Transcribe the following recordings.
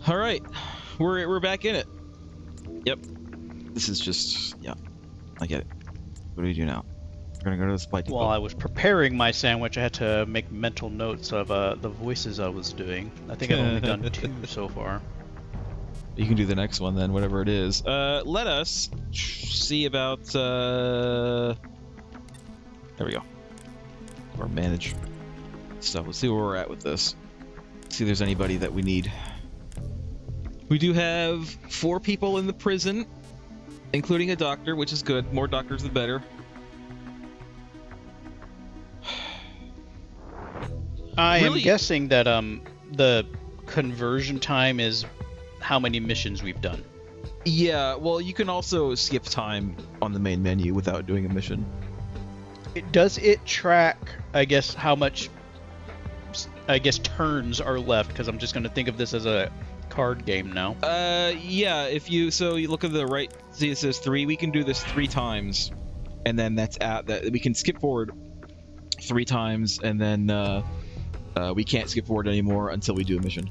All right, we're back in it. Yep. This is just I get it. What do we do now? We're gonna go to the supply depot. While I was preparing my sandwich, I had to make mental notes of the voices I was doing. I think I've only done 2 so far. You can do the next one then, whatever it is. Let us see about. There we go. Or manage stuff. Let's see where we're at with this. See if there's anybody that we need. We do have 4 people in the prison, including a doctor, which is good. More doctors, the better. I am guessing that the conversion time is how many missions we've done. Yeah, well, you can also skip time on the main menu without doing a mission. Does it track, I guess, how much, turns are left? Because I'm just going to think of this as a card game now. Yeah, if you look at the right, see it says 3, we can do this 3 times, and then that's that we can skip forward 3 times, and then we can't skip forward anymore until we do a mission.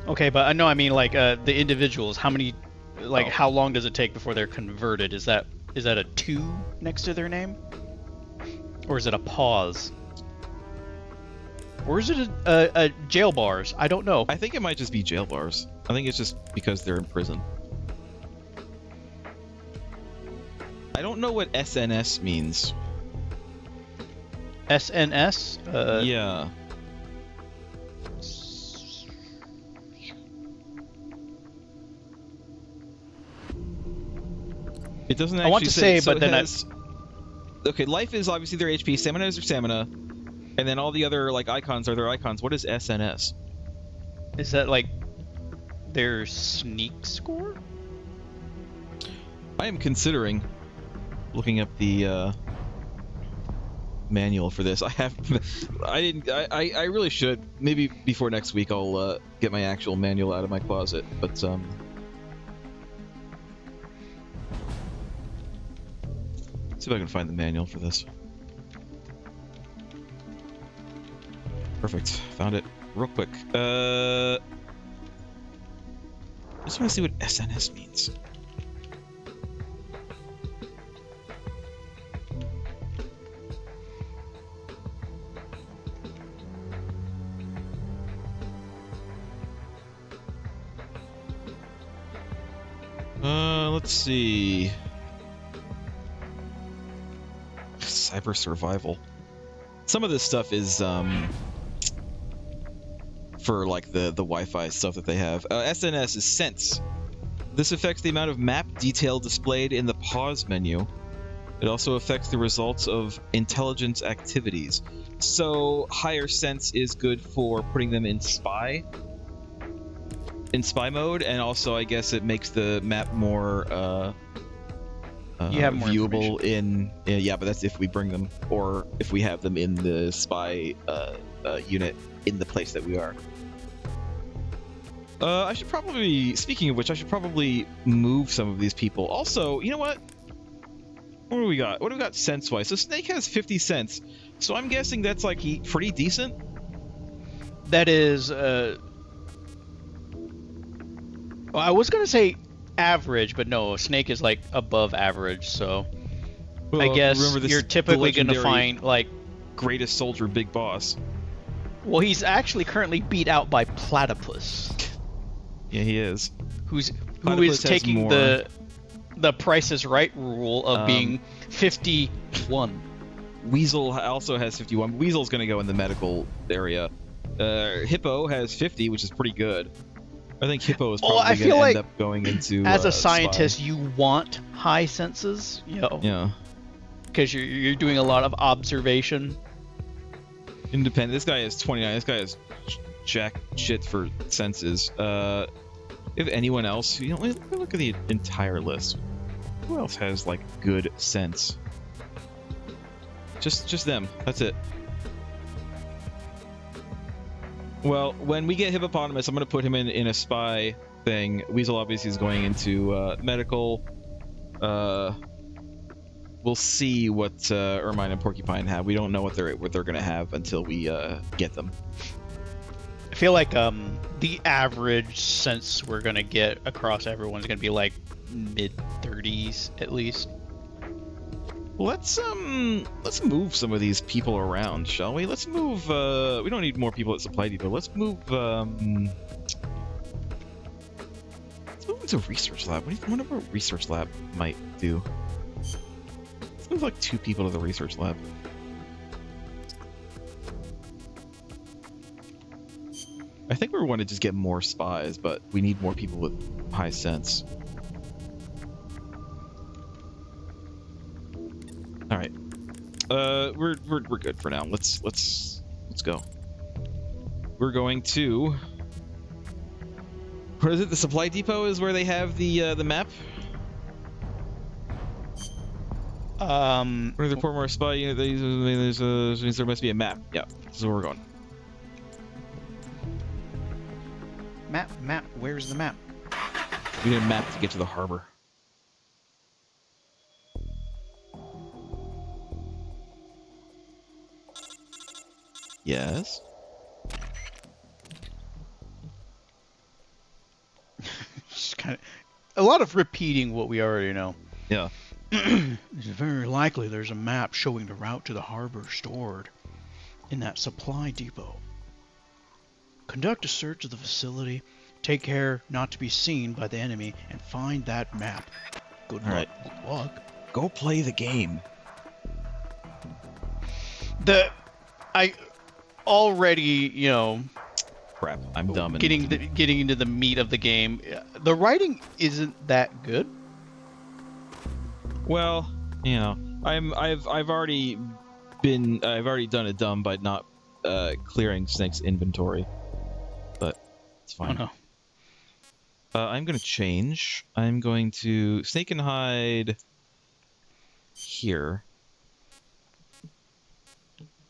Okay, but I mean like the individuals, how many, how long does it take before they're converted? Is that a 2 next to their name? Or is it a pause? Or is it a jail bars? I don't know. I think it might just be jail bars. I think it's just because they're in prison. I don't know what SNS means. SNS? Yeah. It doesn't actually I want to say, so but then Okay, life is obviously their HP, stamina is their stamina, and then all the other icons are their icons. What is SNS? Is that their sneak score? I am considering looking up the manual for this. I really should. Maybe before next week I'll get my actual manual out of my closet, but see if I can find the manual for this. Perfect. Found it real quick. I just want to see what SNS means. Let's see. Cyber survival. Some of this stuff is for the Wi-Fi stuff that they have. SNS is sense. This affects the amount of map detail displayed in the pause menu. It also affects the results of intelligence activities. So higher sense is good for putting them in spy mode, and also I guess it makes the map more you have more viewable in yeah, but that's if we bring them or if we have them in the spy unit in the place that we are. I should probably, speaking of which, I should probably move some of these people. Also, you know what? What do we got? What do we got sense-wise? So Snake has 50 cents, so I'm guessing that's pretty decent. That is well, I was gonna say average, but no, Snake is above average, so well, I guess you're typically gonna find greatest soldier big boss. Well, he's actually currently beat out by Platypus. Yeah, he is. Who is taking the Price is Right rule of being 51. Weasel also has 51. Weasel's gonna go in the medical area. Hippo has 50, which is pretty good. I think Hippo is probably going to end up going into as a scientist, you want high senses, Yeah. Because you're doing a lot of observation. Independent. This guy has 29. This guy has jack shit for senses. If anyone else, let me look at the entire list. Who else has good sense? Just them. That's it. Well, when we get Hippopotamus, I'm going to put him in a spy thing. Weasel obviously is going into medical. We'll see what Ermine and Porcupine have. We don't know what they're going to have until we get them. feel like the average sense we're gonna get across everyone's gonna be like mid-30s at least. Let's move some of these people around, shall we? Let's move. We don't need more people at Supply Depot. Let's move. Let's move into Research Lab. What do you wonder what Research Lab might do? Let's move like 2 people to the Research Lab. I think we want to just get more spies, but we need more people with high sense. All right, we're good for now. Let's go. We're going to. What is it? The Supply Depot is where they have the map. Where the more spy unit? There must be a map. Yeah, this is where we're going. Map. Where's the map? We need a map to get to the harbor. Yes. Just kind of a lot of repeating what we already know. Yeah. It's very likely there's a map showing the route to the harbor stored in that supply depot. Conduct a search of the facility. Take care not to be seen by the enemy and find that map. Good luck. Right. Good luck. Go play the game. I already, Crap, I'm dumb. Getting into the meat of the game. The writing isn't that good. Well, I've already done it dumb by not clearing Snake's inventory, but it's fine. Oh no. I'm gonna change. I'm going to Snake and hide here.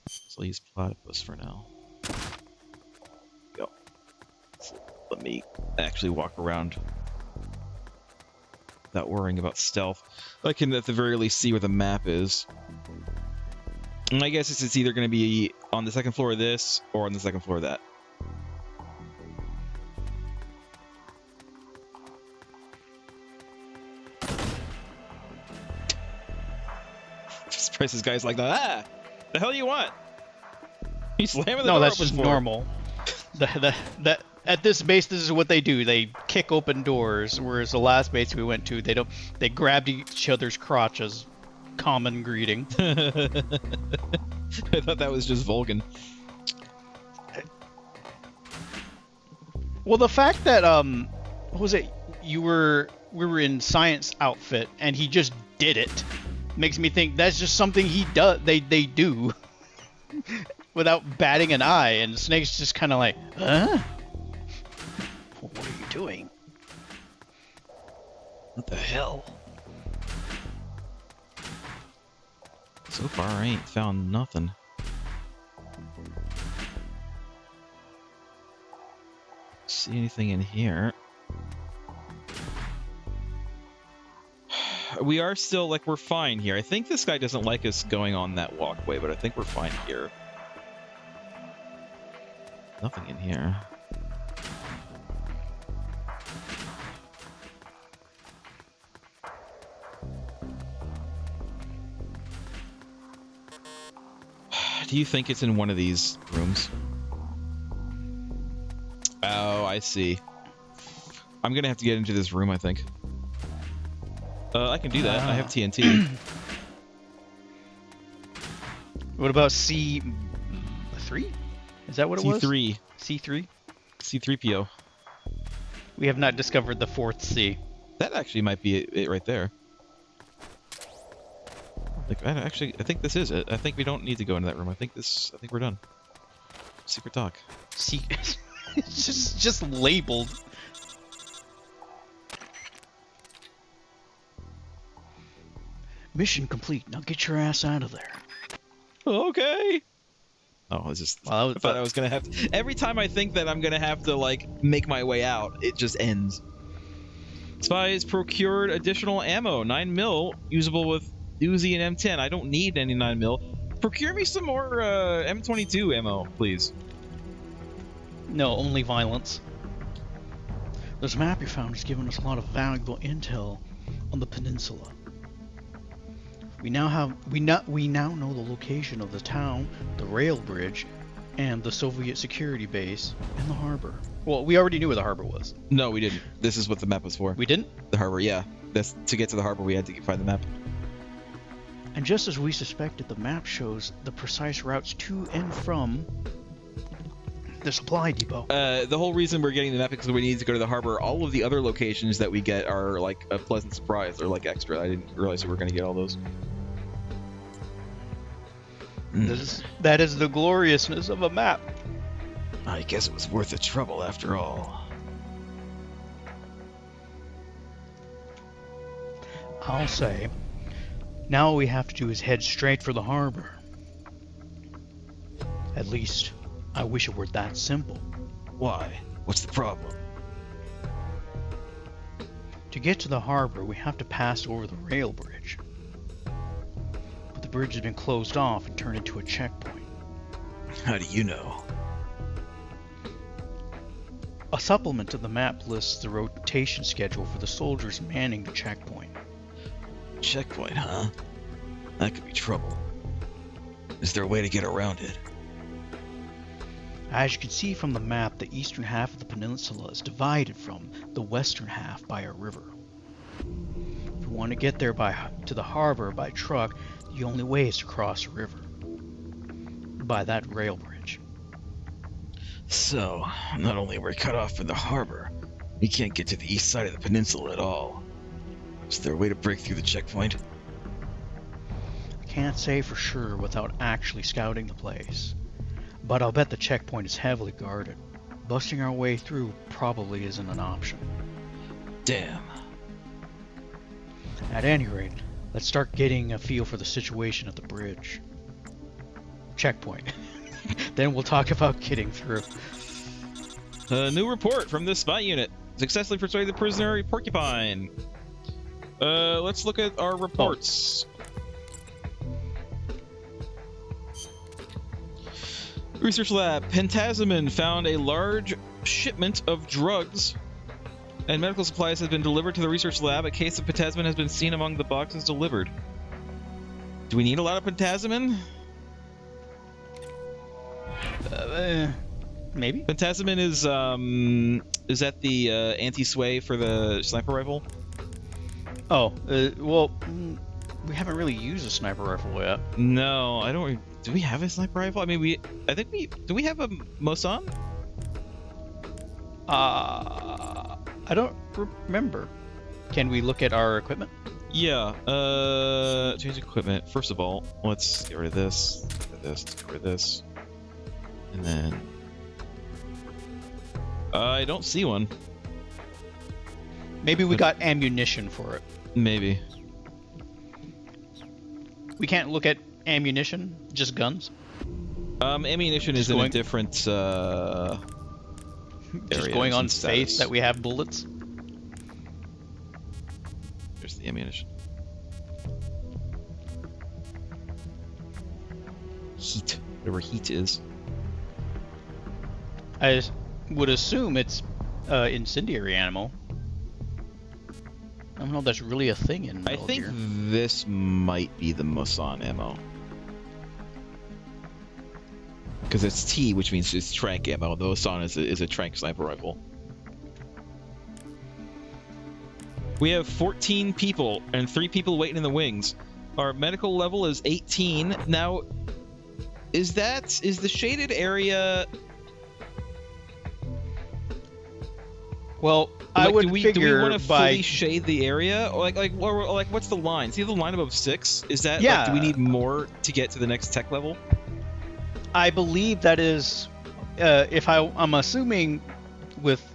So I'll use Platypus for now. Go. So let me actually walk around without worrying about stealth. I can at the very least see where the map is. And I guess it's either going to be on the second floor of this or on the second floor of that. Just surprised this guy's like, the hell do you want? He's slamming the door. No, that's open just for normal. That at this base, this is what they do. They kick open doors. Whereas the last base we went to, they grabbed each other's crotches. Common greeting. I thought that was just Vulcan. Well, the fact that what was it? We were in science outfit and he just did it makes me think that's just something he does. They do without batting an eye. And Snake's just kind of like, huh? What are you doing? What the hell? So far, I ain't found nothing. See anything in here? We are still, like, we're fine here. I think this guy doesn't like us going on that walkway, but I think we're fine here. Nothing in here. Do you think it's in one of these rooms? Oh, I see. I'm gonna have to get into this room, I think. I can do that. I have TNT. What about C3? Is that what it was? C3. C3? C3PO. We have not discovered the fourth C. That actually might be it right there. Like, I think this is it. I think we don't need to go into that room. I think we're done. Secret dock. It's just labeled. Mission complete. Now get your ass out of there. Okay. Oh, it's just. Well, I thought I was gonna have to. Every time I think that I'm gonna have to like make my way out, it just ends. Spies procured additional ammo, 9mm, usable with Uzi and M10. I don't need any 9mm. Procure me some more M22 ammo, please. No, only violence. This map you found has given us a lot of valuable intel on the peninsula. We now know the location of the town, the rail bridge, and the Soviet security base and the harbor. Well, we already knew where the harbor was. No, we didn't. This is what the map was for. We didn't? The harbor, yeah. That's to get to the harbor. We had to find the map. And just as we suspected, the map shows the precise routes to and from the supply depot. The whole reason we're getting the map is because we need to go to the harbor. All of the other locations that we get are like a pleasant surprise. They're like extra. I didn't realize we were going to get all those. That is the gloriousness of a map. I guess it was worth the trouble after all. I'll say, now all we have to do is head straight for the harbor. At least, I wish it were that simple. Why? What's the problem? To get to the harbor, we have to pass over the rail bridge. But the bridge has been closed off and turned into a checkpoint. How do you know? A supplement to the map lists the rotation schedule for the soldiers manning the checkpoint. Checkpoint, huh? That could be trouble. Is there a way to get around it? As you can see from the map, the eastern half of the peninsula is divided from the western half by a river. If you want to get there to the harbor by truck, the only way is to cross the river. By that rail bridge. So, not only are we cut off from the harbor, we can't get to the east side of the peninsula at all. Is there a way to break through the checkpoint? Can't say for sure without actually scouting the place. But I'll bet the checkpoint is heavily guarded. Busting our way through probably isn't an option. Damn. At any rate, let's start getting a feel for the situation at the bridge. Checkpoint. Then we'll talk about getting through. A new report from the spy unit. Successfully persuaded the prisoner Porcupine. Let's look at our reports. Research lab. Pentazemin found a large shipment of drugs and medical supplies has been delivered to the research lab. A case of pentazemin has been seen among the boxes delivered. Do we need a lot of pentazemin? Maybe. Pentazemin is that the anti-sway for the sniper rifle? Oh, well, we haven't really used a sniper rifle yet. No, I don't. Do we have a sniper rifle? I mean, do we have a Mosan? I don't remember. Can we look at our equipment? Yeah. Change equipment. First of all, let's get rid of this. Let's get rid of this. And then I don't see one. Maybe we got ammunition for it. Maybe. We can't look at ammunition, just guns. Ammunition is in a different just area. going on faith that we have bullets. There's the ammunition. Heat, whatever heat is. I would assume it's incendiary ammo. I don't know if that's really a thing in Metal I think Gear. this might be the Mosan ammo. Because it's T, which means it's trank ammo. The Mosan is a trank sniper rifle. We have 14 people and 3 people waiting in the wings. Our medical level is 18. Now, is the shaded area... Well, I would do we want to fully shade the area? Or like what's the line? See the line above 6? Is that do we need more to get to the next tech level? I believe that is, if I'm assuming with,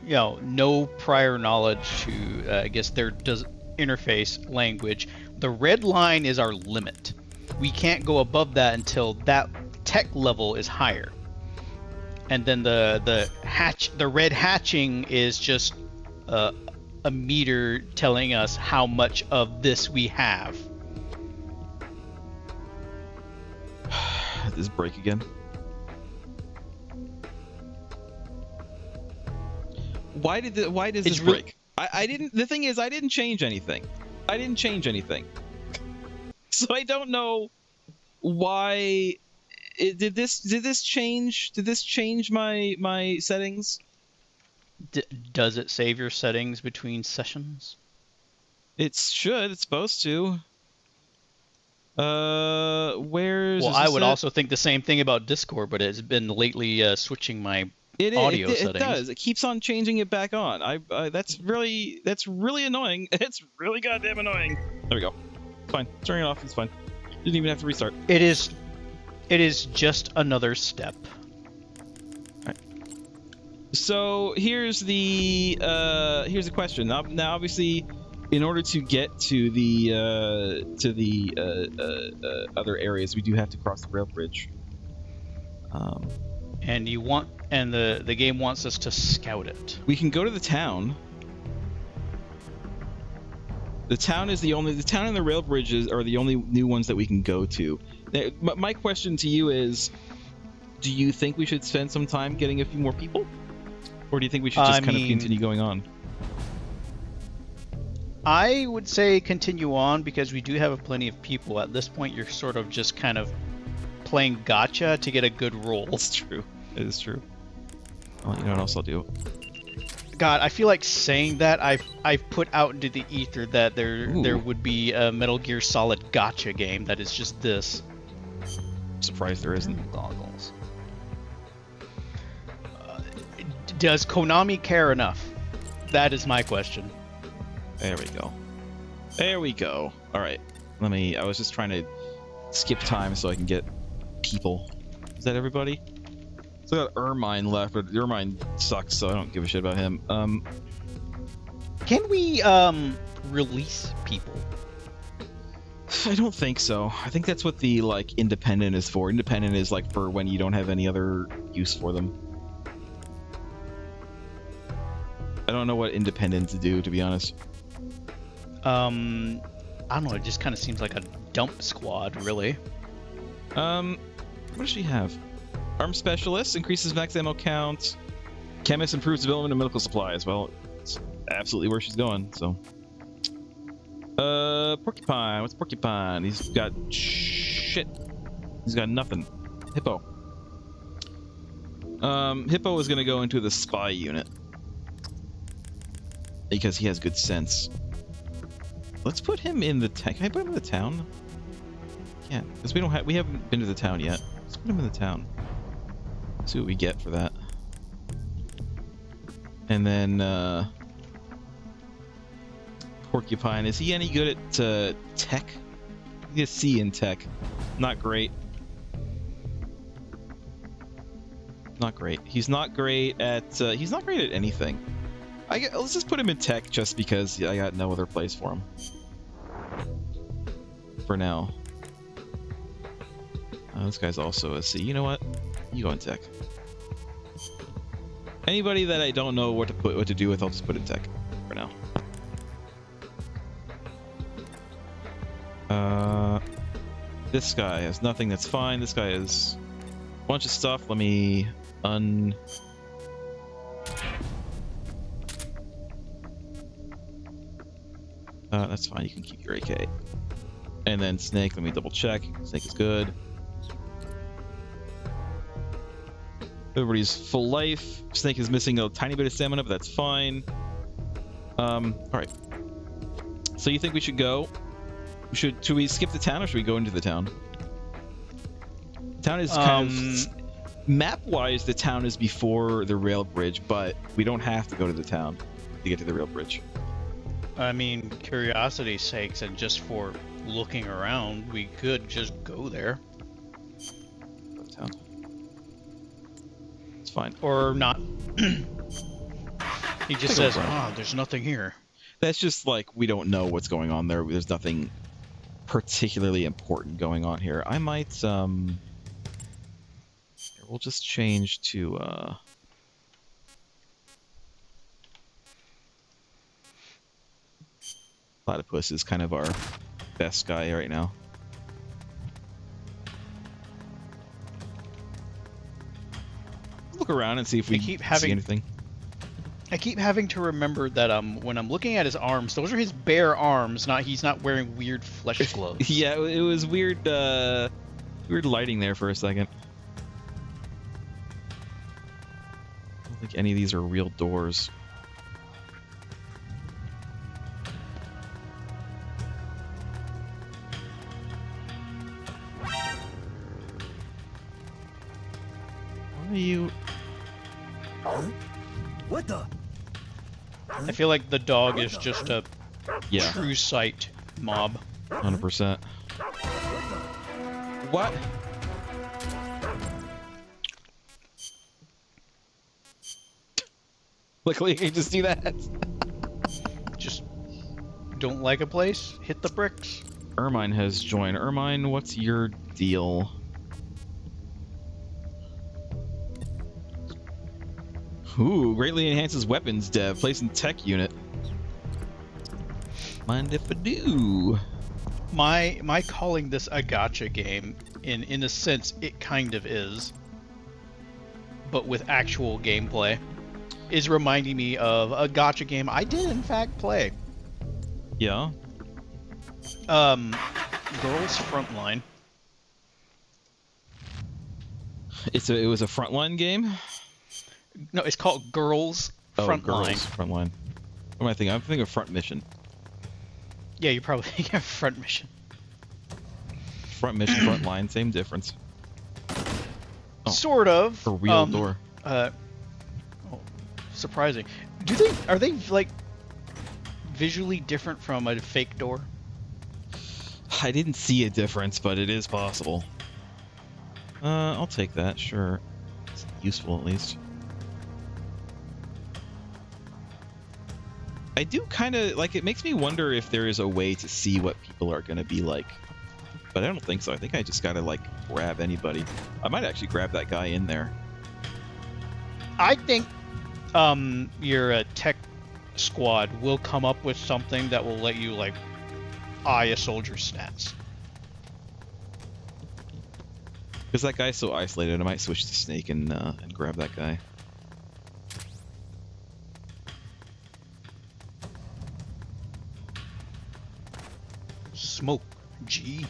no prior knowledge to, I guess their interface language, the red line is our limit. We can't go above that until that tech level is higher. And then the red hatching is just a meter telling us how much of this we have. Did this break again? Why does this break? I didn't. The thing is, I didn't change anything. So I don't know why. Did this change my settings? Does it save your settings between sessions? It should. It's supposed to. Where's? Well, I would also think the same thing about Discord, but it's been lately switching my audio settings. It does. It keeps on changing it back on. That's really annoying. It's really goddamn annoying. There we go. It's fine. Turning it off. It's fine. Didn't even have to restart. It is just another step. Alright. So here's the question. Now obviously, in order to get to the other areas, we do have to cross the rail bridge. And the game wants us to scout it. We can go to the town. The town and the rail bridges are the only new ones that we can go to. My question to you is, do you think we should spend some time getting a few more people? Or do you think we should just kind of continue going on? I would say continue on, because we do have plenty of people. At this point, you're sort of just kind of playing gotcha to get a good roll. That's true. It is true. Well, you know what else I'll do? God, I feel like saying that I've put out into the ether that there would be a Metal Gear Solid gotcha game that is just this. I'm surprised there isn't. Goggles. Does Konami care enough? That is my question. There we go. There we go. All right. I was just trying to skip time so I can get people. Is that everybody? So I got Ermine left, but Ermine sucks, so I don't give a shit about him. Can we release people? I don't think so. I think that's what the independent is for. Independent is for when you don't have any other use for them. I don't know what independents do, to be honest. I don't know. It just kind of seems like a dump squad, really. What does she have? Arm specialist increases max ammo count. Chemist improves development of medical supplies. Well, it's absolutely where she's going. So, Porcupine. What's Porcupine? He's got shit. He's got nothing. Hippo. Hippo is gonna go into the spy unit because he has good sense. Let's put him in the town. Can I put him in the town? Yeah, because we haven't been to the town yet. Let's put him in the town. See what we get for that. And then Porcupine, is he any good at tech? He gets C in tech. Not great. Not great. He's not great at anything. Let's just put him in tech just because I got no other place for him. For now. This guy's also a C. You know what? You go in tech. Anybody that I don't know what to do with, I'll just put in tech for now. This guy has nothing. That's fine. This guy has a bunch of stuff. Let me that's fine. You can keep your AK. And then Snake. Let me double check. Snake is good. Everybody's full life. Snake is missing a tiny bit of stamina, but that's fine. Alright. So you think we should go? Should we skip the town or should we go into the town? Town is kind of... Map-wise, the town is before the rail bridge, but we don't have to go to the town to get to the rail bridge. I mean, curiosity's sakes, and just for looking around, we could just go there. Go to town. It's fine. Or not. He just says, there's nothing here. That's just we don't know what's going on there. There's nothing particularly important going on here. I might, we'll just change to, Platypus is kind of our best guy right now. Look around and see if we see anything. I keep having to remember that when I'm looking at his arms, those are his bare arms. He's not wearing weird flesh gloves. Yeah, it was weird. Weird lighting there for a second. I don't think any of these are real doors. Why are you? What the? I feel like the dog is just a Yeah, true sight mob. 100%. What? Luckily, you can just do that. Just don't like a place, hit the bricks. Ermine has joined. Ermine, what's your deal? Ooh, greatly enhances weapons dev. Placed in tech unit. Mind if I do? My calling this a gacha game, in a sense, it kind of is, but with actual gameplay, is reminding me of a gacha game I did in fact play. Yeah. Girls Frontline. It was a frontline game. No, it's called Girls Oh, Frontline. Girls Frontline. What am I thinking? I'm thinking of Front Mission. Yeah, you're probably thinking of Front Mission. Front Mission, Frontline, same difference. Oh, Sort of. a real door. Oh, surprising. Are they like visually different from a fake door? I didn't see a difference, but it is possible. I'll take that, sure. It's useful at least. I do kind of like it. Makes me wonder if there is a way to see what people are going to be like, but I don't think so. I think I just gotta like grab anybody. I might actually grab that guy in there. I think your tech squad will come up with something that will let you like eye a soldier's stats. Because that guy's so isolated, I might switch to Snake and grab that guy. Smoke G.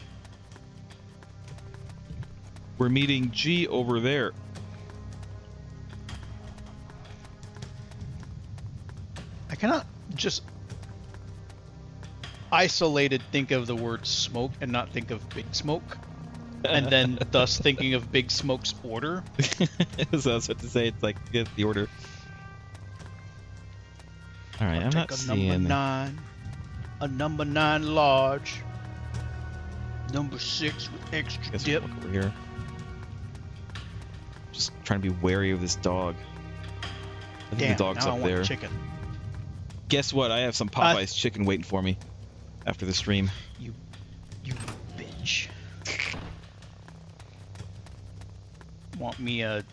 We're meeting G over there. I cannot just isolated think of the word smoke and not think of Big Smoke, and then thus thinking of Big Smoke's order. So I was about to say, it's like get the order. All right, I'm not seeing. A number 9 large. Number 6 with extra Guess dip. we'll look over here. Just trying to be wary of this dog. I think Damn, the dog's now up I want there. chicken. Guess what? I have some Popeye's chicken waiting for me after the stream. You bitch. Want me a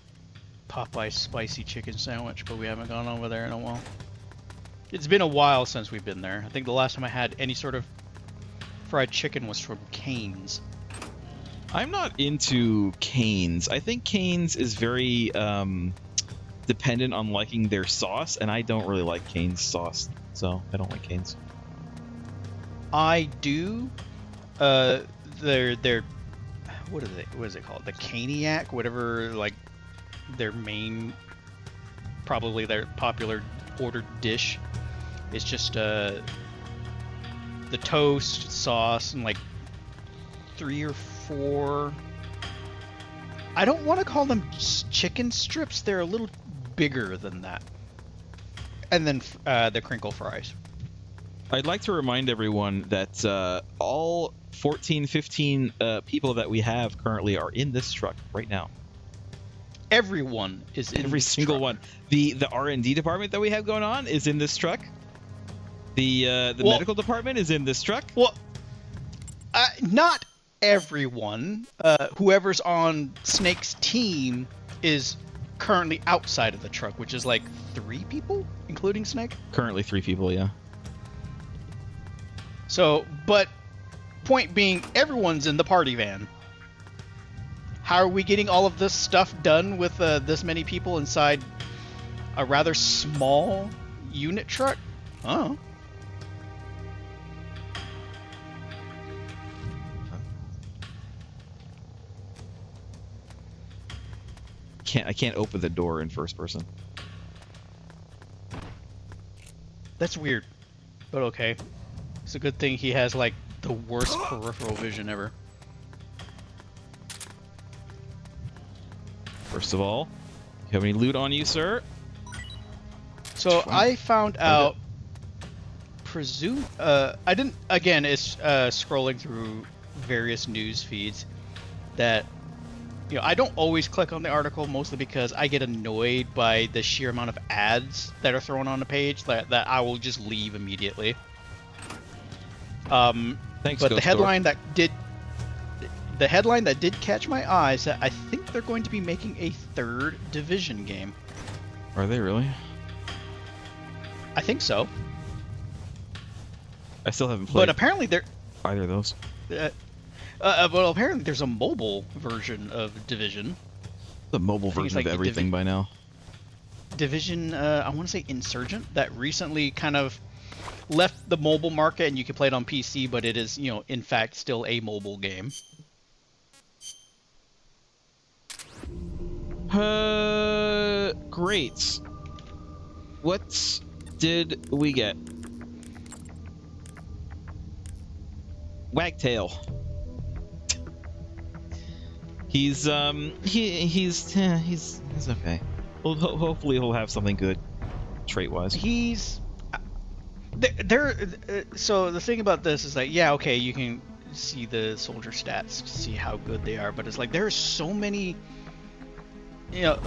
Popeye spicy chicken sandwich, but we haven't gone over there in a while. It's been a while since we've been there. I think the last time I had any sort of fried chicken was from Cane's. I'm not into Cane's. I think Cane's is very dependent on liking their sauce, and I don't really like Cane's sauce, so I don't like Cane's. I do. They're what is it called? The Caniac, whatever, like their main, probably their popular ordered dish. It's just the toast, sauce, and like 3 or 4. I don't want to call them chicken strips. They're a little bigger than that. And then the crinkle fries. I'd like to remind everyone that all 14, 15 people that we have currently are in this truck right now. Everyone is in Every this single truck. one. The R&D department that we have going on is in this truck. The medical department is in this truck. Well, not everyone. Whoever's on Snake's team is currently outside of the truck, which is like 3 people, including Snake. Currently 3 people, yeah. So, but point being, everyone's in the party van. How are we getting all of this stuff done with this many people inside a rather small unit truck. Oh. I can't open the door in first person. That's weird, but okay. It's a good thing he has like the worst peripheral vision ever. First of all, you have any loot on you, sir? So I found out. I didn't. Again, it's scrolling through various news feeds that. You know, I don't always click on the article, mostly because I get annoyed by the sheer amount of ads that are thrown on the page that I will just leave immediately. Thanks, but Ghost the headline that did catch my eye is that I think they're going to be making a third Division game. Are they really? I think so. I still haven't played. But apparently either of those. Well, apparently there's a mobile version of Division. The mobile version like of everything by now. Division, I want to say Insurgent, that recently kind of left the mobile market, and you can play it on PC, but it is, you know, in fact, still a mobile game. Great. What did we get? Wagtail. He's he's okay. Well, hopefully he'll have something good, trait-wise. So the thing about this is that, yeah, okay, you can see the soldier stats to see how good they are, but it's like there are so many, you know,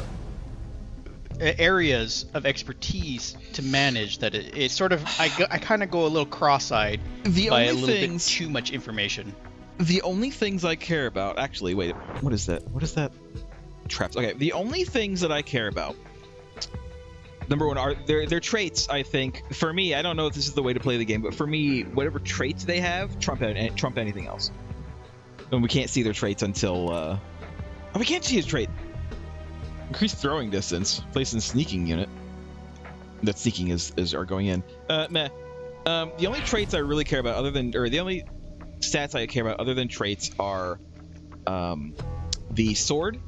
areas of expertise to manage that it sort of I kind of go a little cross-eyed by a little bit too much information. The only things I care about, actually, wait, what is that? What is that? Traps. Okay, the only things that I care about, number one, are their traits. I think for me, I don't know if this is the way to play the game, but for me, whatever traits they have trump anything else. And we can't see their traits until oh, we can't see his trait. Increased throwing distance, placed in sneaking unit. That sneaking is are going in. Meh. The only traits I really care about, the only stats I care about other than traits are the sword,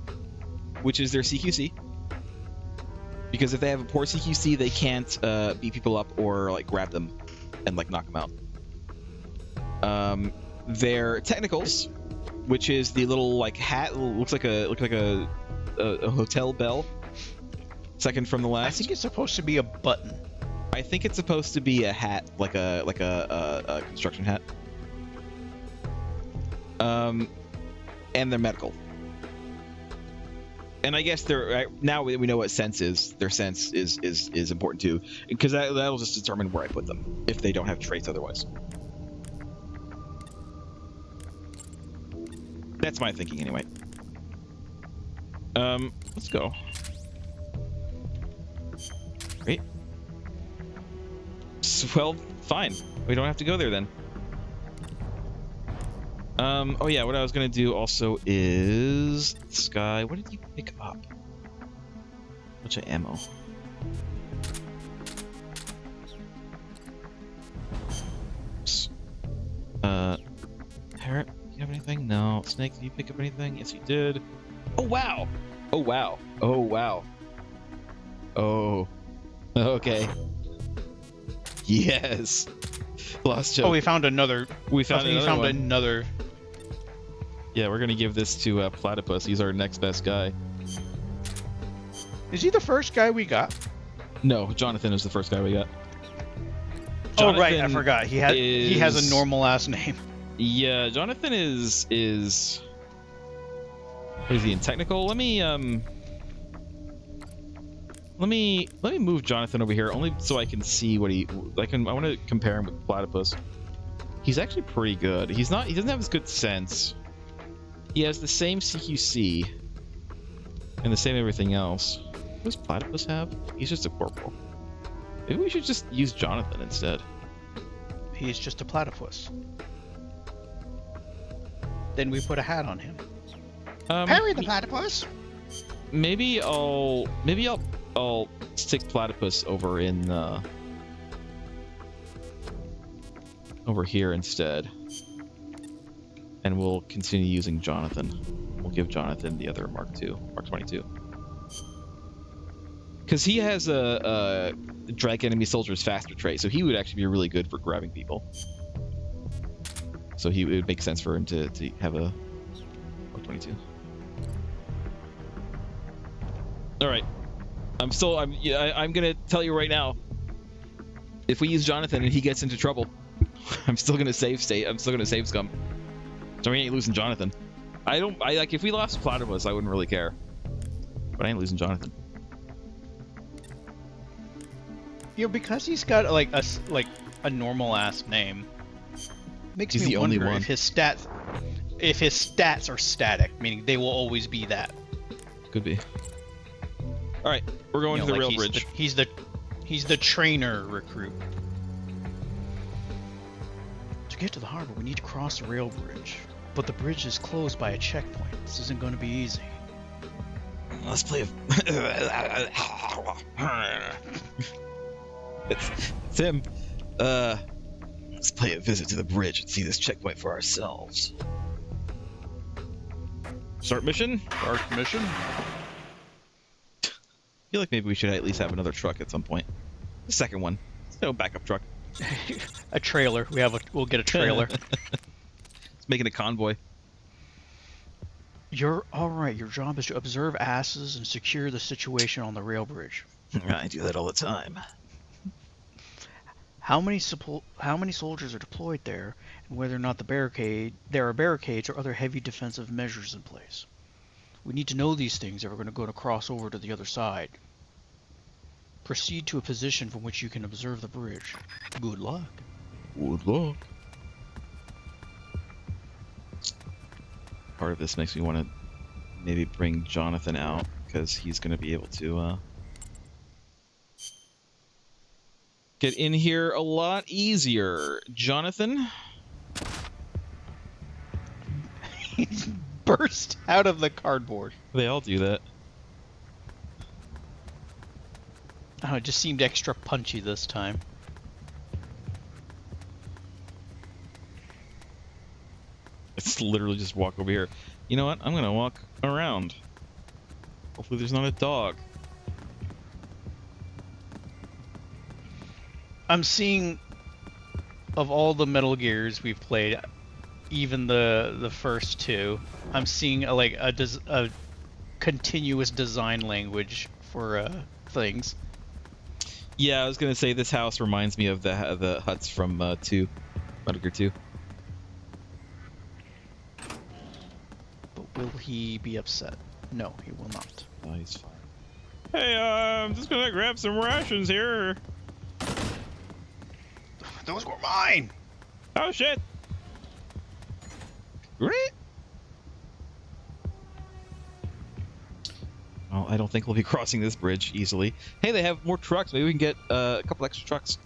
which is their CQC. Because if they have a poor CQC, they can't beat people up or like grab them and like knock them out. Their technicals, which is the little like hat, looks like a hotel bell. Second from the last. I think it's supposed to be a button. I think it's supposed to be a hat, like a construction hat. And their medical. And I guess now we know what sense is. Their sense is important too, because that'll just determine where I put them if they don't have traits otherwise. That's my thinking anyway. Let's go. Great. Well, fine. We don't have to go there then. Oh yeah, what I was gonna do also is Sky. What did you pick up? Bunch of ammo. Oops. Parrot, do you have anything? No. Snake, did you pick up anything? Yes, you did. Oh wow! Oh wow! Oh wow! Oh. Okay. Yes. Lost joke. Oh, we found another. We found another. Yeah, we're gonna give this to Platypus. He's our next best guy. Is he the first guy we got? No, Jonathan is the first guy we got. Jonathan, oh right, I forgot. He has a normal ass name. Yeah, Jonathan is what is he in technical? Let me move Jonathan over here only so I can see what I want to compare him with Platypus. He's actually pretty good. He doesn't have as good sense. He has the same CQC and the same everything else. What does Platypus have? He's just a corporal. Maybe we should just use Jonathan instead. He's just a platypus. Then we put a hat on him. Harry the platypus. Maybe I'll stick Platypus over in over here instead, and we'll continue using Jonathan. We'll give Jonathan the other Mark 22, because he has a drag enemy soldiers faster trait, so he would actually be really good for grabbing people. So it would make sense for him to have a Mark 22. All right, I'm gonna tell you right now, if we use Jonathan and he gets into trouble, I'm still gonna save state. I'm still gonna save scum. So we ain't losing Jonathan. I like, if we lost Platypus, I wouldn't really care. But I ain't losing Jonathan. You know, because he's got like a normal ass name, makes He's me the only wonder one. if his stats are static, meaning they will always be that. Could be. All right, we're going to the rail bridge. He's the trainer recruit. To get to the harbor, we need to cross the rail bridge. But the bridge is closed by a checkpoint. This isn't going to be easy. Let's play it's him. Let's play a visit to the bridge and see this checkpoint for ourselves. Start mission? Start mission? I feel like maybe we should at least have another truck at some point. The second one. No backup truck. A trailer. We'll get a trailer. It's making a convoy. You're all right. Your job is to observe asses and secure the situation on the rail bridge. I do that all the time. How many soldiers are deployed there, and whether or not there are barricades or other heavy defensive measures in place. We need to know these things if we're going to cross over to the other side. Proceed to a position from which you can observe the bridge. Good luck. Good luck. Part of this makes me want to maybe bring Jonathan out, because he's going to be able to get in here a lot easier. Jonathan? He's burst out of the cardboard. They all do that. Oh, it just seemed extra punchy this time. It's literally just walk over here. You know what? I'm going to walk around. Hopefully there's not a dog. I'm seeing, of all the Metal Gears we've played, even the first two, I'm seeing a continuous design language for things. Yeah, I was going to say this house reminds me of the huts from Metal Gear 2. But will he be upset? No, he will not. Oh, he's fine. Hey, I'm just going to grab some rations here. Those were mine! Oh, shit! Great! Well, I don't think we'll be crossing this bridge easily. Hey, they have more trucks. Maybe we can get a couple extra trucks.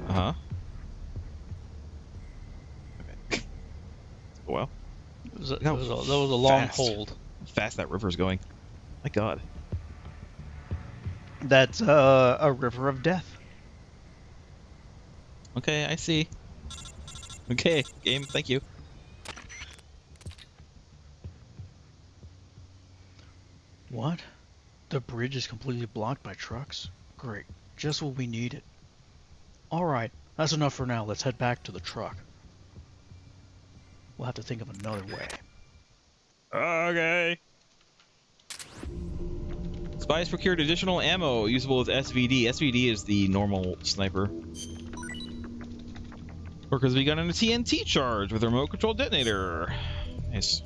Uh-huh. Okay. Well. That was a long hold. Fast that river's going. My God. That's a river of death. Okay, I see. Okay, game, thank you. What? The bridge is completely blocked by trucks? Great. Just what we needed. Alright, that's enough for now. Let's head back to the truck. We'll have to think of another way. Okay. Spies procured additional ammo usable as SVD. SVD is the normal sniper. Workers begun on a TNT charge with a remote control detonator. Nice.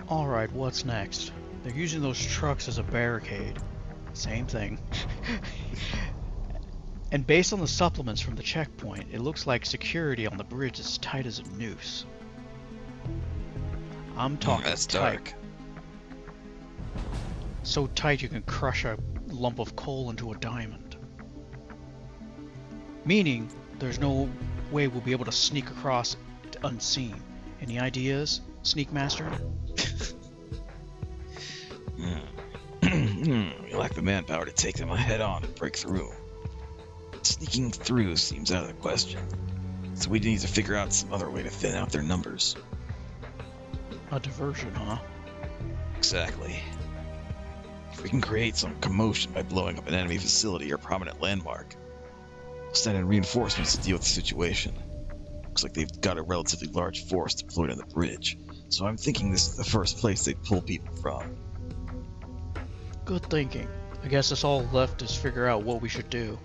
Alright, what's next? They're using those trucks as a barricade. Same thing. And based on the supplements from the checkpoint, it looks like security on the bridge is tight as a noose. I'm talking that's tight. dark. So tight you can crush a lump of coal into a diamond. Meaning, there's no way we'll be able to sneak across it unseen. Any ideas, Sneak Master? We lack the manpower to take them head on and break through. Sneaking through seems out of the question. So we need to figure out some other way to thin out their numbers. A diversion, huh? Exactly. If we can create some commotion by blowing up an enemy facility or prominent landmark, we'll send in reinforcements to deal with the situation. Looks like they've got a relatively large force deployed on the bridge, so I'm thinking this is the first place they'd pull people from. Good thinking. I guess that's all left is figure out what we should do.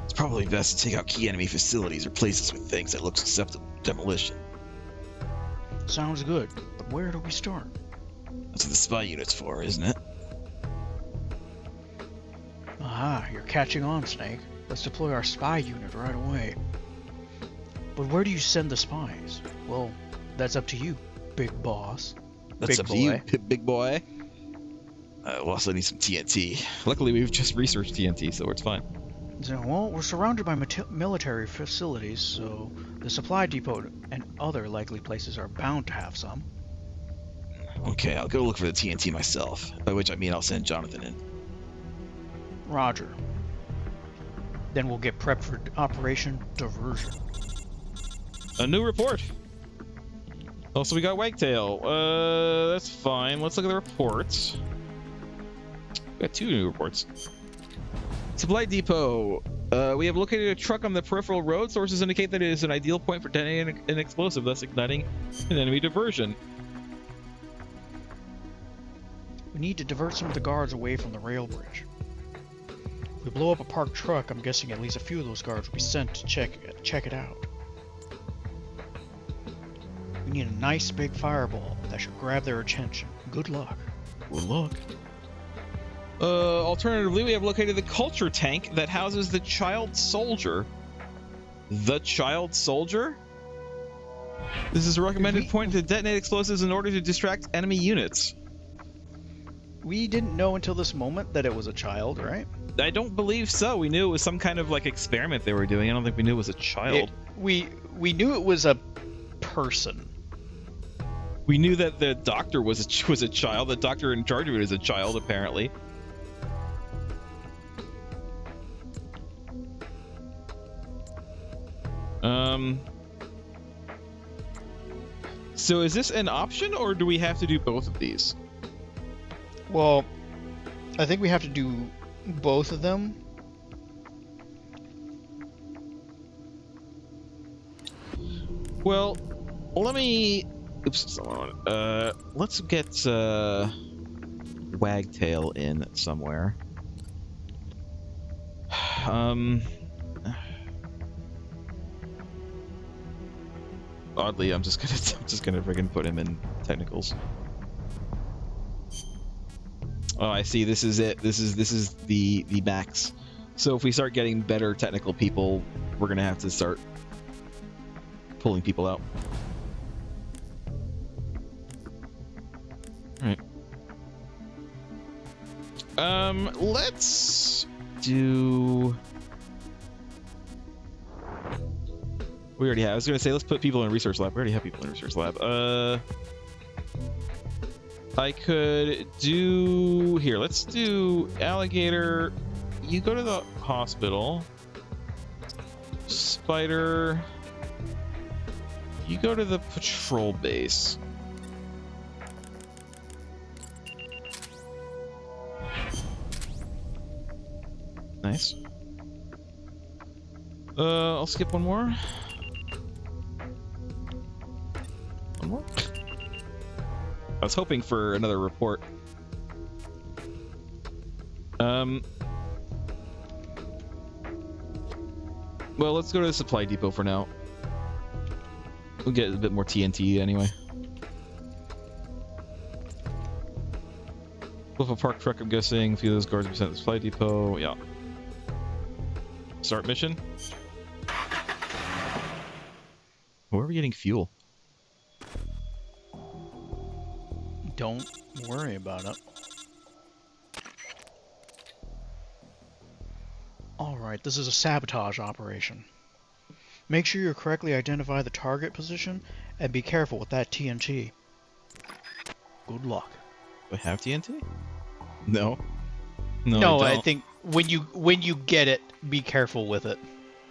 It's probably best to take out key enemy facilities or places with things that look susceptible to demolition. Sounds good, but where do we start? That's what the spy unit's for, isn't it? Aha, you're catching on, Snake. Let's deploy our spy unit right away. But where do you send the spies? Well, that's up to you, big boss. That's big up boy. to you, big boy. We'll also need some TNT. Luckily, we've just researched TNT, so it's fine. So, well, we're surrounded by military facilities, so the supply depot and other likely places are bound to have some. Okay, I'll go look for the TNT myself, by which I mean I'll send Jonathan in. Roger. Then we'll get prepped for Operation Diversion. A new report. Also, we got Wagtail. That's fine. Let's look at the reports. We got 2 new reports. Supply depot. We have located a truck on the peripheral road. Sources indicate that it is an ideal point for detonating an explosive, thus igniting an enemy diversion. We need to divert some of the guards away from the rail bridge. If we blow up a parked truck, I'm guessing at least a few of those guards will be sent to check it out. We need a nice big fireball that should grab their attention. Good luck. Good luck. Alternatively, we have located the culture tank that houses the child soldier. The child soldier? This is a recommended point to detonate explosives in order to distract enemy units. We didn't know until this moment that it was a child, right? I don't believe so. We knew it was some kind of like experiment they were doing. I don't think we knew it was a child. We knew it was a person. We knew that the doctor was a child. The doctor in charge of it is a child, apparently. So is this an option, or do we have to do both of these? Well, I think we have to do both of them. Well, let me... Oops, let's get Wagtail in somewhere. Oddly, I'm just gonna friggin' put him in technicals. Oh, I see. This is it. This is the max. So if we start getting better technical people, we're gonna have to start pulling people out. All right. Let's do. We already have. I was gonna say let's put people in research lab. We already have people in research lab. I could do here. Let's do alligator. You go to the hospital. Spider. You go to the patrol base. Nice. I'll skip one more. One more? I was hoping for another report. Well, let's go to the supply depot for now. We'll get a bit more TNT anyway. With a park truck, I'm guessing. A few of those guards will be sent to the supply depot. Yeah. Start mission. Where are we getting fuel? Don't worry about it. Alright, this is a sabotage operation. Make sure you correctly identify the target position and be careful with that TNT. Good luck. Do I have TNT? No. No, No, I I don't. think when you get it, be careful with it.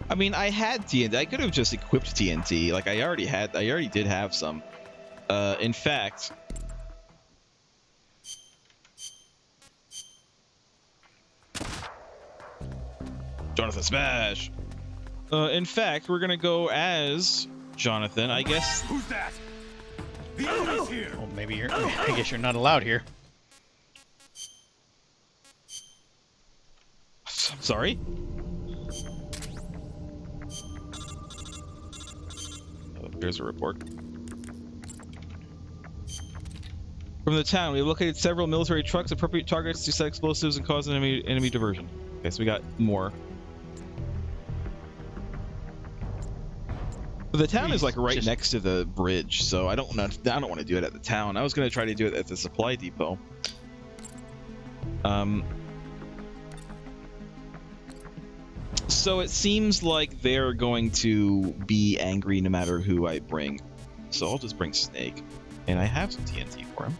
I mean, I had TNT. I could have just equipped TNT. Like, I already did have some. In fact... Jonathan Smash! In fact, we're gonna go as Jonathan, I guess. Who's that? The enemy's here. Well, maybe you're. I guess you're not allowed here. I'm sorry? Oh, there's a report. From the town, we have located several military trucks, appropriate targets to set explosives and cause enemy diversion. Okay, so we got more. But the town is like right next to the bridge, so I don't want to do it at the town. I was going to try to do it at the supply depot. So it seems like they're going to be angry no matter who I bring. So I'll just bring Snake, and I have some TNT for him.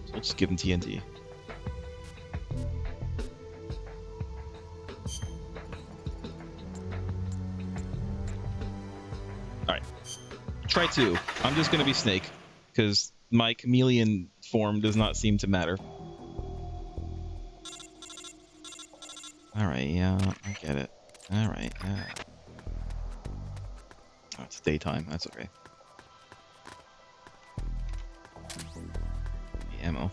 So we'll just give him TNT. Alright. Try 2. I'm just gonna be Snake, because my chameleon form does not seem to matter. Alright, yeah, I get it. Alright, yeah. Oh, it's daytime, that's okay. The ammo.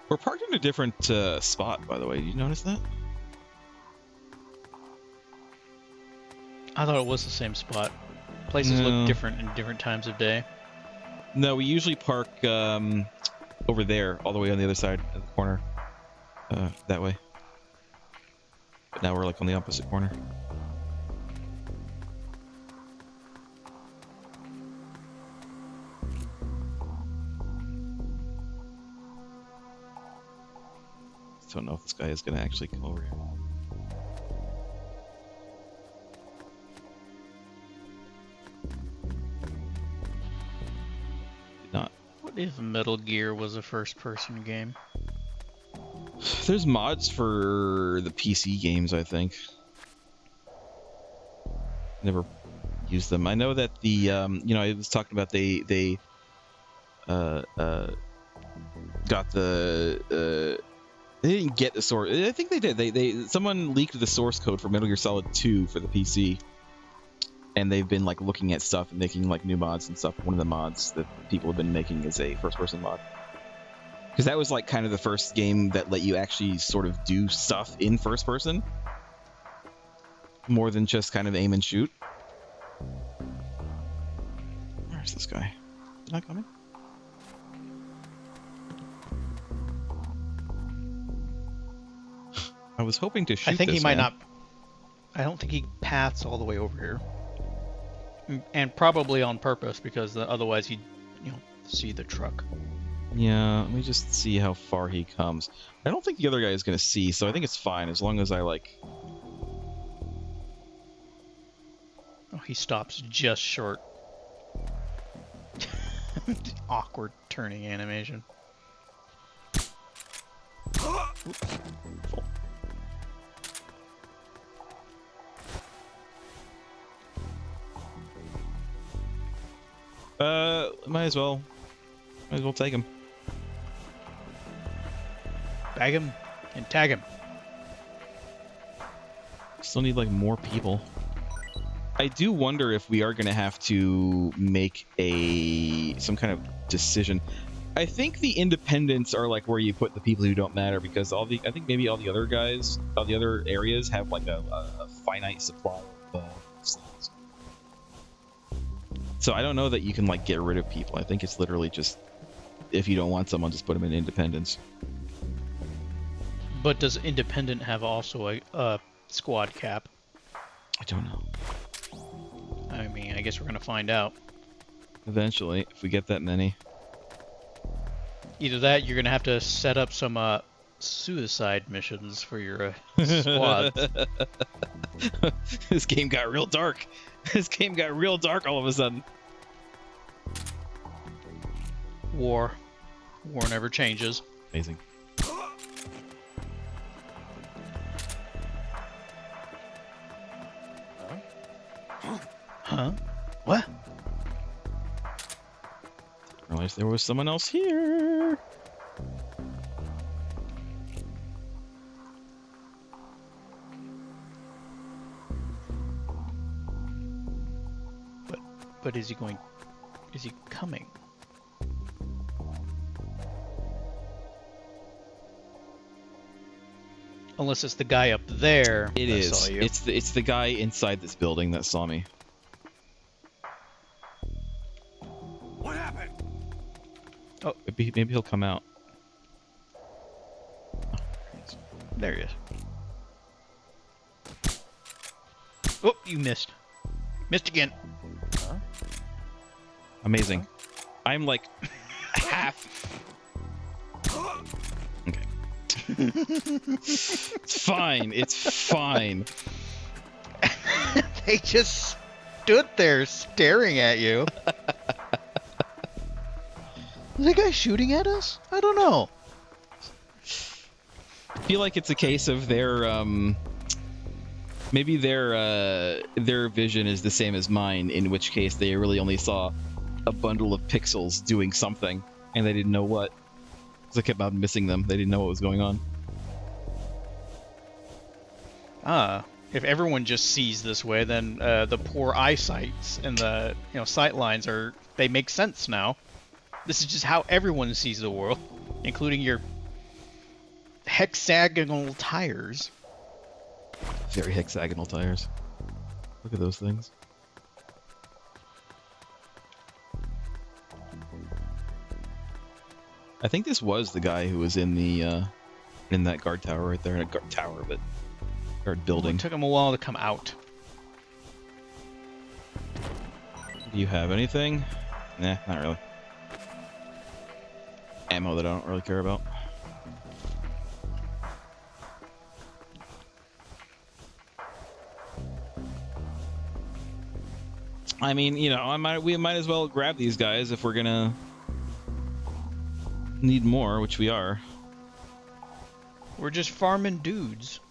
We're parked in a different spot, by the way. Did you notice that? I thought it was the same spot. Places look different in different times of day. No, we usually park over there, all the way on the other side of the corner. That way. But now we're like on the opposite corner. Don't know if this guy is going to actually come over here. Did not. What if Metal Gear was a first-person game? There's mods for the PC games, I think. Never used them. I know that the you know, I was talking about they got the they didn't get the source. I think they did. Someone leaked the source code for Metal Gear Solid 2 for the PC, and they've been like looking at stuff and making like new mods and stuff. One of the mods that people have been making is a first-person mod, because that was like kind of the first game that let you actually sort of do stuff in first person, more than just kind of aim and shoot. Where's this guy? Is he not coming? I was hoping to shoot I think this he might guy. not. I don't think he paths all the way over here, and probably on purpose, because otherwise he'd, see the truck. Yeah, let me just see how far he comes. I don't think the other guy is going to see, so I think it's fine as long as I like. Oh, he stops just short. Awkward turning animation. Might as well take him. Bag him and tag him. Still need like more people. I do wonder if we are going to have to make some kind of decision. I think the independents are like where you put the people who don't matter, because I think maybe all the other guys, all the other areas have like a finite supply of slots. So I don't know that you can like get rid of people. I think it's literally just, if you don't want someone, just put them in independents. But does independent have also a squad cap? I don't know. I mean, I guess we're gonna find out. Eventually, if we get that many. Either that, you're gonna have to set up some suicide missions for your squad. This game got real dark. This game got real dark all of a sudden. War never changes. Amazing. Huh? What? Realized there was someone else here. But is he going? Is he coming? Unless it's the guy up there. It that is. Saw you. It's the guy inside this building that saw me. What happened? Oh, maybe he'll come out. There he is. Oh, you missed. Missed again. Amazing. I'm like half. Okay. It's fine. It's fine. They just stood there staring at you. Is that guy shooting at us? I don't know. I feel like it's a case of their maybe their vision is the same as mine, in which case they really only saw a bundle of pixels doing something and they didn't know what. Because I kept on missing them. They didn't know what was going on. If everyone just sees this way, then the poor eyesights and the sight lines they make sense now. This is just how everyone sees the world, including your hexagonal tires. Very hexagonal tires. Look at those things. I think this was the guy who was in the in that guard tower right there. Not guard tower, but guard building. It took him a while to come out. Do you have anything? Nah, not really. Ammo that I don't really care about. I mean, we might as well grab these guys if we're gonna need more, which we are. We're just farming dudes.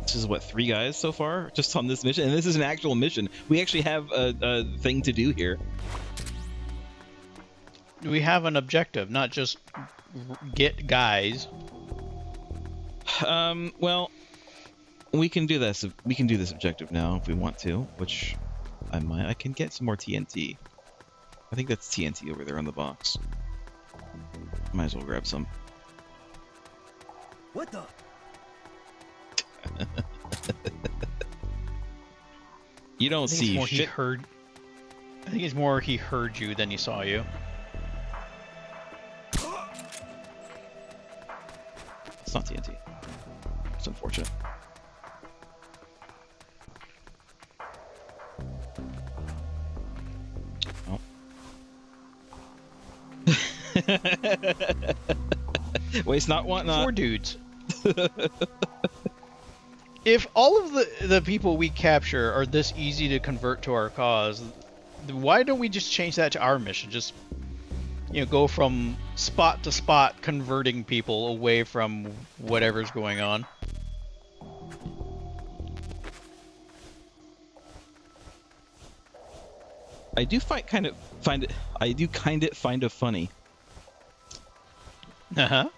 This is what, 3 guys so far just on this mission, and this is an actual mission. We actually have a thing to do here. We have an objective, not just get guys. Well, we can do this. We can do this objective now if we want to, which I can get some more TNT. I think that's TNT over there on the box. Might as well grab some. What the? You don't see shit. I think it's more he heard you than he saw you. It's not TNT. It's unfortunate. Oh. Waste not, want not. 4 dudes. If all of the people we capture are this easy to convert to our cause, why don't we just change that to our mission? Just go from spot to spot converting people away from whatever's going on. I do find it funny. Uh-huh.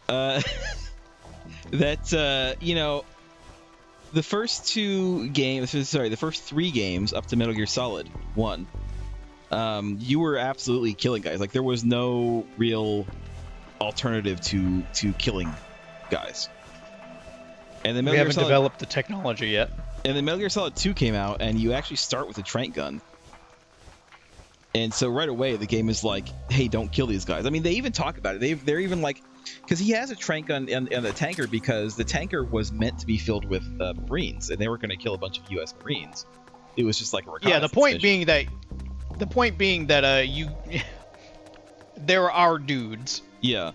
That the first 3 games up to Metal Gear Solid 1, you were absolutely killing guys. Like, there was no real alternative to killing guys. And then We haven't developed the technology yet. And then Metal Gear Solid 2 came out, and you actually start with a trank gun. And so right away, the game is like, hey, don't kill these guys. I mean, they even talk about it. They're even like, because he has a trank gun and a tanker, because the tanker was meant to be filled with Marines, and they were going to kill a bunch of U.S. Marines. It was just like a reconnaissance Yeah, the point being that you, there are dudes. Yeah.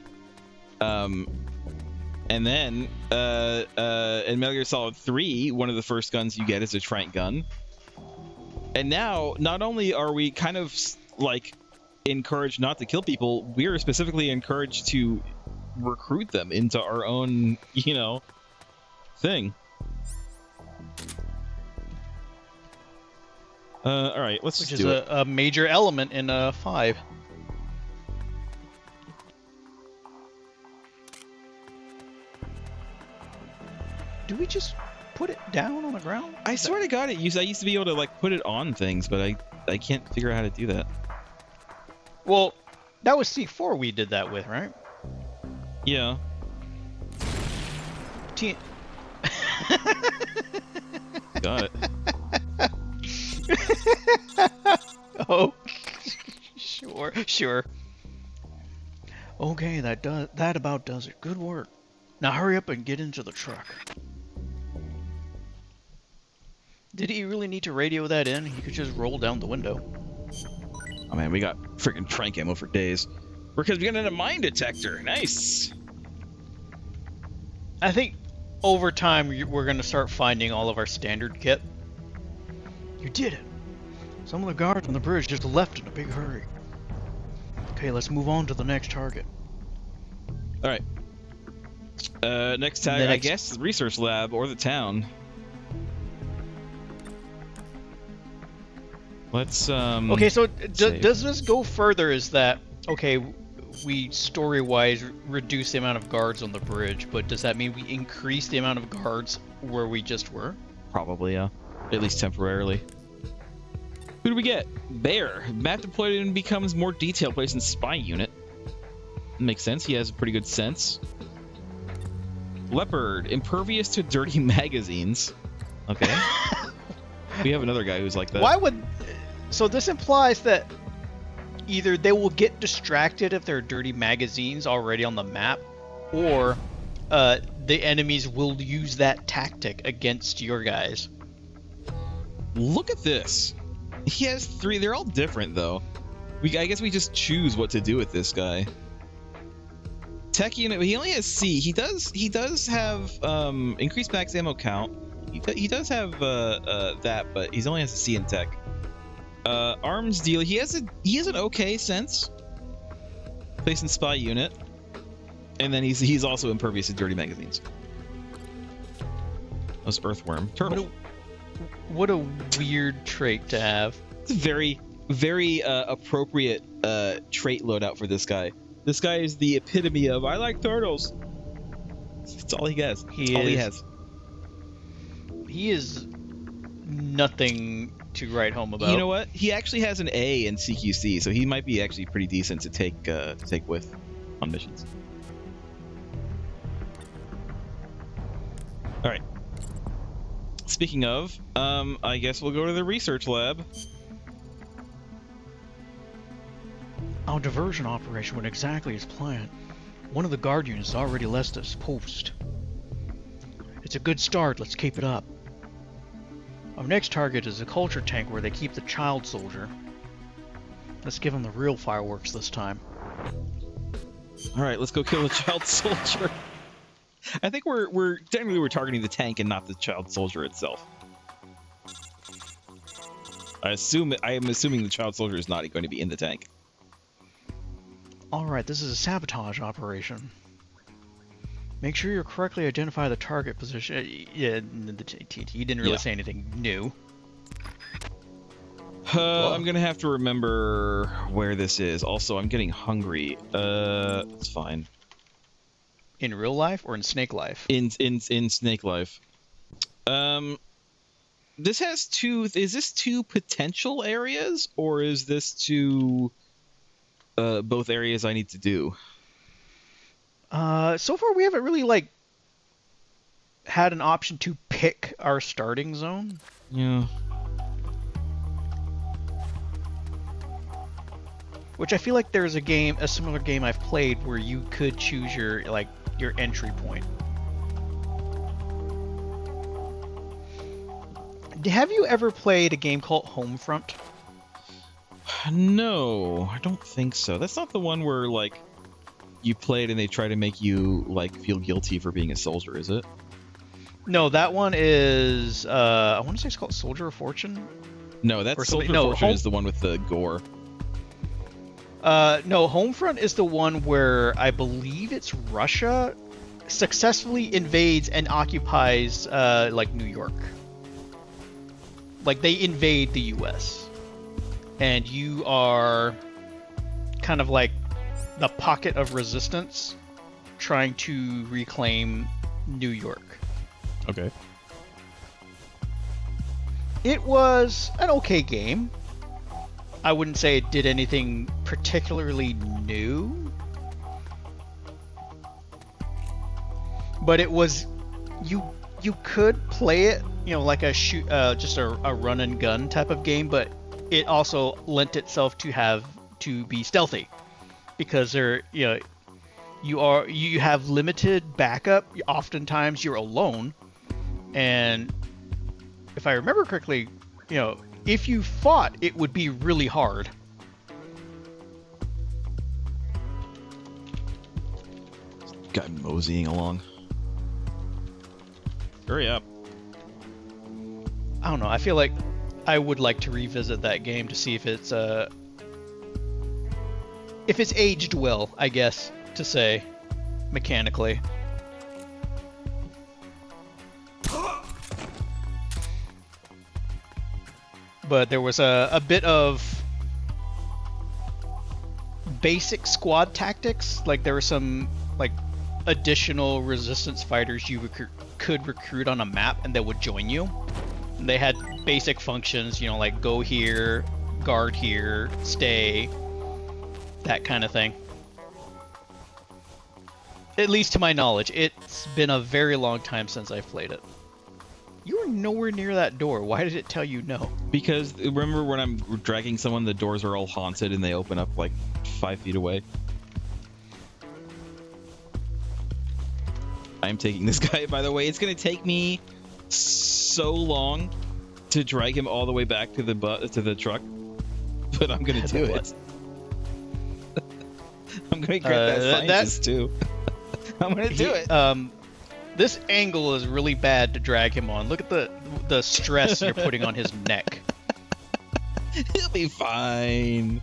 And then in Metal Gear Solid 3, one of the first guns you get is a trank gun. And now, not only are we kind of like encouraged not to kill people, we are specifically encouraged to recruit them into our own, you know, thing. All right, let's Which just is do it. a major element in 5. Do we just put it down on the ground? I swear to God, I used to be able to like put it on things, but I can't figure out how to do that. Well, that was C4 we did that with, right? Yeah. Got it. Oh, sure. Okay, that about does it. Good work. Now hurry up and get into the truck. Did he really need to radio that in? He could just roll down the window. Oh man, we got freaking trank ammo for days. Because we got a mine detector. Nice. I think over time we're going to start finding all of our standard kit. You did it. Some of the guards on the bridge just left in a big hurry. Okay, let's move on to the next target. All right. Next tag, I guess, the research lab or the town. Let's Okay, so does this go further? Is that okay? We story-wise reduce the amount of guards on the bridge, but does that mean we increase the amount of guards where we just were? Probably, yeah. At least temporarily. Who do we get? Bear. Map deployed and becomes more detailed, placed in spy unit. Makes sense. He has a pretty good sense. Leopard. Impervious to dirty magazines. Okay. We have another guy who's like that. Why would... So this implies that either they will get distracted if there are dirty magazines already on the map, or the enemies will use that tactic against your guys. Look at this. He has 3. They're all different, though. I guess we just choose what to do with this guy. Tech unit. He only has C. He does have increased max ammo count. He does have that, but he only has a C in tech. Arms dealer. He has an okay sense. Placed in spy unit, and then he's also impervious to dirty magazines. That's earthworm turtle. What a weird trait to have. It's a very, very appropriate trait loadout for this guy. This guy is the epitome of I like turtles. That's all he has. All he has. He is nothing to write home about. You know what? He actually has an A in CQC, so he might be actually pretty decent to take with on missions. All right. Speaking of, I guess we'll go to the research lab. Our diversion operation went exactly as planned. One of the guard units already left us post. It's a good start, let's keep it up. Our next target is a culture tank where they keep the child soldier. Let's give them the real fireworks this time. Alright, let's go kill the child soldier. I think we're targeting the tank and not the child soldier itself. I am assuming the child soldier is not going to be in the tank. Alright, this is a sabotage operation. Make sure you correctly identify the target position. Yeah, he didn't really say anything new. I'm gonna have to remember where this is. Also, I'm getting hungry. It's fine. In real life or in Snake Life? In Snake Life. This has two. Is this two potential areas, or is this two both areas I need to do? So far we haven't really had an option to pick our starting zone. Yeah. Which I feel like there's a similar game I've played where you could choose your entry point. Have you ever played a game called Homefront? No, I don't think so. That's not the one where you play it and they try to make you like feel guilty for being a soldier, is it? No, that one is I want to say it's called Soldier of Fortune. No, that's Or something- Soldier no, of Fortune Home- is the one with the gore. No, Homefront is the one where I believe it's Russia successfully invades and occupies like New York. Like they invade the US. And you are kind of like the pocket of resistance trying to reclaim New York. Okay. It was an okay game. I wouldn't say it did anything particularly new. But it was you could play it, you know, like a shoot just a run and gun type of game, but it also lent itself to be stealthy because you have limited backup. Oftentimes you're alone, and if I remember correctly, you know, if you fought, it would be really hard. Guy moseying along. Hurry up. I don't know. I feel like I would like to revisit that game to see if it's aged well, I guess, to say, mechanically. But there was a bit of basic squad tactics. Like there were some like additional resistance fighters you could recruit on a map and that would join you. And they had basic functions, you know, like go here, guard here, stay, that kind of thing. At least to my knowledge. It's been a very long time since I've played it. You were nowhere near that door. Why did it tell you no? Because remember when I'm dragging someone, the doors are all haunted and they open up like 5 feet away. I'm taking this guy, by the way. It's going to take me so long to drag him all the way back to the truck, but I'm going to do it. I'm going to grab that scientist too. I'm going to do it. This angle is really bad to drag him on. Look at the stress you're putting on his neck. He'll be fine.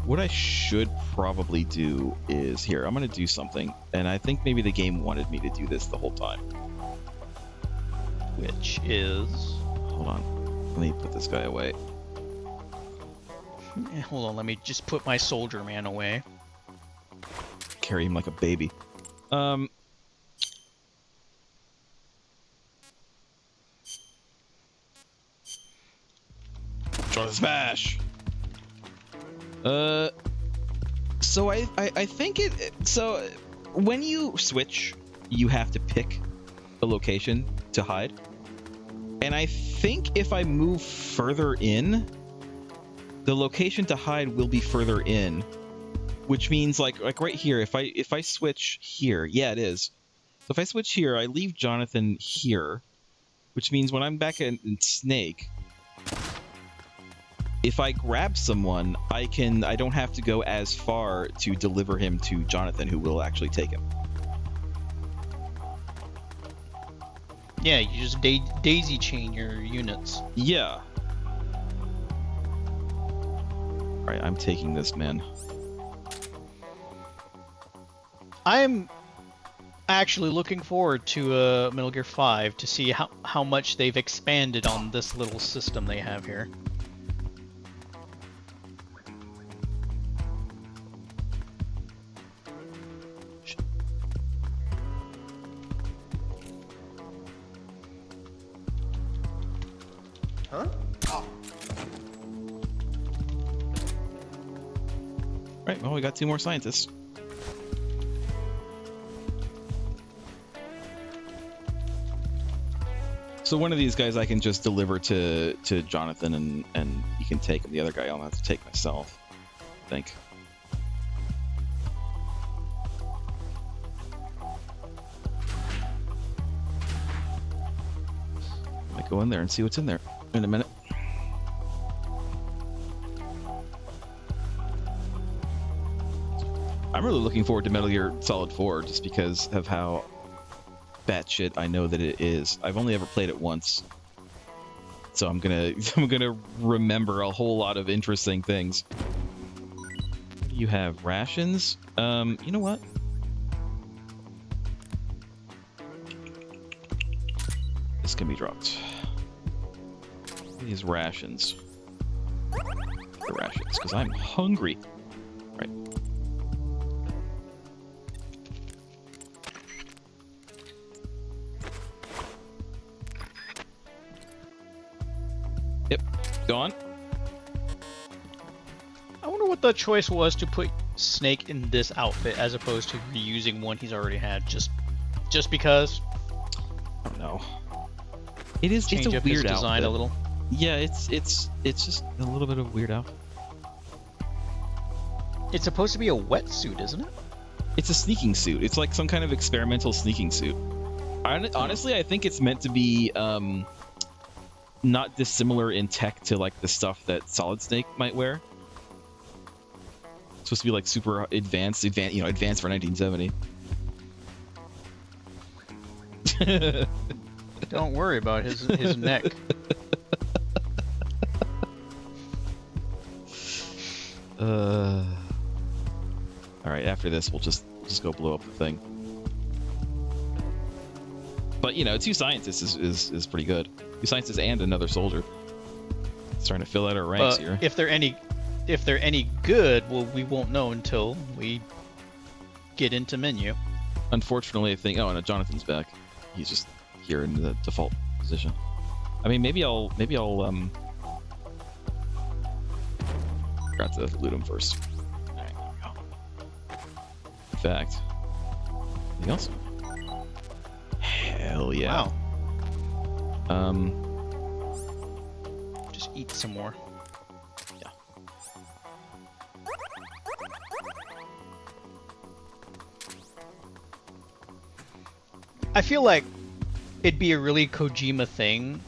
What I should probably do is here. I'm going to do something, and I think maybe the game wanted me to do this the whole time. Which is... Hold on. Let me put this guy away. Hold on, let me just put my soldier man away. Carry him like a baby. Try to smash. So I think so when you switch, you have to pick a location to hide. And I think if I move further in, the location to hide will be further in, which means like right here, if I switch here, yeah, it is. So if I switch here, I leave Jonathan here, which means when I'm back in Snake, if I grab someone, I don't have to go as far to deliver him to Jonathan, who will actually take him. Yeah, you just daisy chain your units. Yeah. Alright, I'm taking this man. I'm actually looking forward to Metal Gear 5 to see how much they've expanded on this little system they have here. Huh? Oh. Right, well, we got 2 more scientists. So one of these guys I can just deliver to Jonathan and he can take him. The other guy I'll have to take myself, I think. I might go in there and see what's in there in a minute. I'm really looking forward to Metal Gear Solid 4 just because of how batshit I know that it is. I've only ever played it once, so I'm gonna remember a whole lot of interesting things. You have rations. You know what? This can be dropped. These rations. The rations, because I'm hungry. Right. Yep. Gone. I wonder what the choice was to put Snake in this outfit as opposed to reusing one he's already had. Just because. I don't know. It is. Change It's a up weird his design outfit. a little. Yeah, it's just a little bit of weird outfit. It's supposed to be a wetsuit, isn't it? It's a sneaking suit. It's like some kind of experimental sneaking suit. Honestly, I think it's meant to be not dissimilar in tech to like the stuff that Solid Snake might wear. It's supposed to be like super advanced, you know, advanced for 1970. Don't worry about his neck. All right, after this, we'll just go blow up the thing. But you know, 2 scientists is pretty good. 2 scientists and another soldier. Starting to fill out our ranks here. If they're any good, well, we won't know until we get into menu. Unfortunately, I think. Oh, and Jonathan's back. He's just here in the default position. I mean, maybe I'll got to loot him first. All right, there we go. In fact, anything else? Hell yeah. Wow. Just eat some more. Yeah. I feel like it'd be a really Kojima thing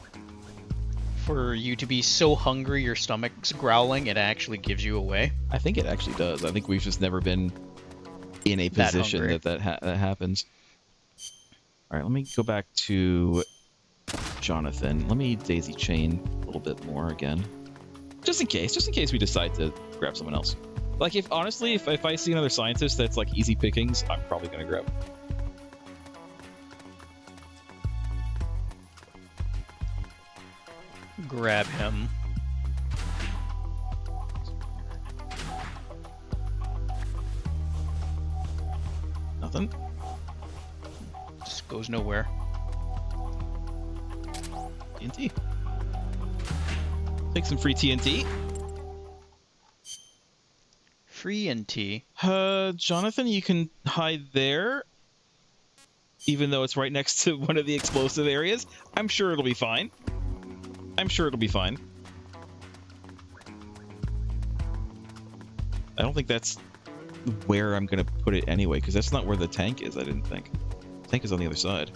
for you to be so hungry your stomach's growling it actually gives you away. I think it actually does. I think we've just never been in a position that happens. All right, let me go back to Jonathan. Let me daisy chain a little bit more again, just in case we decide to grab someone else. Like, if honestly, if I see another scientist that's like easy pickings, I'm probably gonna grab him. Grab him. Nothing. Just goes nowhere. TNT. Take some free TNT. Free NT. Jonathan, you can hide there. Even though it's right next to one of the explosive areas. I'm sure it'll be fine. I don't think that's where I'm going to put it anyway, because that's not where the tank is, I didn't think. The tank is on the other side.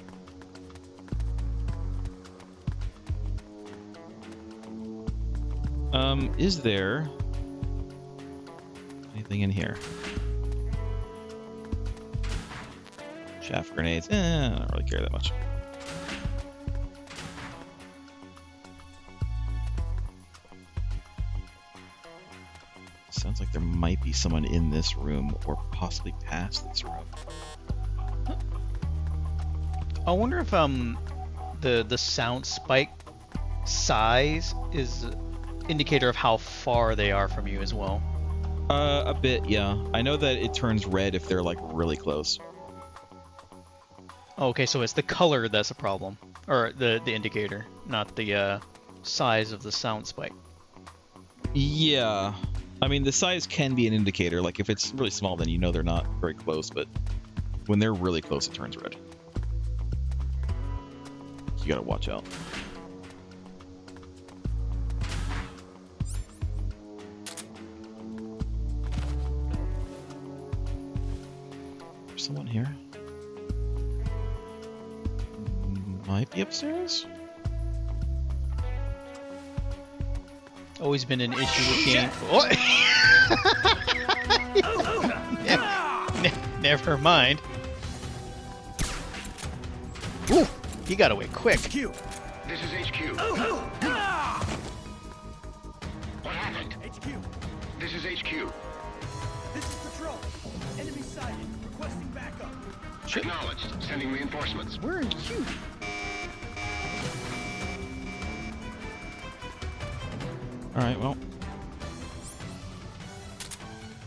Is there anything in here? Chaff grenades. I don't really care that much. Sounds like there might be someone in this room or possibly past this room. I wonder if the sound spike size is indicator of how far they are from you as well. A bit, yeah. I know that it turns red if they're like really close. Okay, so it's the color that's a problem, or the indicator, not the size of the sound spike. Yeah. I mean, the size can be an indicator. Like, if it's really small, then you know they're not very close, but when they're really close, it turns red. You gotta watch out. There's someone here. Might be upstairs? Always been an issue with game. Never mind. Ooh, he got away quick. HQ. This is HQ. What happened? HQ. This is HQ. This is patrol. Enemy sighted. Requesting backup. Acknowledged. Sending reinforcements. Where are you? All right, well,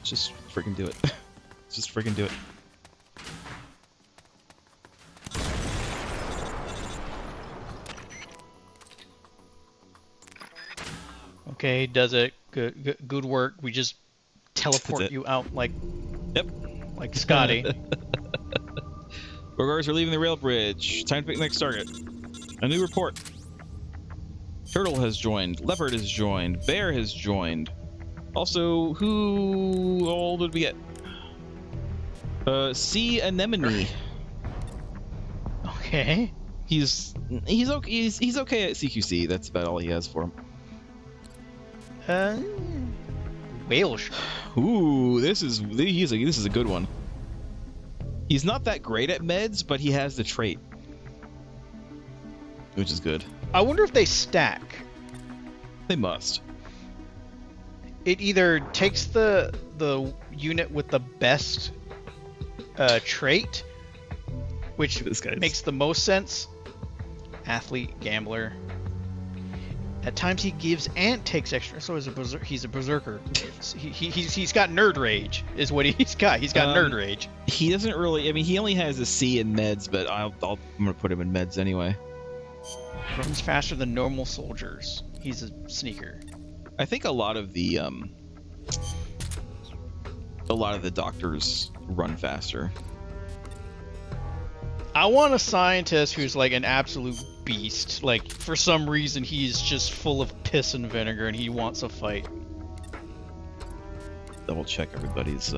just freaking do it. Just freaking do it. Okay, does it. Good work. We just teleport it. you out like Yep. like Scotty. Burgars are leaving the rail bridge. Time to pick the next target. A new report. Turtle has joined. Leopard has joined. Bear has joined. Also, who all did we get? Sea Anemone. Okay. He's okay. He's okay at CQC. That's about all he has for him. Whale shark. Ooh, this is a good one. He's not that great at meds, but he has the trait, which is good. I wonder if they stack. They must. It either takes the unit with the best trait, which This guy's- makes the most sense. Athlete, gambler. At times he gives and takes extra, so he's a berserker. He's got nerd rage, is what he's got. He's got nerd rage. He doesn't really. I mean, he only has a C in meds, but I'm gonna put him in meds anyway. Runs faster than normal soldiers. He's a sneaker. I think a lot of the doctors run faster. I want a scientist who's like an absolute beast. Like, for some reason, he's just full of piss and vinegar and he wants a fight. Double check everybody's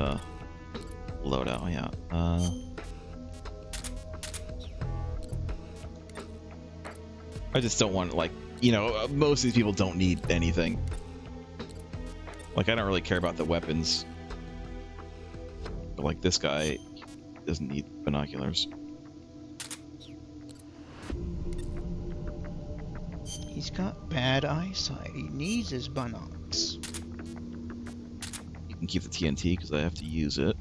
loadout. Yeah. I just don't want, like, most of these people don't need anything. Like, I don't really care about the weapons. But, like, this guy doesn't need binoculars. He's got bad eyesight. He needs his binocs. You can keep the TNT because I have to use it.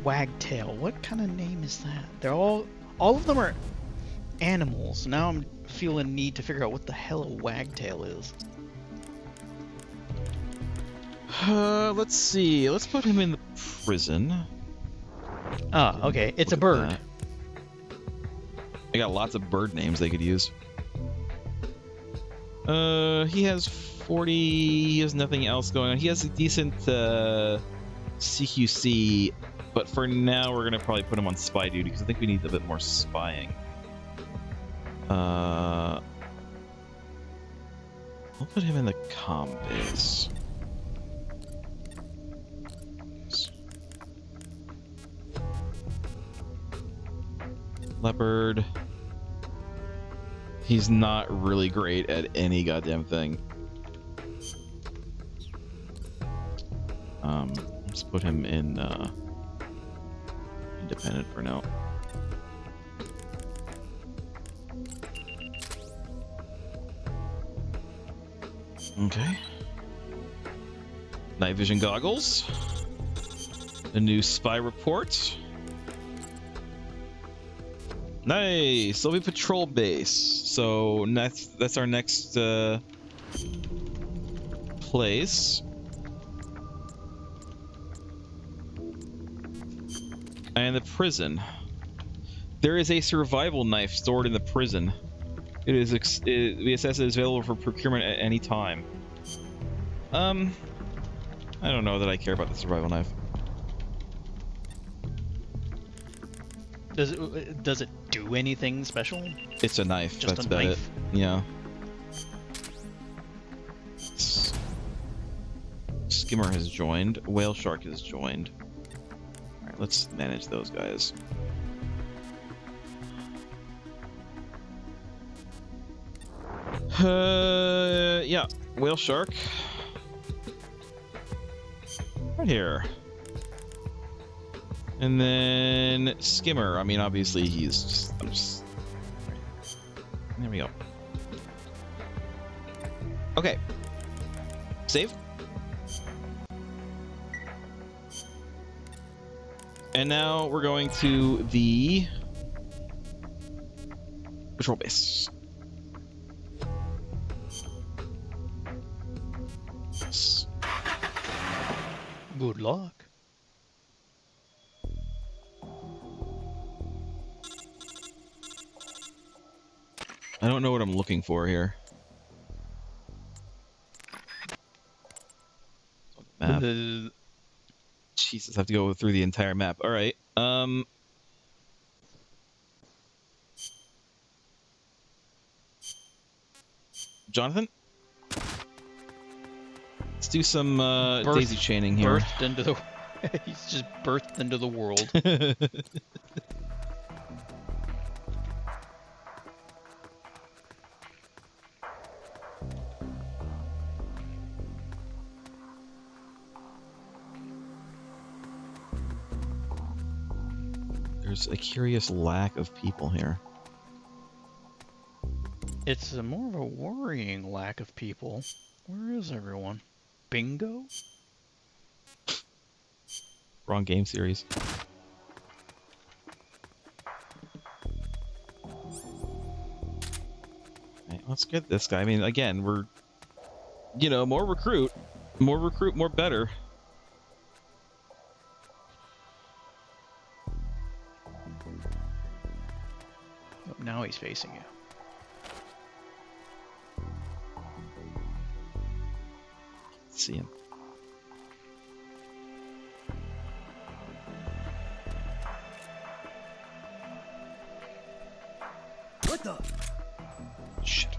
Wagtail. What kind of name is that? They're all of them are animals. Now I'm feeling need to figure out what the hell a wagtail is. Let's see. Let's put him in the prison. Ah, okay. It's a Look at bird. that. I got lots of bird names they could use. He has 40. He has nothing else going on. He has a decent CQC, but for now we're gonna probably put him on spy duty because I think we need a bit more spying. I'll put him in the comm base. Leopard. He's not really great at any goddamn thing. Let's put him in independent for now. Okay. Night vision goggles. A new spy report. Nice. Sylvie Patrol Base. So that's our next place. And the prison. There is a survival knife stored in the prison. It is VSS is available for procurement at any time. I don't know that I care about the survival knife. Does it do anything special? It's a knife. Just That's a about knife? it. Yeah. Just Skimmer has joined. Whale Shark has joined. Alright, let's manage those guys. Yeah. Whale Shark. Right here. And then Skimmer. I mean, obviously he's just... There we go. Okay. Save. And now we're going to the patrol base. Good luck. I don't know what I'm looking for here. Map. Jesus, I have to go through the entire map. All right. Jonathan? Let's do some daisy chaining here. Birthed into the... He's just birthed into the world. There's a curious lack of people here. It's more of a worrying lack of people. Where is everyone? Bingo? Wrong game series. Right, let's get this guy. I mean, again, we're, you know, more recruit, more better. Oh, now he's facing you. Let's see him. What the? Shit.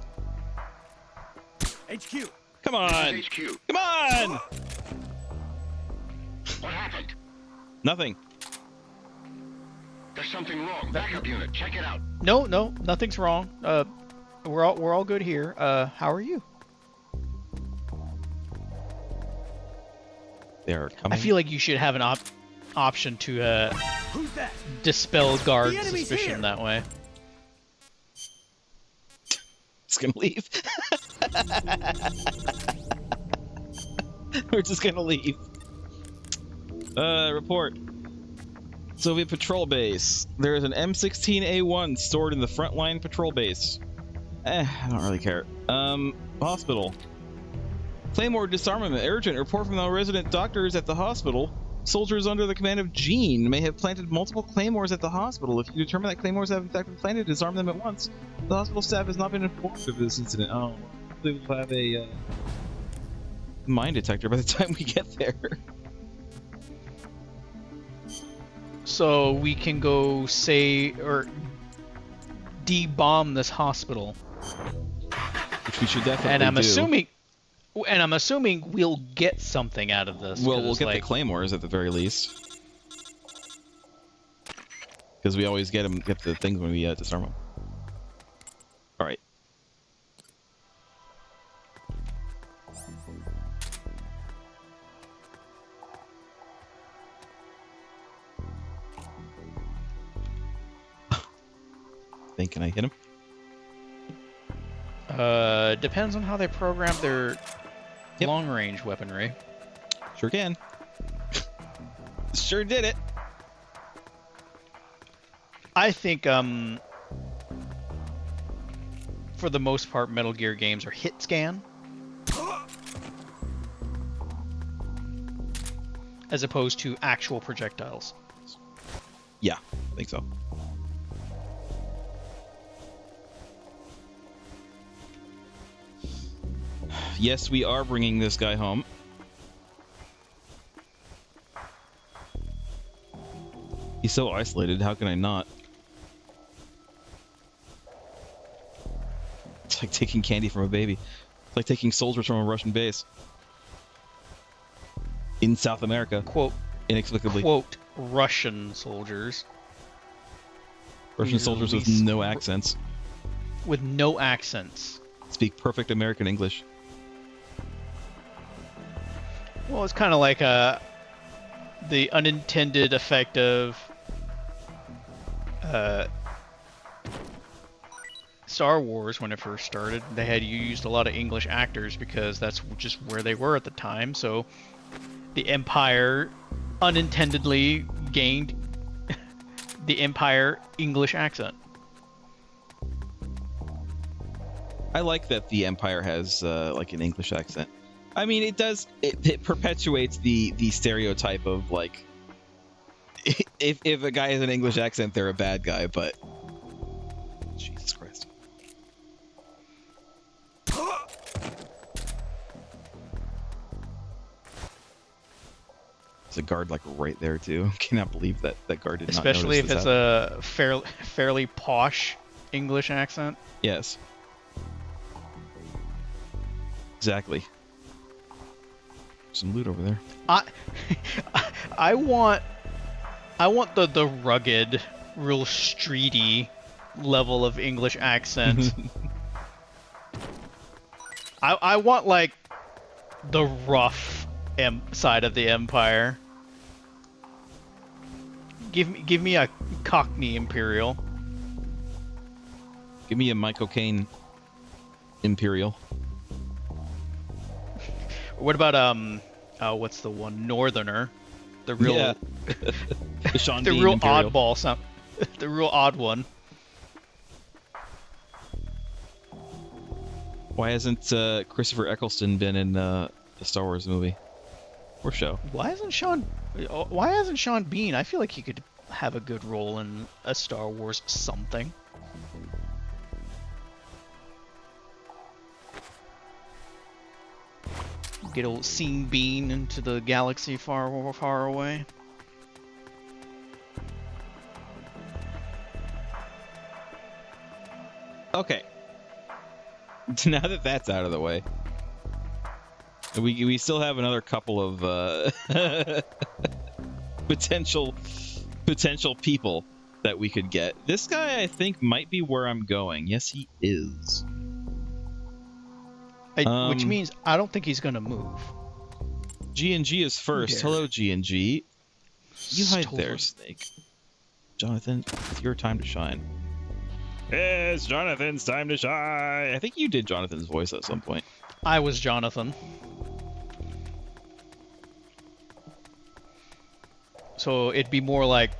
HQ. Come on! This is HQ. Come on! What happened? Nothing. There's something wrong. Backup unit, check it out. No, nothing's wrong. We're all good here. How are you? They are coming. I feel like you should have an option to Who's that? dispel guard The enemy's suspicion here. that way. It's gonna leave. We're just gonna leave. Report. Soviet patrol base. There is an M16A1 stored in the frontline patrol base. I don't really care. Hospital. Claymore disarmament. Urgent. Report from the resident doctors at the hospital. Soldiers under the command of Jean may have planted multiple claymores at the hospital. If you determine that claymores have in fact been planted, disarm them at once. The hospital staff has not been informed of this incident. Oh, hopefully we'll have a mine detector by the time we get there. So we can go say or de-bomb this hospital. Which we should definitely And do. I'm assuming we'll get something out of this. Well, we'll get like, the claymores at the very least. Because we always get the things when we disarm them. Alright. Can I hit him? Depends on how they program their Yep. long-range weaponry. Sure can. Sure did it. I think, for the most part, Metal Gear games are hit scan. As opposed to actual projectiles. Yeah, I think so. Yes, we are bringing this guy home. He's so isolated, how can I not? It's like taking candy from a baby. It's like taking soldiers from a Russian base. in South America, quote inexplicably. quote Russian soldiers. Russian These are soldiers with least- no accents With no accents. speak perfect American English. Well, it's kind of like the unintended effect of Star Wars when it first started. They had used a lot of English actors because that's just where they were at the time. So the Empire unintendedly gained the Empire English accent. I like that the Empire has like an English accent. I mean, it does. It perpetuates the stereotype of like, if a guy has an English accent, they're a bad guy. But Jesus Christ, there's a guard like right there too. Cannot believe that guard did not Especially if notice it's this a fairly posh English accent. Yes. Exactly. Some loot over there. I want the rugged, real streety level of English accent. I want like the rough side of the Empire. Give me a Cockney Imperial. Give me a Michael Caine Imperial. What about what's the one? Northerner. The real Yeah. The Sean the Bean real Imperial. oddball the real odd one. Why hasn't Christopher Eccleston been in the Star Wars movie or show? Why hasn't Sean Bean? I feel like he could have a good role in a Star Wars something. Get old Sean Bean into the galaxy far, far away. Okay. Now that that's out of the way, we still have another couple of potential people that we could get. This guy, I think, might be where I'm going. Yes, he is. Which means I don't think he's gonna move. G&G is first. There. Hello, G&G. You hide Stolen. there, Snake. Jonathan, it's your time to shine. It's Jonathan's time to shine. I think you did Jonathan's voice at some point. I was Jonathan. So it'd be more like,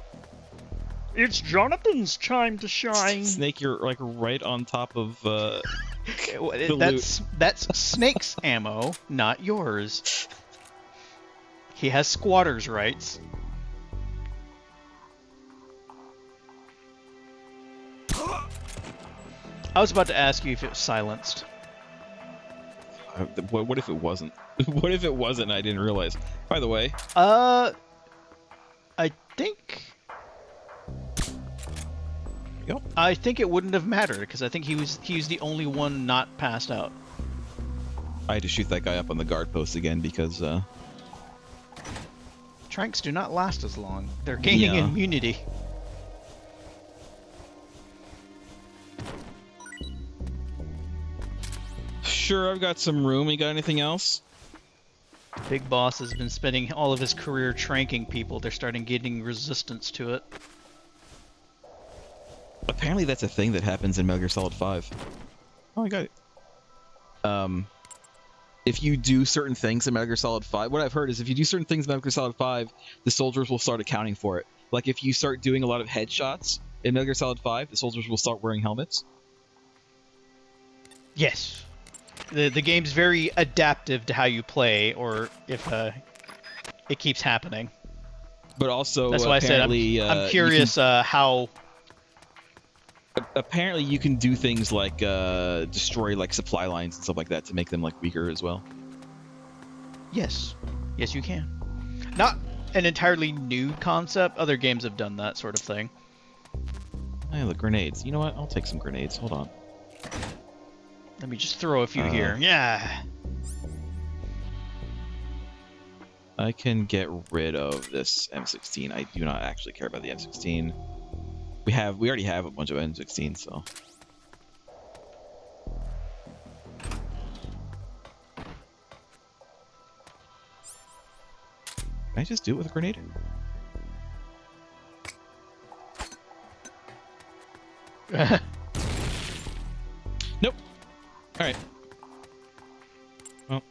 it's Jonathan's time to shine. Snake, you're like right on top of That's Snake's ammo, not yours. He has squatter's rights. I was about to ask you if it was silenced. What if it wasn't? What if it wasn't and I didn't realize? By the way, I think... Yep. I think it wouldn't have mattered, because I think he was the only one not passed out. I had to shoot that guy up on the guard post again because Tranks do not last as long. They're gaining Yeah. immunity. sure, I've got some room. You got anything else? Big Boss has been spending all of his career tranking people. They're starting getting resistance to it. Apparently that's a thing that happens in Metal Gear Solid 5. Oh, I got it. If you do certain things in Metal Gear Solid 5, what I've heard is if you do certain things in Metal Gear Solid 5, the soldiers will start accounting for it. Like if you start doing a lot of headshots in Metal Gear Solid 5, the soldiers will start wearing helmets. Yes. The game's very adaptive to how you play, or if it keeps happening. But also, That's why I said I'm curious how... Apparently you can do things like destroy like supply lines and stuff like that to make them like weaker as well. Yes. Yes, you can. Not an entirely new concept. Other games have done that sort of thing. Hey, look, grenades. You know what? I'll take some grenades. Hold on. Let me just throw a few here. Yeah. I can get rid of this M16. I do not actually care about the M16. We already have a bunch of M16, so. Can I just do it with a grenade? Nope. All right. Well,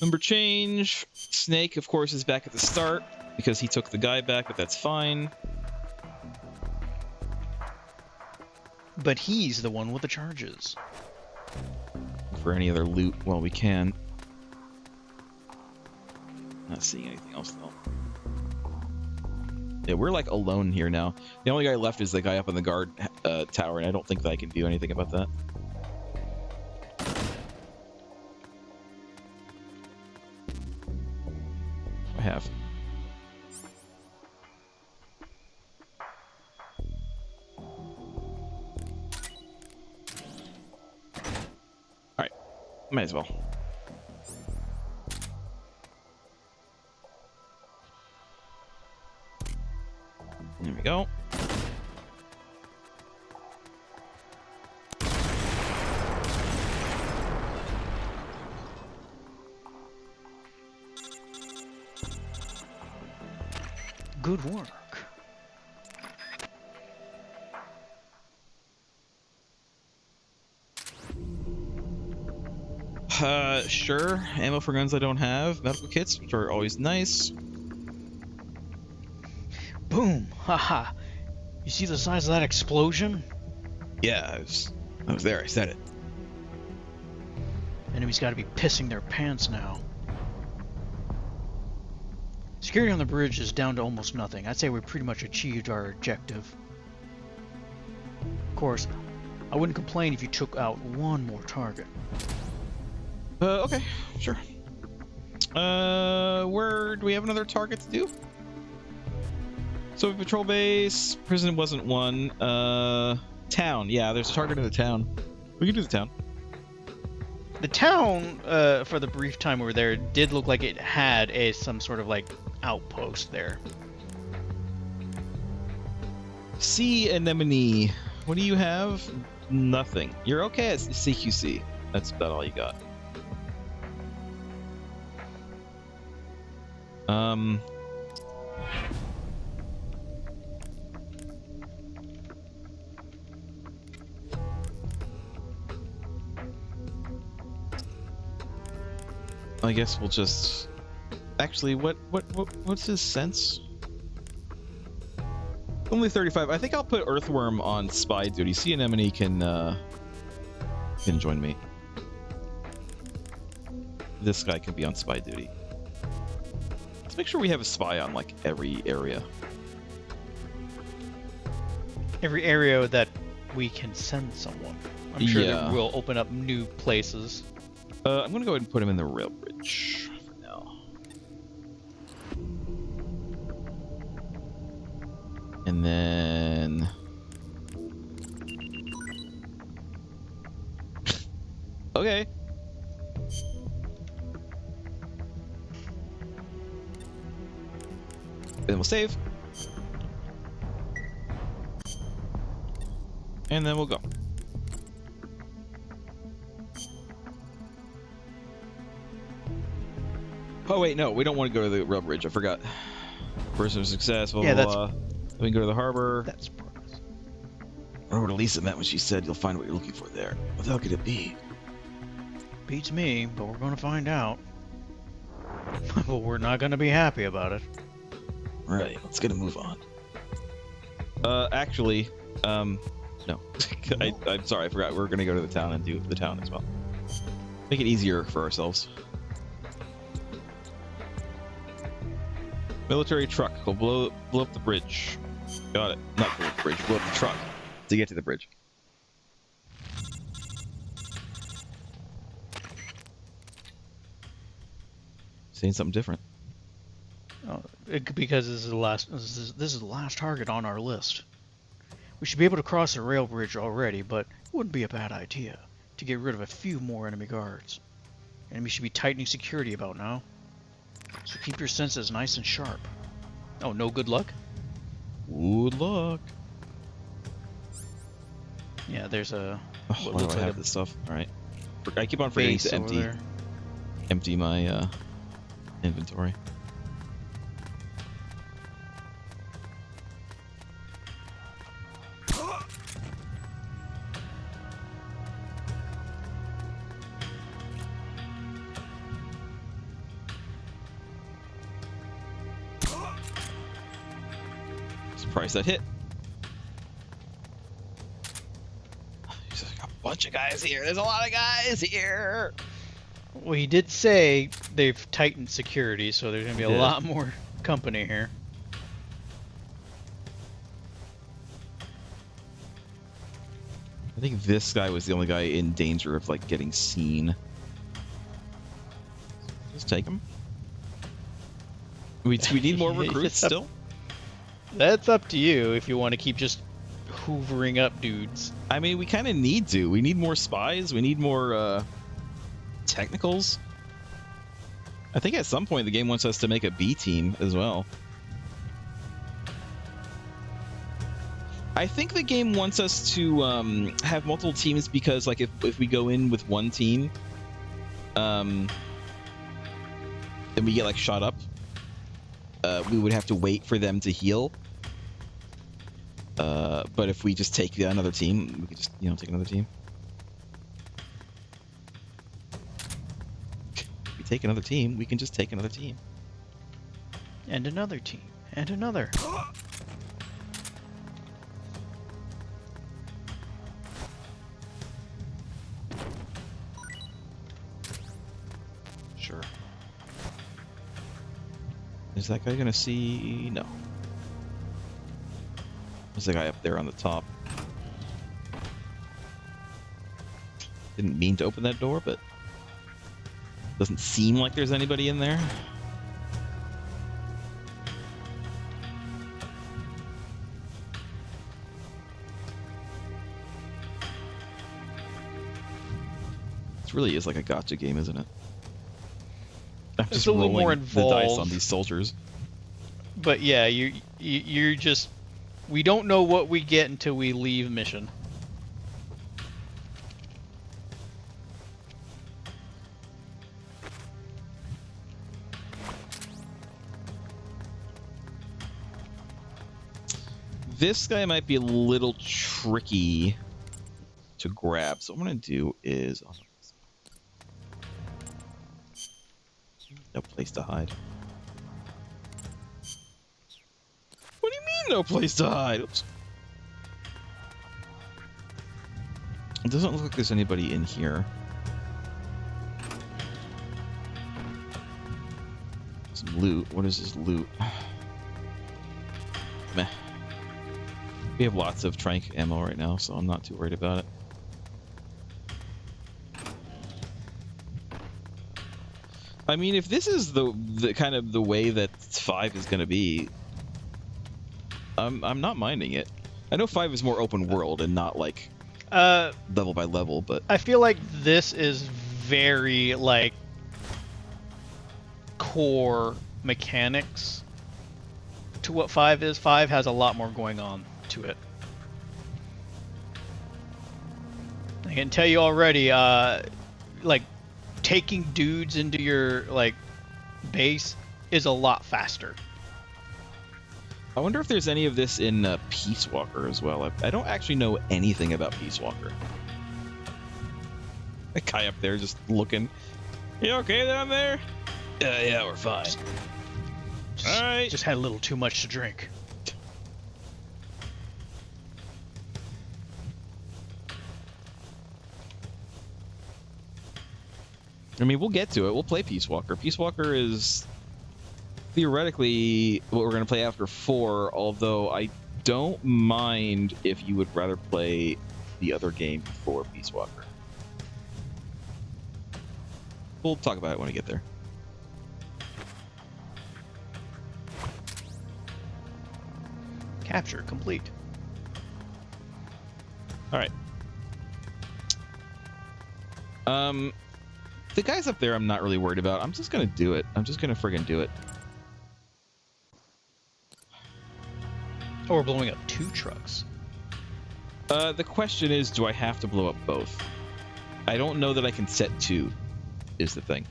number change. Snake, of course, is back at the start because he took the guy back, but that's fine. But he's the one with the charges. For any other loot while we can. Not seeing anything else though. Yeah, we're like alone here now. The only guy left is the guy up in the guard tower, and I don't think that I can do anything about that. I have. Alright. Might as well. There we go. Good work. Sure. Ammo for guns I don't have. Medical kits, which are always nice. Boom! Haha! You see the size of that explosion? Yeah, I was there. I said it. Enemies gotta be pissing their pants now. Security on the bridge is down to almost nothing. I'd say we pretty much achieved our objective. Of course, I wouldn't complain if you took out one more target. Okay, sure. Where do we have another target to do? So patrol base, prison wasn't one. Town, yeah, there's a target in the town. We can do the town. The town, for the brief time we were there, did look like it had some sort of like outpost there. Sea anemone. What do you have? Nothing. You're okay at CQC. That's about all you got. I guess we'll just. Actually, what's his sense? Only 35. I think I'll put Earthworm on spy duty. Sea anemone can join me. This guy can be on spy duty. Let's make sure we have a spy on like every area. Every area that we can send someone. I'm sure Yeah. that will open up new places. I'm gonna go ahead and put him in the rail bridge for now. And then okay. Then we'll save. And then we'll go. Oh wait, no, we don't want to go to the rail bridge. I forgot. Person of success, blah, Yeah, blah, that's- blah. We can go to the harbor. That's progress. I remember Lisa meant when she said you'll find what you're looking for there. What the hell could it be? Beats me, but we're gonna find out. But we're not gonna be happy about it. Right, let's get a move on. Actually, no. I'm sorry, I forgot. We're gonna go to the town and do the town as well. Make it easier for ourselves. Military truck. Go blow up the bridge. Got it. Not blow up the bridge. Blow up the truck to get to the bridge. Saying something different. Because this is the last target on our list. We should be able to cross the rail bridge already, but it wouldn't be a bad idea to get rid of a few more enemy guards. Enemies should be tightening security about now. So keep your senses nice and sharp. Oh, no good luck? Good luck. Yeah, there's a... Oh, what why do looks I like have a this stuff? Alright. I keep on forgetting base to over there. empty my inventory. Surprised that hit. There's a bunch of guys here. There's a lot of guys here. Well, he did say they've tightened security, so there's going to be a Yeah. lot more company here. I think this guy was the only guy in danger of like getting seen. Just take him. We need more recruits still. That's up to you if you want to keep just hoovering up dudes. I mean, we kind of need to. We need more spies. We need more technicals. I think at some point the game wants us to make a B team as well. I think the game wants us to have multiple teams because, like, if we go in with one team, and we get like shot up, we would have to wait for them to heal. But if we just take another team, we could just take another team. If we take another team, we can just take another team. And another team. And another. Sure. Is that guy gonna see? No. There's the guy up there on the top. Didn't mean to open that door, but doesn't seem like there's anybody in there. This really is like a gotcha game, isn't it? I'm It's just a little rolling more the dice on involved. these soldiers. But yeah, you're just... We don't know what we get until we leave mission. This guy might be a little tricky to grab. So what I'm going to do is... No place to hide. What do you mean no place to hide? Oops. It doesn't look like there's anybody in here. Some loot. What is this loot? Meh. We have lots of trank ammo right now, so I'm not too worried about it. I mean, if this is the kind of the way that 5 is going to be, I'm not minding it. I know 5 is more open world and not like level by level, but I feel like this is very like core mechanics to what 5 is. 5 has a lot more going on to it. I can tell you already, like taking dudes into your like base is a lot faster. I wonder if there's any of this in Peace Walker as well. I don't actually know anything about Peace Walker. That guy up there just looking. You okay down there? Yeah, we're fine. All right. Just had a little too much to drink. I mean, we'll get to it. We'll play Peace Walker. Peace Walker is theoretically what we're going to play after 4, although I don't mind if you would rather play the other game before Peace Walker. We'll talk about it when we get there. Capture complete. All right. The guys up there I'm not really worried about. I'm just gonna do it. I'm just gonna friggin' do it. Oh, we're blowing up 2 trucks. The question is, do I have to blow up both? I don't know that I can set 2, is the thing.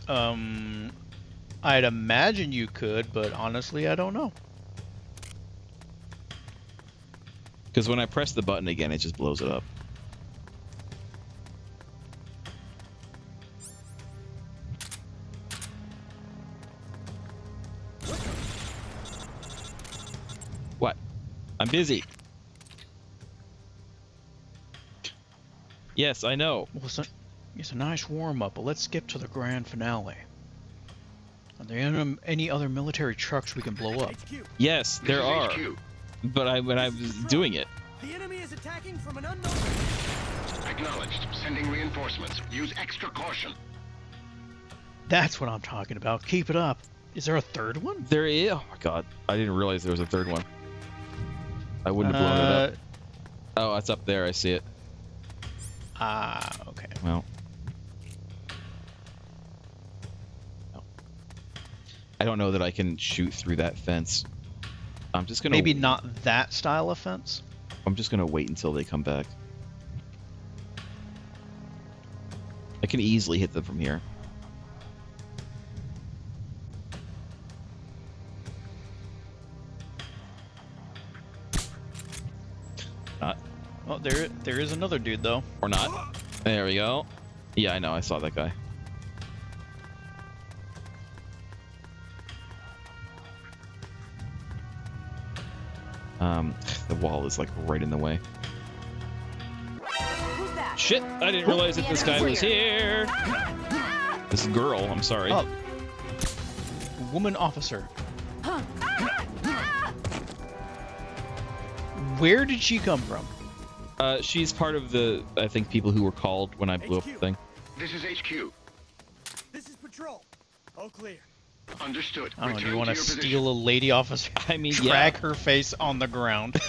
I'd imagine you could, but honestly, I don't know. Because when I press the button again, it just blows it up. What? I'm busy. Yes, I know. Well, it's a nice warm-up, but let's skip to the grand finale. Are there any other military trucks we can blow up? HQ. Yes, there This is are. HQ. But when I was doing it. The enemy is attacking from an unknown. Acknowledged. Sending reinforcements. Use extra caution. That's what I'm talking about. Keep it up. Is there a third one? There is. Oh my god. I didn't realize there was a third one. I wouldn't have blown it up. Oh, it's up there. I see it. Okay. Well. No. I don't know that I can shoot through that fence. I'm just gonna. Maybe not that style of fence. I'm just gonna wait until they come back. I can easily hit them from here. Not. Oh, there is another dude though. Or not. There we go. Yeah, I know. I saw that guy. The wall is like right in the way. Who's that? Shit! I didn't realize that this guy was here. This girl. I'm sorry. Oh, woman officer. Where did she come from? She's part of the, I think, people who were called when I blew up the thing. This is HQ. This is patrol. All clear. Understood. I don't know. Do you Return want to your position. steal a lady officer? I mean, drag her face on the ground.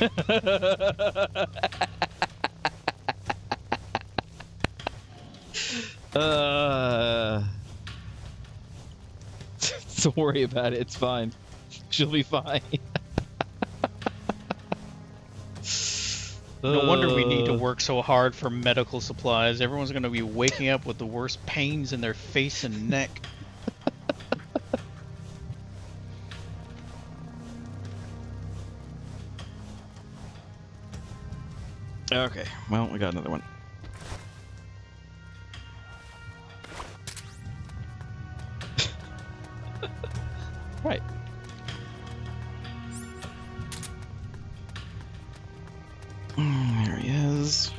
Don't worry about it. It's fine. She'll be fine. No wonder we need to work so hard for medical supplies. Everyone's going to be waking up with the worst pains in their face and neck. Okay, well, we got another one. Right. There he is.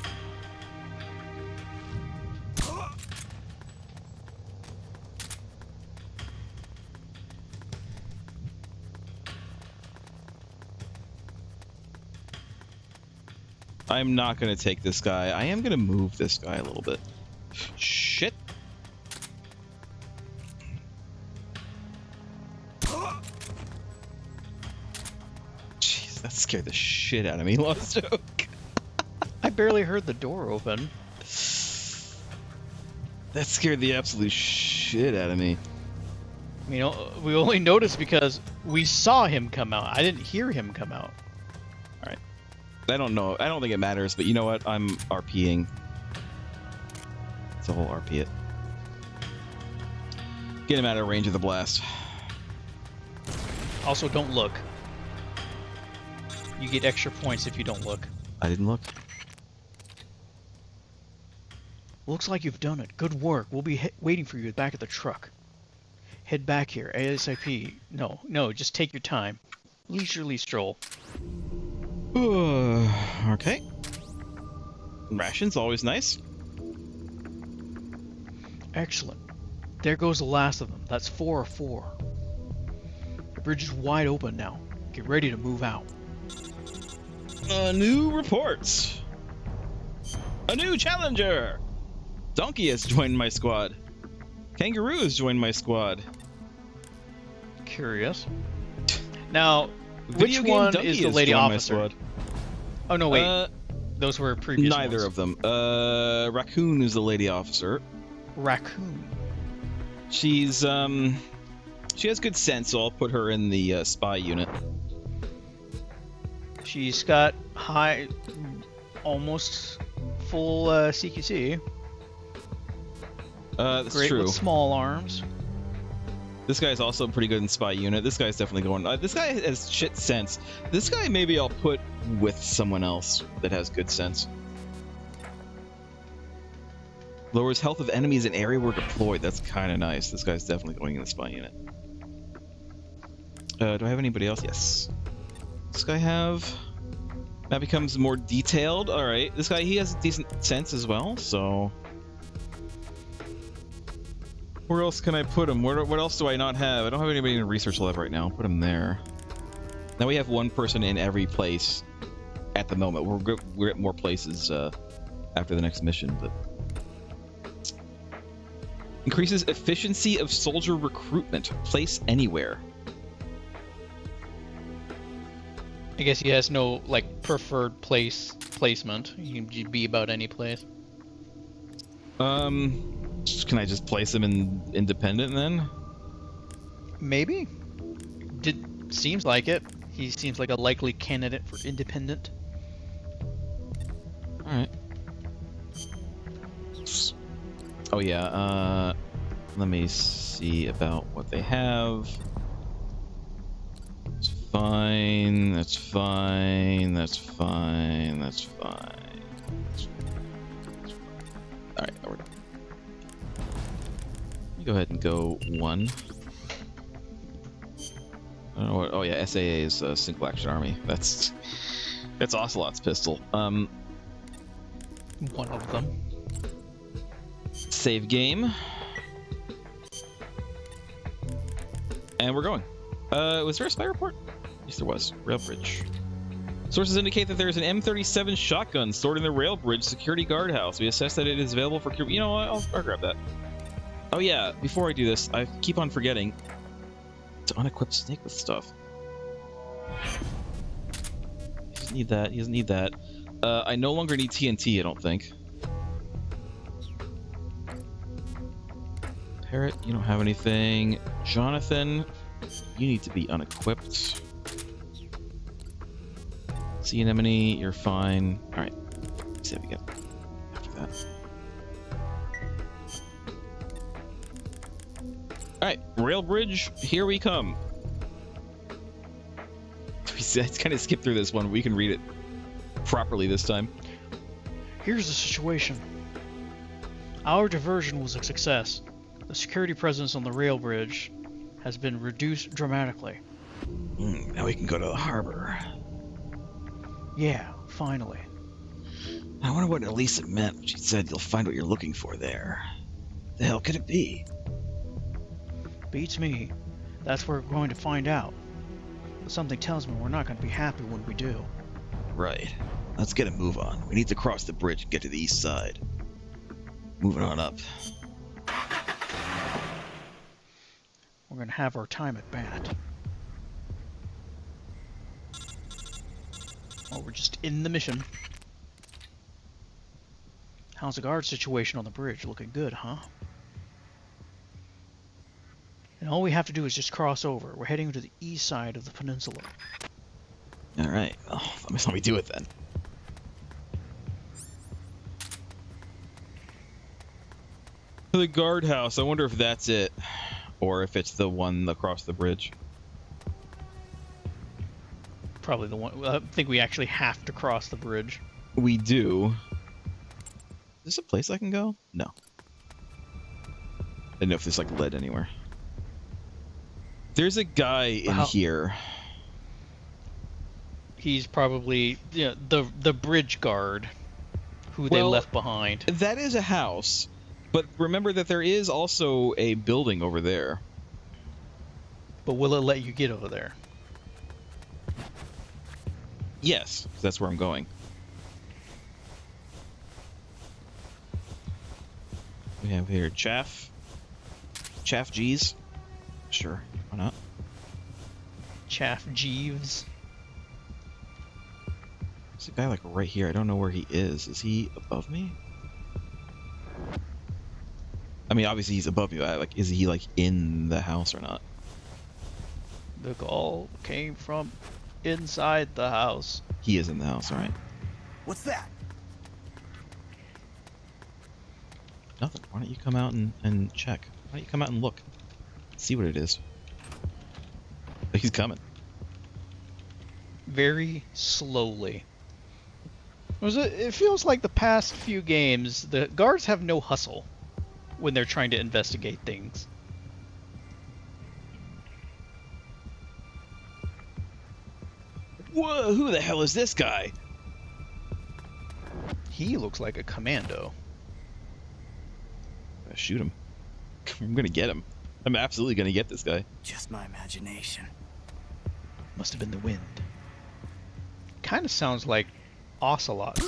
I'm not going to take this guy. I am going to move this guy a little bit. Shit. Jeez, that scared the shit out of me, Lost Joke. I barely heard the door open. That scared the absolute shit out of me. You know, we only noticed because we saw him come out. I didn't hear him come out. Alright. I don't know. I don't think it matters, but you know what? I'm RPing. It's a whole RP it. Get him out of range of the blast. Also, don't look. You get extra points if you don't look. I didn't look. Looks like you've done it. Good work. We'll be waiting for you back at the truck. Head back here, ASAP. No, just take your time. Leisurely stroll. Okay. Rations, always nice. Excellent. There goes the last of them. That's 4 of 4. The bridge is wide open now. Get ready to move out. New reports. A new challenger. Donkey has joined my squad. Kangaroo has joined my squad. Curious. Now, Video which game one Donkey is the has lady joined my officer? squad. Oh no, wait. those were previous Neither ones. of them. Raccoon is the lady officer. Raccoon. She's she has good sense, so I'll put her in the spy unit. She's got high, almost full CQC. That's Great true. with small arms. This guy's also pretty good in spy unit. This guy's definitely going. This guy has shit sense. This guy maybe I'll put with someone else that has good sense. Lowers health of enemies in area where deployed. That's kind of nice. This guy's definitely going in the spy unit. Do I have anybody else? Yes. This guy have. That becomes more detailed. All right. This guy, he has decent sense as well. So. Where else can I put him? What else do I not have? I don't have anybody in research lab right now. Put him there. Now we have one person in every place at the moment. We're at more places after the next mission, but increases efficiency of soldier recruitment. Place anywhere. I guess he has no like preferred placement. You can be about any place. Can I just place him in independent then? Maybe. Seems like it. He seems like a likely candidate for independent. All right. Oh yeah. Let me see about what they have. It's fine. That's fine. That's fine. That's fine. All right. Now we're done. Go ahead and go 1. I don't know what. Oh yeah, SAA is Single Action Army. That's Ocelot's pistol. One of them. Save game. And we're going. Was there a spy report? Yes, there was. Rail bridge. Sources indicate that there is an M37 shotgun stored in the rail bridge security guardhouse. We assess that it is available for. You know what? I'll grab that. Oh yeah, before I do this, I keep on forgetting to unequip Snake with stuff. He doesn't need that. He doesn't need that. I no longer need TNT, I don't think. Parrot, you don't have anything. Jonathan, you need to be unequipped. Sea Anemone, you're fine. Alright, let's see how we get after that. Alright, rail bridge, here we come. I kind of skipped through this one. We can read it properly this time. Here's the situation. Our diversion was a success. The security presence on the rail bridge has been reduced dramatically. Now we can go to the harbor. Yeah, finally. I wonder what Elisa meant when she said you'll find what you're looking for there. The hell could it be? Beats me. That's what we're going to find out. But something tells me we're not going to be happy when we do. Right. Let's get a move on. We need to cross the bridge and get to the east side. Moving on up. We're going to have our time at bat. Oh, we're just in the mission. How's the guard situation on the bridge? Looking good, huh? And all we have to do is just cross over. We're heading to the east side of the peninsula. Alright, well, let me do it then. The guardhouse, I wonder if that's it. Or if it's the one across the bridge. Probably the one. I think we actually have to cross the bridge. We do. Is this a place I can go? No. I don't know if there's like lead anywhere. There's a guy in here. He's probably the bridge guard who they left behind. That is a house, but remember that there is also a building over there. But will it let you get over there? Yes, that's where I'm going. We have here Chaff G's. Sure, why not? Chaff Jeeves. There's a guy like right here. I don't know where he is. Is he above me? I mean, obviously he's above me. But like, is he like in the house or not? The call came from inside the house. He is in the house, all right. What's that? Nothing. Why don't you come out and check? Why don't you come out and look? See what it is. He's coming. Very slowly. It feels like the past few games, the guards have no hustle when they're trying to investigate things. Whoa, who the hell is this guy? He looks like a commando. Shoot him. I'm gonna get him. I'm absolutely gonna get this guy. Just my imagination. Must have been the wind. Kind of sounds like Ocelot.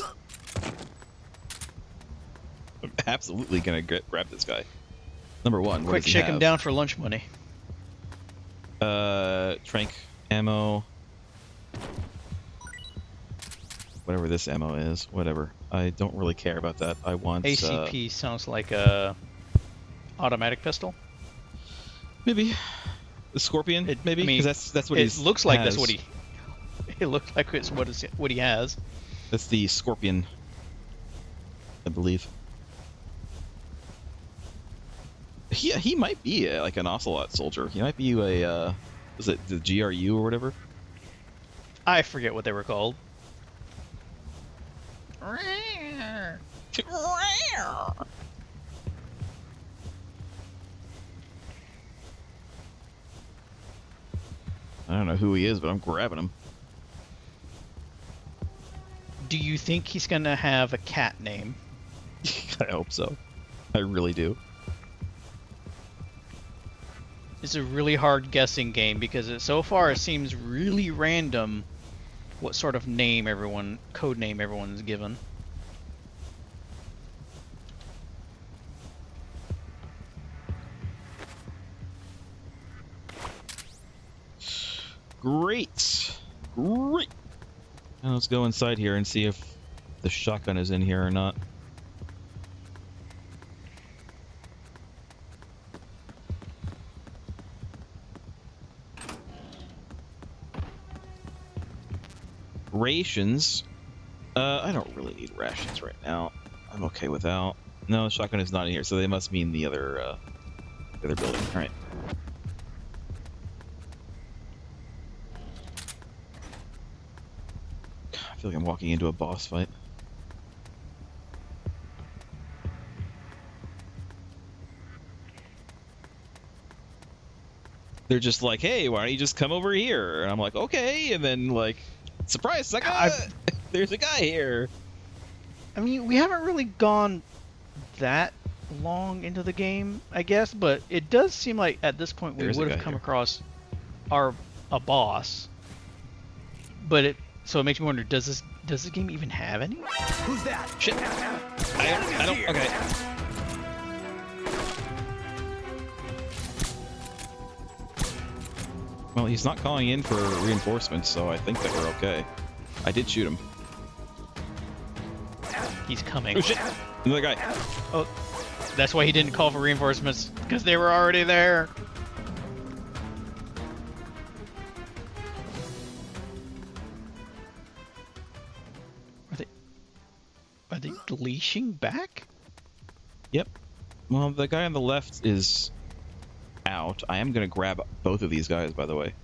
I'm absolutely gonna grab this guy. Number one, what Quick, does he shake him have? down for lunch money. Trank ammo. Whatever this ammo is, whatever. I don't really care about that. I want ACP sounds like a automatic pistol. maybe the Scorpion. Maybe I mean, because that's what it he's. looks like has. that's what he. It looks like it's what he has. That's the Scorpion, I believe. He might be like an Ocelot soldier. He might be a was it the GRU or whatever? I forget what they were called. I don't know who he is, but I'm grabbing him. Do you think he's gonna have a cat name? I hope so. I really do. It's a really hard guessing game because so far it seems really random what sort of code name everyone's given. Great. Great. Now let's go inside here and see if the shotgun is in here or not. Rations. I don't really need rations right now. I'm okay without. No, the shotgun is not in here, so they must mean the other building. All right. I feel like I'm walking into a boss fight. They're just like, hey, why don't you just come over here? And I'm like, okay. And then, like, surprise, sucker! There's a guy here. I mean, we haven't really gone that long into the game, I guess, but it does seem like at this point we There's a would guy have come here. across a boss. But so it makes me wonder, does this game even have any? Who's that? Shit. I don't. Okay. Well, he's not calling in for reinforcements, so I think that we're okay. I did shoot him. He's coming. Oh shit! Another guy. Oh, that's why he didn't call for reinforcements, because they were already there. Are they leashing back? Yep. Well, the guy on the left is out. I am gonna grab both of these guys, by the way.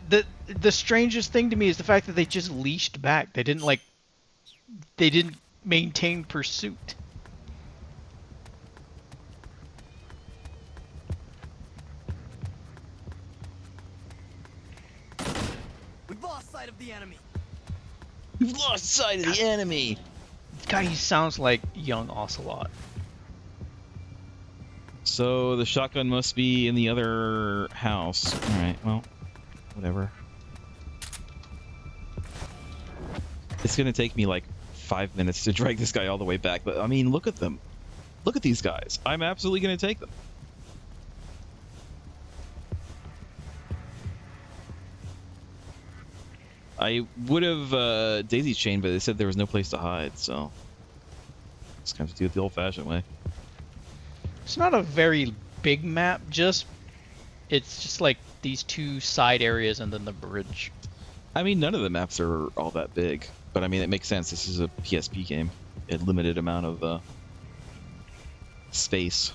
The strangest thing to me is the fact that they just leashed back. They didn't maintain pursuit. We've lost sight of the enemy. We've lost sight of the enemy. This guy, he sounds like young Ocelot. So the shotgun must be in the other house. All right. Well, whatever. It's gonna take me like 5 minutes to drag this guy all the way back, but I mean, look at them. Look at these guys. I'm absolutely gonna take them. I would have daisy chained, but they said there was no place to hide, so just kind of do it the old-fashioned way. It's not a very big map, it's just like these two side areas and then the bridge. I mean, none of the maps are all that big, but I mean, it makes sense. This is a PSP game. A limited amount of space.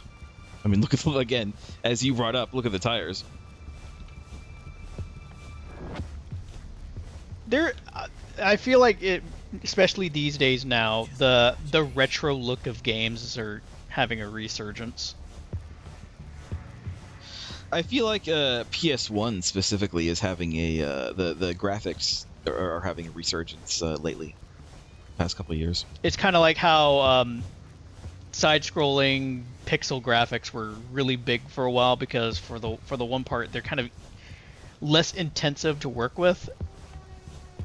I mean, look at the, again, as you brought up, look at the tires. I feel like it, especially these days now, the retro look of games are having a resurgence. I feel like PS1 specifically is having a the graphics are having a resurgence lately, past couple of years. It's kind of like how side-scrolling pixel graphics were really big for a while because for the one part they're kind of less intensive to work with,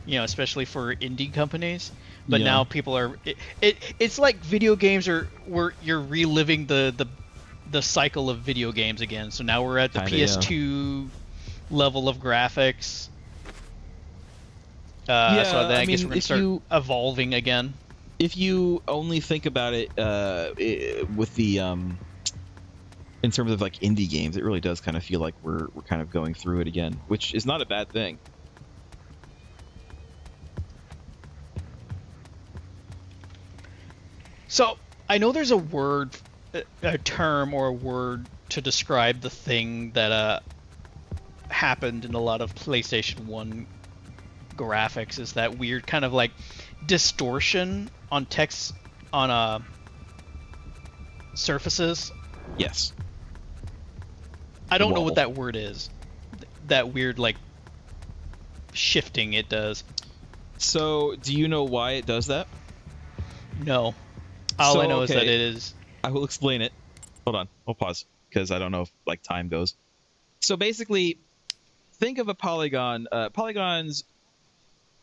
you know, especially for indie companies. But now people are it's like video games where you're reliving the cycle of video games again. So now we're at the PS2 level of graphics. So then I guess we're gonna start evolving again. If you only think about it with the in terms of like indie games, it really does kind of feel like we're kind of going through it again, which is not a bad thing. So I know there's a term or a word to describe the thing that happened in a lot of PlayStation 1 graphics, is that weird kind of like distortion on text on surfaces. Yes. I don't know what that word is. That weird like shifting it does. So, do you know why it does that? No. All I know is that it is. I will explain it. Hold on. I'll pause because I don't know if like time goes. So basically, think of a polygon. Polygons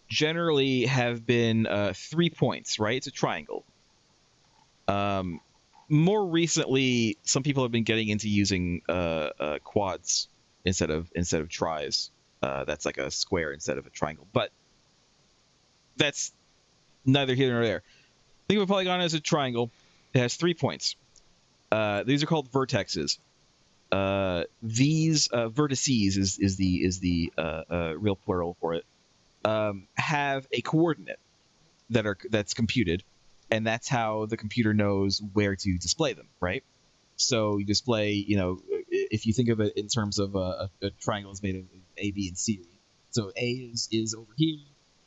generally have been 3 points, right? It's a triangle. More recently, some people have been getting into using quads instead of tris. That's like a square instead of a triangle. But that's neither here nor there. Think of a polygon as a triangle. It has 3 points. These are called vertexes. These vertices is the real plural for it. Have a coordinate that's computed, and that's how the computer knows where to display them, right? So you display, you know, if you think of it in terms of a triangle is made of A, B, and C. So A is over here,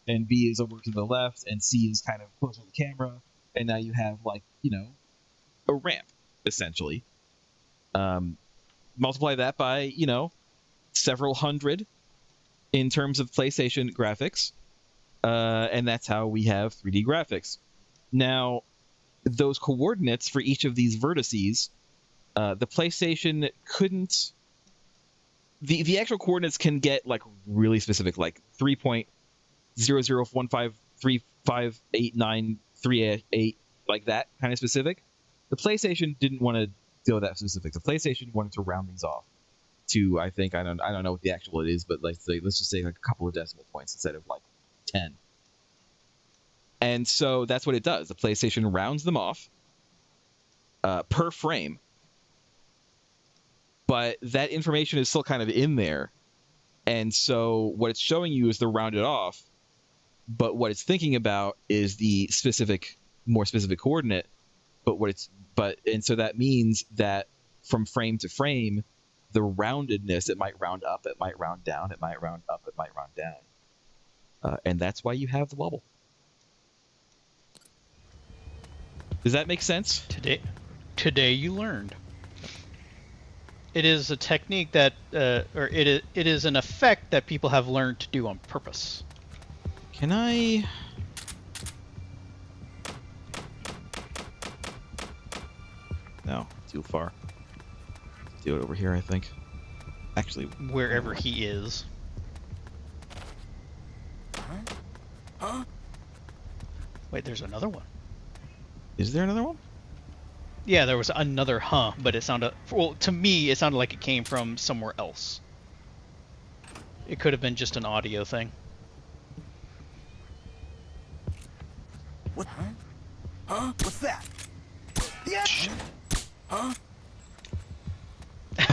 and B is over to the left, and C is kind of closer to the camera, and now you have like, you know, a ramp essentially. Multiply that by, you know, several hundred in terms of PlayStation graphics, and that's how we have 3D graphics. Now, those coordinates for each of these vertices, the PlayStation couldn't. The actual coordinates can get like really specific, like 3.00153589388, like that kind of specific. The PlayStation didn't want to go that specific. The PlayStation wanted to round these off to, I think, I don't know what the actual it is, but let's just say like a couple of decimal points instead of like 10. And so that's what it does. The PlayStation rounds them off per frame, but that information is still kind of in there. And so what it's showing you is the rounded off, but what it's thinking about is the more specific coordinate. And so that means that from frame to frame, the roundedness, it might round up, it might round down, it might round up, it might round down. And that's why you have the wobble. Does that make sense? Today you learned. It is a technique that, or it is an effect that people have learned to do on purpose. Can I? No, too far. Do it over here, I think. Actually, wherever he is. Huh? Wait, there's another one. Is there another one? Yeah, there was another but it sounded, well, to me, it sounded like it came from somewhere else. It could have been just an audio thing. What? Huh? What's that? Yeah. Huh?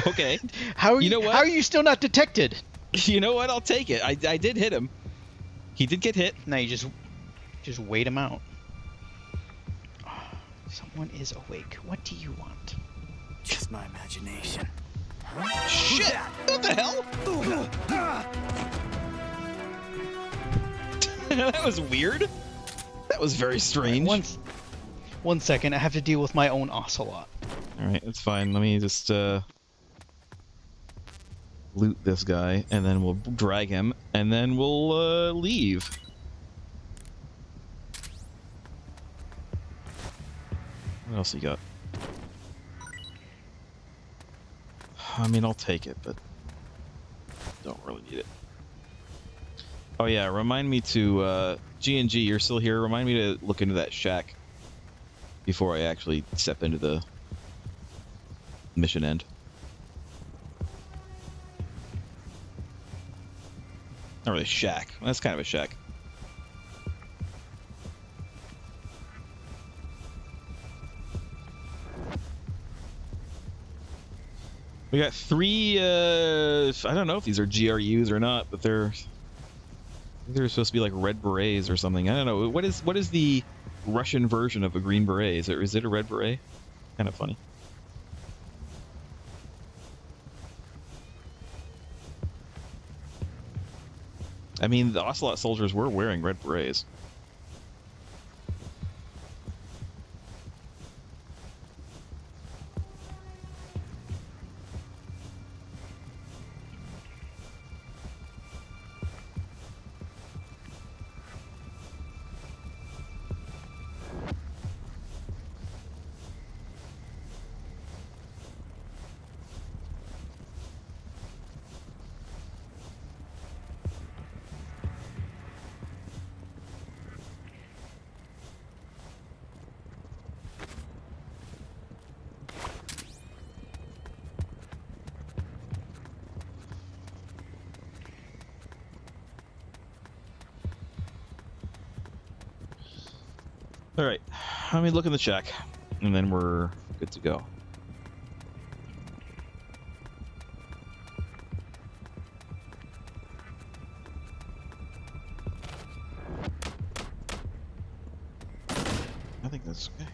Okay. How are You know what? How are you still not detected? You know what? I'll take it. I did hit him. He did get hit. Now you just wait him out. Someone is awake. What do you want? Just my imagination. Shit! What the hell? That was weird. That was very strange. One second, I have to deal with my own ocelot. Alright, it's fine. Let me just loot this guy, and then we'll drag him, and then we'll leave. What else you got? I mean, I'll take it, but don't really need it. Oh yeah, remind me to G&G, you're still here. Remind me to look into that shack before I actually step into the mission end. Not really a shack. Well, that's kind of a shack. We got 3, I don't know if these are GRUs or not, but they're supposed to be like red berets or something. I don't know. What is the Russian version of a green beret? Is it a red beret? Kind of funny. I mean, the Ocelot soldiers were wearing red berets. All right, let me look in the shack, and then we're good to go. I think that's okay.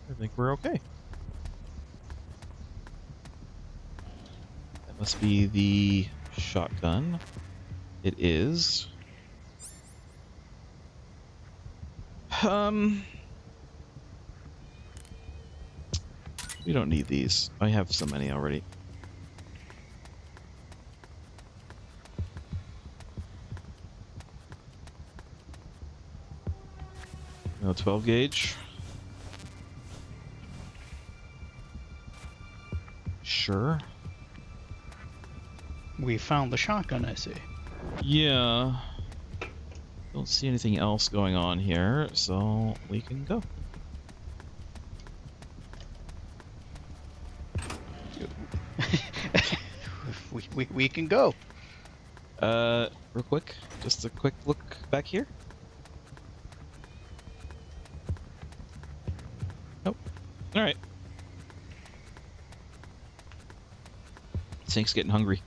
I think we're okay. That must be the shotgun. It is. We don't need these. I have so many already. No 12 gauge. Sure. We found the shotgun, I see. Yeah. Don't see anything else going on here, so we can go. we can go. Real quick, just a quick look back here. Nope. All right. Snake's getting hungry.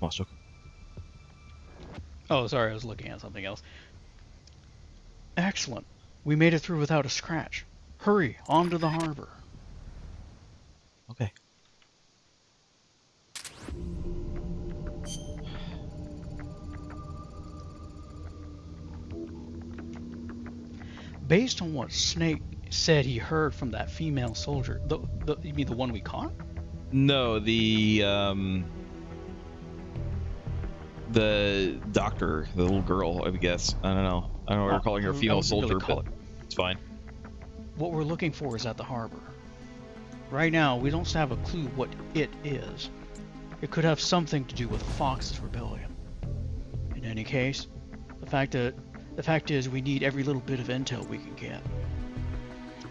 Lost hook. Oh, sorry, I was looking at something else. Excellent. We made it through without a scratch. Hurry, on to the harbor. Okay. Based on what Snake said he heard from that female soldier, you mean the one we caught? No, the doctor, the little girl, I guess. I don't know. I don't know why we're calling her a female soldier, but it's fine. What we're looking for is at the harbor. Right now, we don't have a clue what it is. It could have something to do with Fox's rebellion. In any case, the fact is we need every little bit of intel we can get.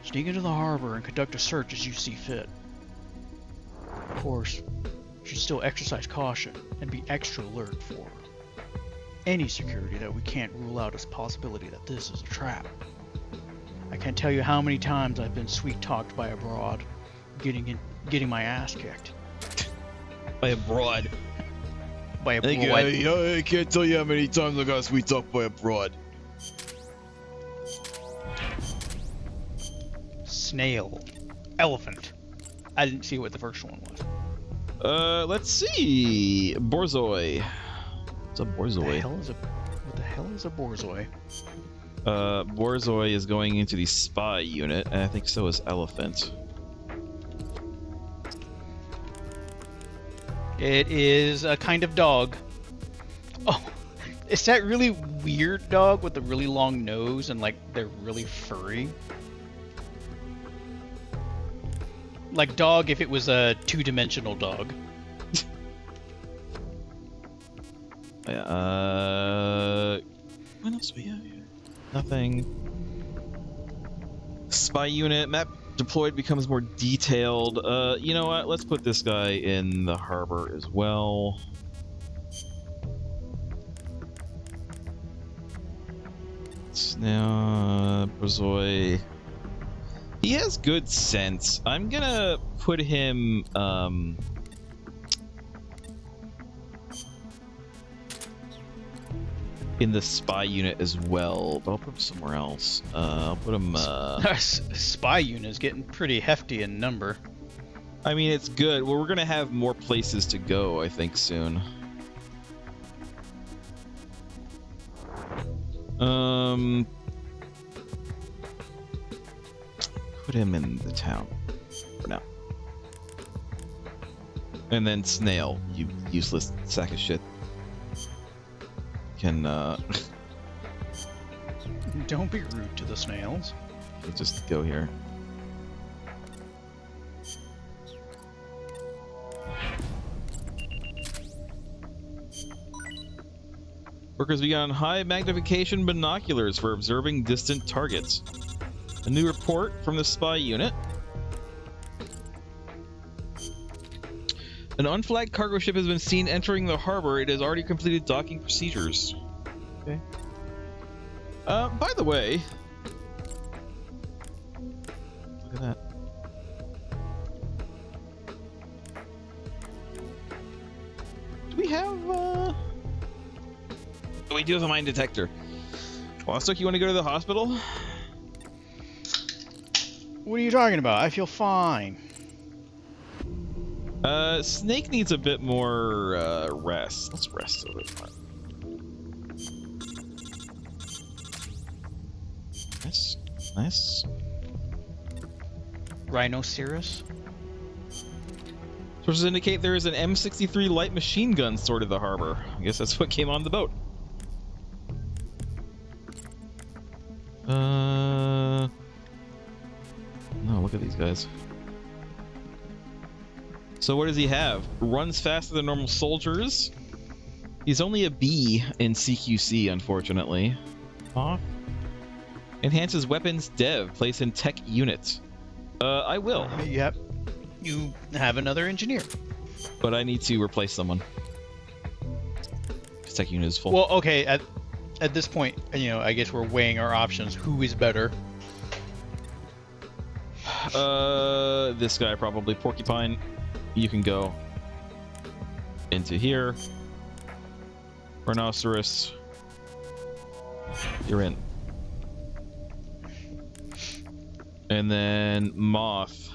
Sneak into the harbor and conduct a search as you see fit. Of course, you should still exercise caution and be extra alert for any security that we can't rule out as a possibility that this is a trap. I can't tell you how many times I've been sweet-talked by a broad, getting my ass kicked. By a broad. By a broad. I can't tell you how many times I got sweet talked by a broad. Snail. Elephant. I didn't see what the first one was. Let's see. Borzoi. What's a Borzoi? What the hell is a borzoi? Borzoi is going into the spy unit, and I think so is Elephant. It is a kind of dog. Oh, is that really weird dog with a really long nose and like they're really furry? Like dog if it was a two-dimensional dog. What else do we have here? Nothing. Spy unit map deployed becomes more detailed. You know what? Let's put this guy in the harbor as well. It's now Borzoi. He has good sense. I'm gonna put him in the spy unit as well, but I'll put him somewhere else. I'll put him Spy unit is getting pretty hefty in number. I mean, it's good. Well, we're gonna have more places to go, I think, soon. Put him in the town for now. And then Snail, you useless sack of shit. Can Don't be rude to the snails. just go here. Workers began high magnification binoculars for observing distant targets. A new report from the spy unit. An unflagged cargo ship has been seen entering the harbor. It has already completed docking procedures. Okay. By the way, look at that. Do we have, we do have a mine detector. Vostok, you want to go to the hospital? What are you talking about? I feel fine. Snake needs a bit more, rest. Let's rest a bit more. Nice. Nice. Rhinoceros? Sources indicate there is an M63 light machine gun stored at the harbor. I guess that's what came on the boat. No, look at these guys. So what does he have? Runs faster than normal soldiers. He's only a B in CQC, unfortunately. Off. Enhances weapons dev. Place in tech unit. I will. Yep. You have another engineer. But I need to replace someone. Because tech unit is full. Well, okay, at this point, you know, I guess we're weighing our options. Who is better? This guy probably. Porcupine. You can go into here. Rhinoceros. You're in. And then Moth.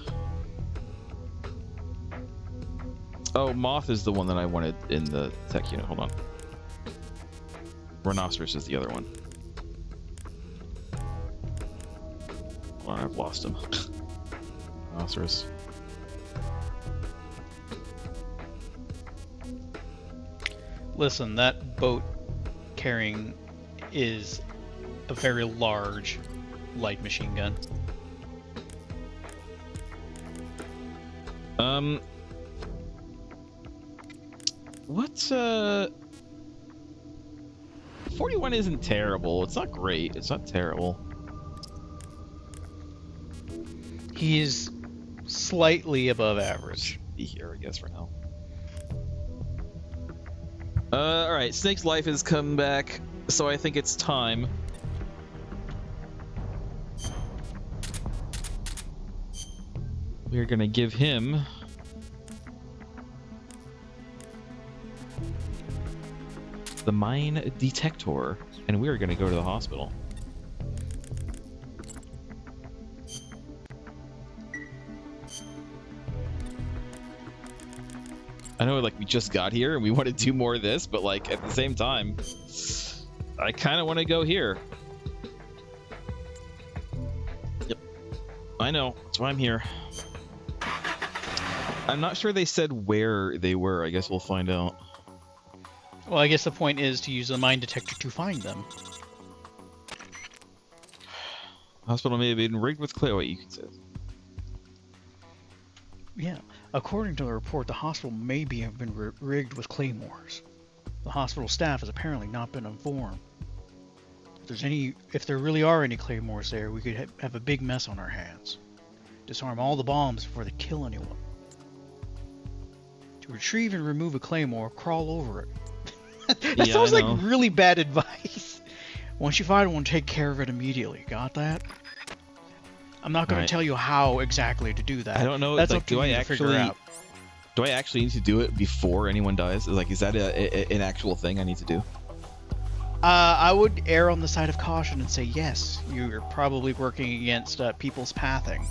Oh, Moth is the one that I wanted in the tech unit. Hold on. Rhinoceros is the other one. Hold on, I've lost him. Rhinoceros. Listen, that boat carrying is a very large light machine gun. What's 41 isn't terrible. It's not great. It's not terrible. He's slightly above average. Be here, I guess, for now. All right, Snake's life has come back, so I think it's time. We're gonna give him the mine detector, and we are gonna go to the hospital. I know, like, we just got here and we want to do more of this, but, like, at the same time, I kind of want to go here. Yep. I know. That's why I'm here. I'm not sure they said where they were. I guess we'll find out. Well, I guess the point is to use the mine detector to find them. Hospital may have been rigged with clay. Wait, you can say. Yeah. According to the report, the hospital may have been rigged with claymores. The hospital staff has apparently not been informed. If there really are any claymores there, we could have a big mess on our hands. Disarm all the bombs before they kill anyone. To retrieve and remove a claymore, crawl over it. That Yeah, sounds I like know. really bad advice. Once you find one, take care of it immediately. Got that? I'm not going Right. to tell you how exactly to do that. I don't know. That's Like, up to do I you to figure actually? out. Do I actually need to do it before anyone dies? Like, is that an actual thing I need to do? I would err on the side of caution and say yes. You're probably working against people's pathing.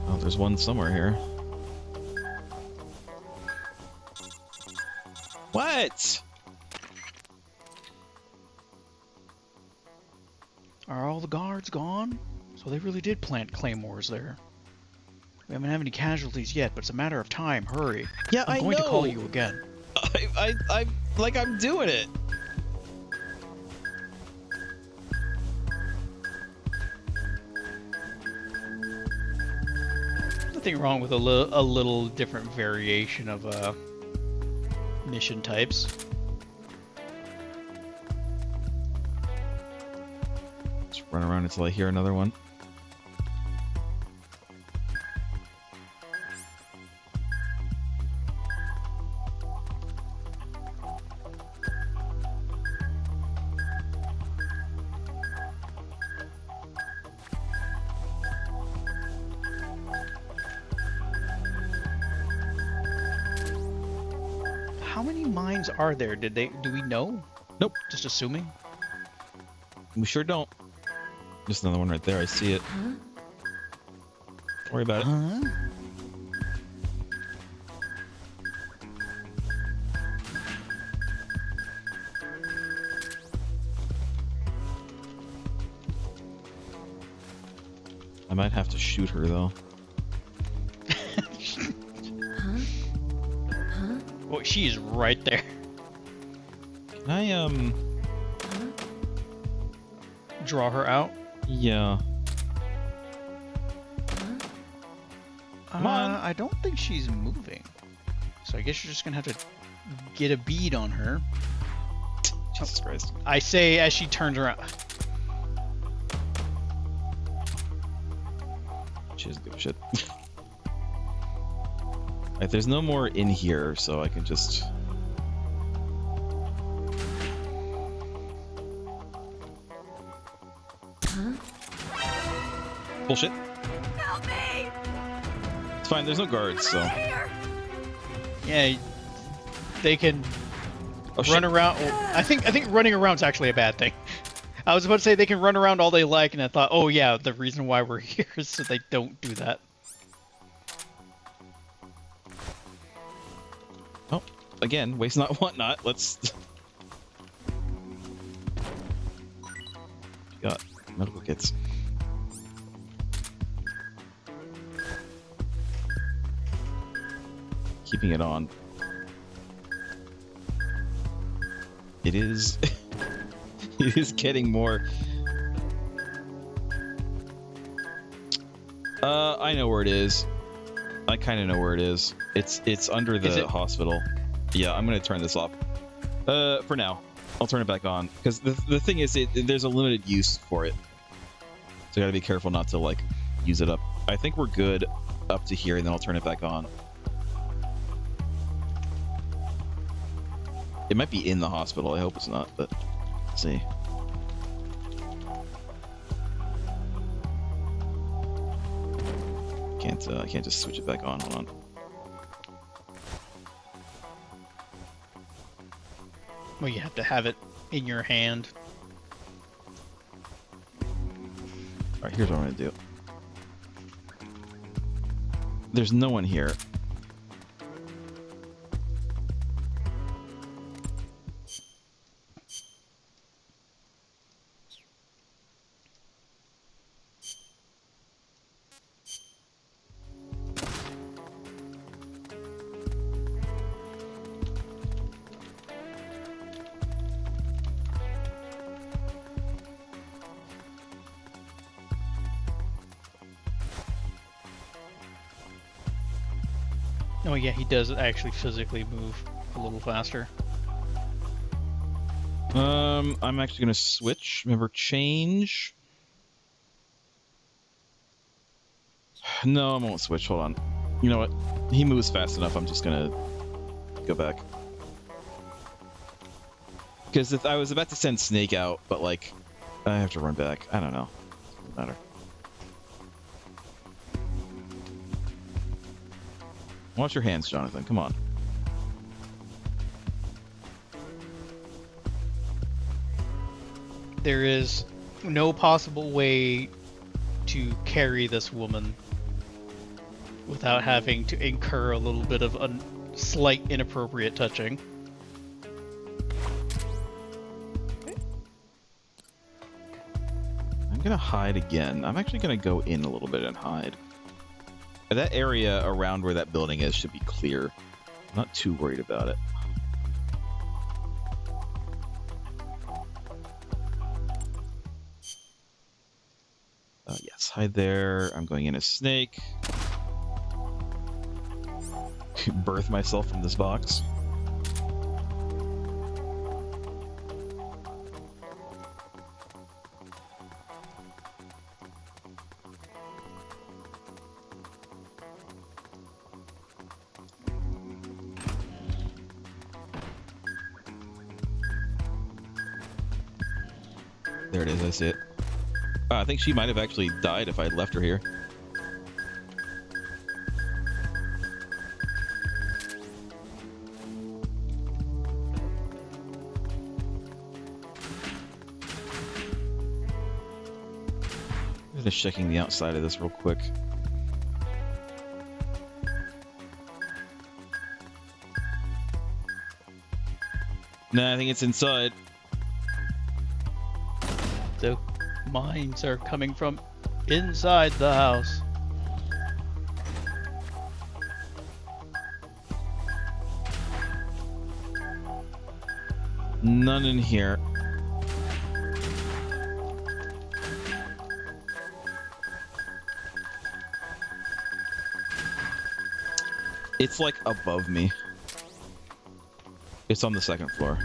Oh, there's one somewhere here. What? Are all the guards gone? So they really did plant claymores there. We haven't had any casualties yet, but it's a matter of time. Hurry. Yeah, I'm I going to know. call you again. I'm doing it. Nothing wrong with a little different variation of mission types. Just run around until I hear another one. How many mines are there? Do we know? Nope. Just assuming. We sure don't. Just another one right there. I see it. Don't worry about it. Huh? I might have to shoot her though. Well, she is right there. Can I Draw her out. Yeah. Come on. I don't think she's moving. So I guess you're just gonna have to get a bead on her. Jesus Christ. I say as she turns around. She doesn't give a shit. Alright, there's no more in here, so I can just. Bullshit. Help me! It's fine. There's no guards, so. Here! Yeah, they can Oh shit. run around. Oh, I think running around's actually a bad thing. I was about to say they can run around all they like, and I thought, oh yeah, the reason why we're here is so they don't do that. Oh, again, waste not, want not. Let's. Got medical kits. Keeping it on. It is. It is getting more. I know where it is. I kind of know where it is. It's under Is the it- hospital. Yeah, I'm gonna turn this off. For now. I'll turn it back on because the thing is, there's a limited use for it, so I gotta be careful not to like use it up. I think we're good up to here, and then I'll turn it back on. It might be in the hospital. I hope it's not, but let's see. I can't just switch it back on. Hold on. Well, you have to have it in your hand. All right, here's what I'm gonna do. There's no one here. Oh yeah, he does actually physically move a little faster. I'm actually gonna switch. Remember, change. No, I won't switch. Hold on. You know what? He moves fast enough. I'm just gonna go back. Because I was about to send Snake out, but like, I have to run back. I don't know. Doesn't matter. Wash your hands, Jonathan. Come on. There is no possible way to carry this woman without having to incur a little bit of a slight inappropriate touching. I'm gonna hide again. I'm actually gonna go in a little bit and hide. That area around where that building is should be clear. I'm not too worried about it. Yes, hide there. I'm going in as Snake. Birth myself from this box. There it is, I see it. I think she might have actually died if I had left her here. I'm just checking the outside of this real quick. Nah, I think it's inside. The mines are coming from inside the house. None in here. It's like above me. It's on the second floor.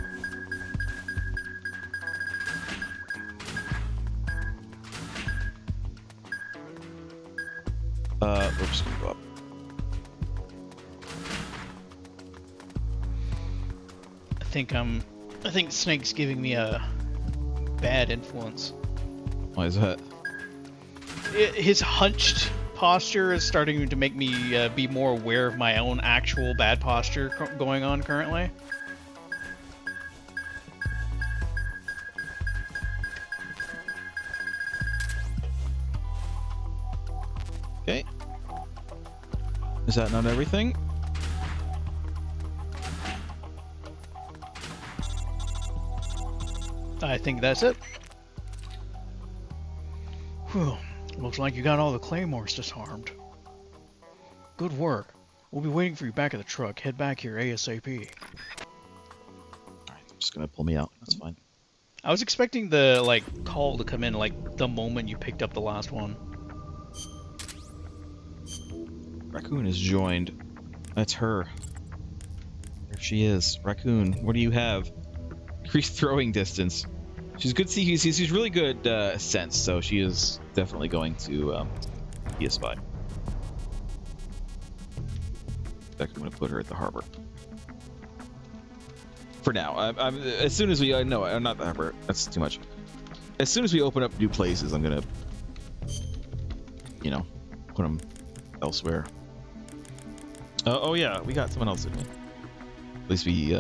We're just gonna go up. I think Snake's giving me a bad influence. Why is that? His hunched posture is starting to make me be more aware of my own actual bad posture going on currently. Okay. Is that not everything? I think that's it. Whew. Looks like you got all the claymores disarmed. Good work. We'll be waiting for you back at the truck. Head back here ASAP. Alright, I'm just gonna pull me out. That's fine. I was expecting the call to come in the moment you picked up the last one. Raccoon is joined. That's her. There she is. Raccoon, what do you have? Increased throwing distance. She's good. She's really good sense, so she is definitely going to be a spy. In fact, I'm going to put her at the harbor. For now. As soon as we... no, not the harbor. That's too much. As soon as we open up new places, I'm going to... You know, put them elsewhere. Oh, yeah. We got someone else, didn't we? At least we...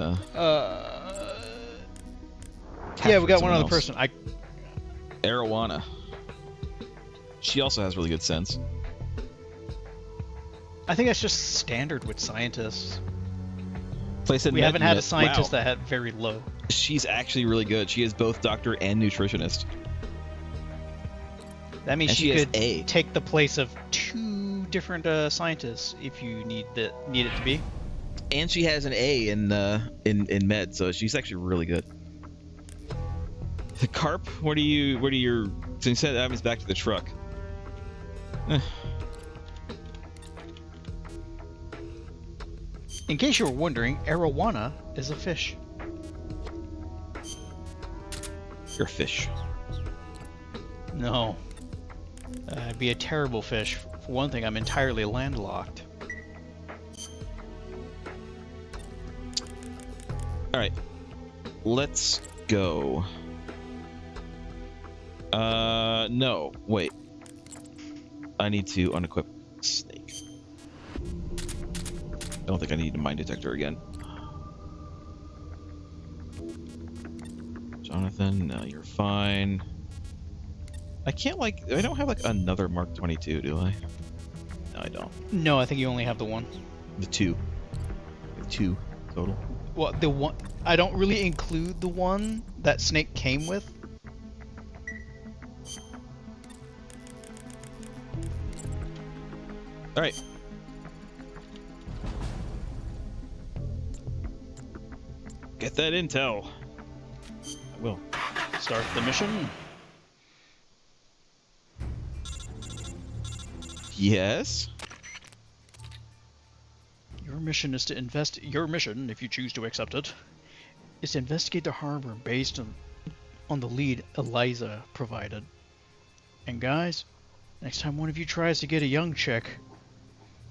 Yeah, we got one other person. Arowana. She also has really good sense. I think that's just standard with scientists. We haven't had a scientist that had very low. She's actually really good. She is both doctor and nutritionist. That means and she could A. take the place of 2 different scientists if you need it to be. And she has an A in med, so she's actually really good. The Carp, what are your... So instead that means back to the truck. In case you were wondering, arowana is a fish. You're a fish. No. It'd be a terrible fish. For one thing, I'm entirely landlocked. Alright. Let's go. No. Wait. I need to unequip Snake. I don't think I need a mine detector again. Jonathan, no, you're fine. I don't have like another Mark 22, do I? No, I don't. No, I think you only have the one. The 2. 2 total. Well, the one... I don't really include the one that Snake came with. Alright. Get that intel. I will. Start the mission. Yes? Your mission is to Your mission, if you choose to accept it, is to investigate the harbor based on the lead Eliza provided. And guys, next time one of you tries to get a young chick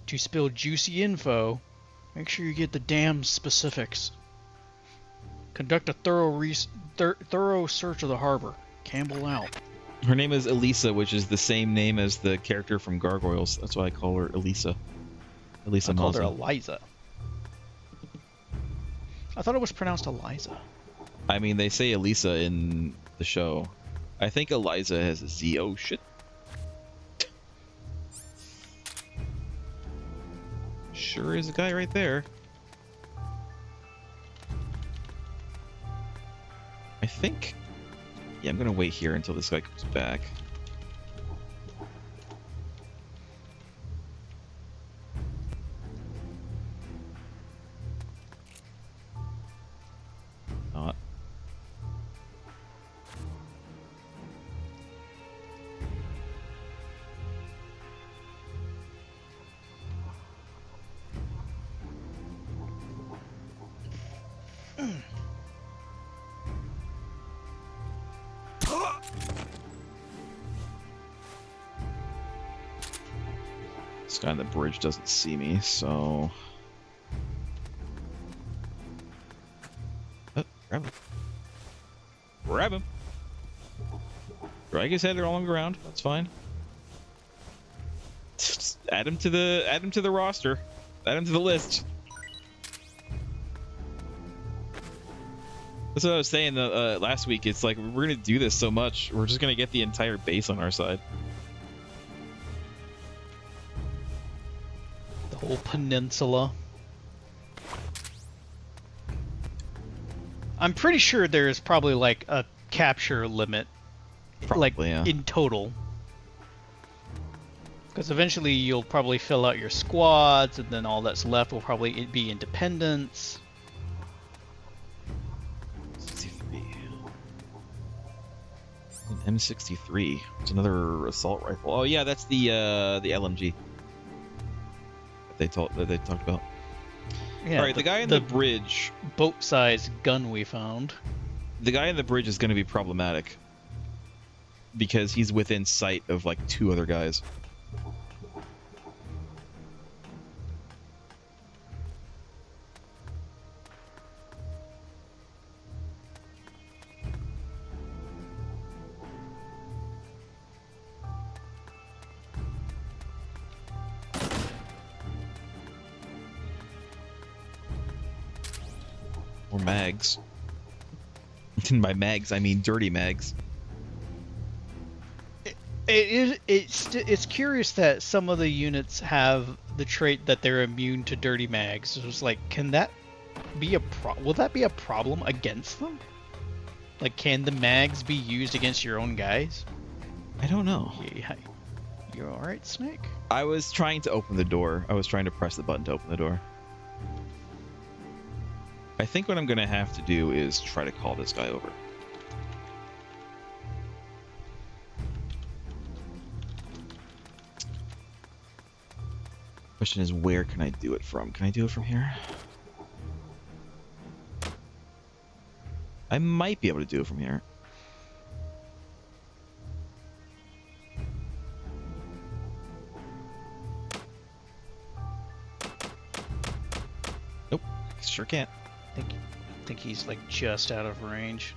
to spill juicy info, make sure you get the damn specifics. Conduct a thorough search of the harbor. Campbell out. Her name is Elisa, which is the same name as the character from Gargoyles. That's why I call her Elisa. Elisa I called her Malza. Eliza. I thought it was pronounced Eliza. I mean, they say Elisa in the show. I think Eliza has a Z. Oh, shit. Sure is a guy right there. I think... Yeah, I'm gonna wait here until this guy comes back. Not. This guy on the bridge doesn't see me, so... Oh, grab him. Grab him! Drag his head along the ground, that's fine. Just add him to the roster. Add him to the list. That's what I was saying last week. It's like, we're gonna do this so much, we're just gonna get the entire base on our side. Whole peninsula. I'm pretty sure there's probably like a capture limit, Probably, yeah. in total. Because eventually you'll probably fill out your squads, and then all that's left will probably be independents. 63. An M63. It's another assault rifle. Oh yeah, that's the LMG. That they talked about. Yeah, All right, the guy on the bridge. Boat-sized gun we found. The guy on the bridge is going to be problematic because he's within sight of like 2 other guys. Or mags. By mags, I mean dirty mags. It's curious that some of the units have the trait that they're immune to dirty mags. So it's like, can that be will that be a problem against them? Like, can the mags be used against your own guys? I don't know. Yeah. You all right, Snake? I was trying to open the door. I was trying to press the button to open the door. I think what I'm going to have to do is try to call this guy over. Question is, where can I do it from? Can I do it from here? I might be able to do it from here. Nope, sure can't. I think he's like just out of range.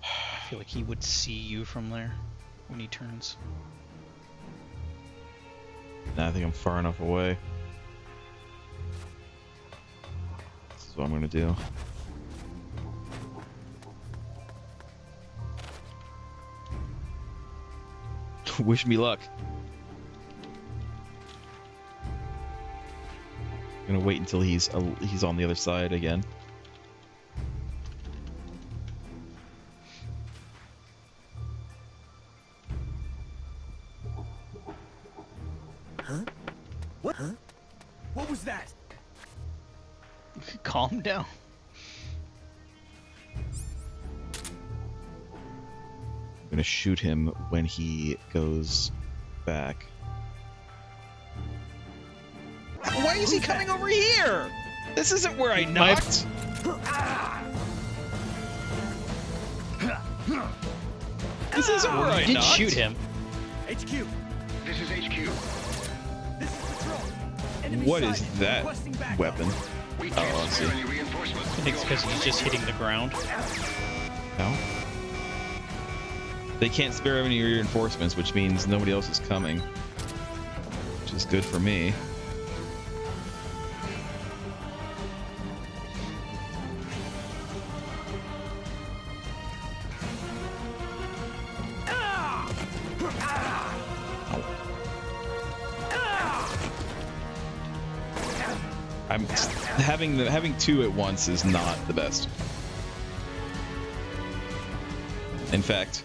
I feel like he would see you from there when he turns. Nah, I think I'm far enough away. This is what I'm gonna do. Wish me luck. I'm gonna wait until he's on the other side again. Huh? What? Huh? What was that? Calm down. I'm gonna shoot him when he goes back. Why is he coming over here? This isn't where I knocked. This isn't where I You did knocked. shoot him. This HQ. is HQ. This is patrol. Enemy What is sighted. that Requesting backup. weapon? We I can't see. spare any reinforcements. I think it's because he's just hitting the ground. No. They can't spare any reinforcements, which means nobody else is coming. Which is good for me. I'm having 2 at once is not the best. In fact,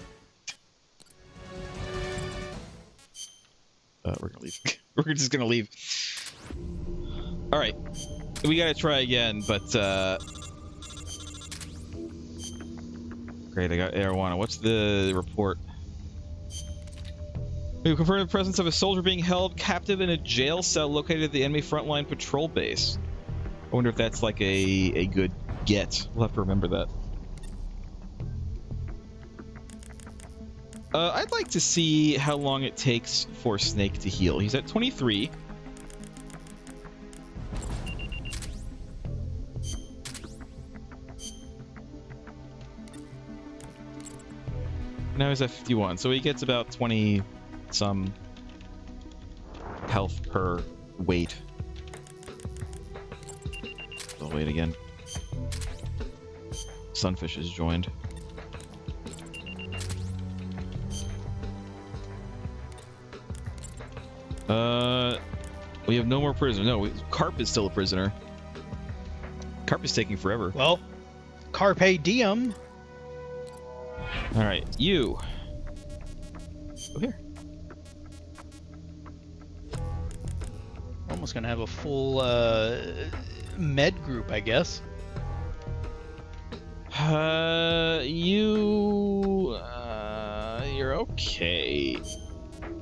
we're gonna leave. We're just gonna leave. All right, we gotta try again, but great. I got marijuana. What's the report? We've confirmed the presence of a soldier being held captive in a jail cell located at the enemy frontline patrol base. I wonder if that's like a good get. We'll have to remember that. I'd like to see how long it takes for Snake to heal. He's at 23. Now he's at 51, so he gets about 20 some health per weight. I'll wait again. Sunfish has joined. We have no more prisoners. No, Carp is still a prisoner. Carp is taking forever. Well, Carpe Diem. All right, you. Go here. Almost gonna have a full med group, I guess. You're okay.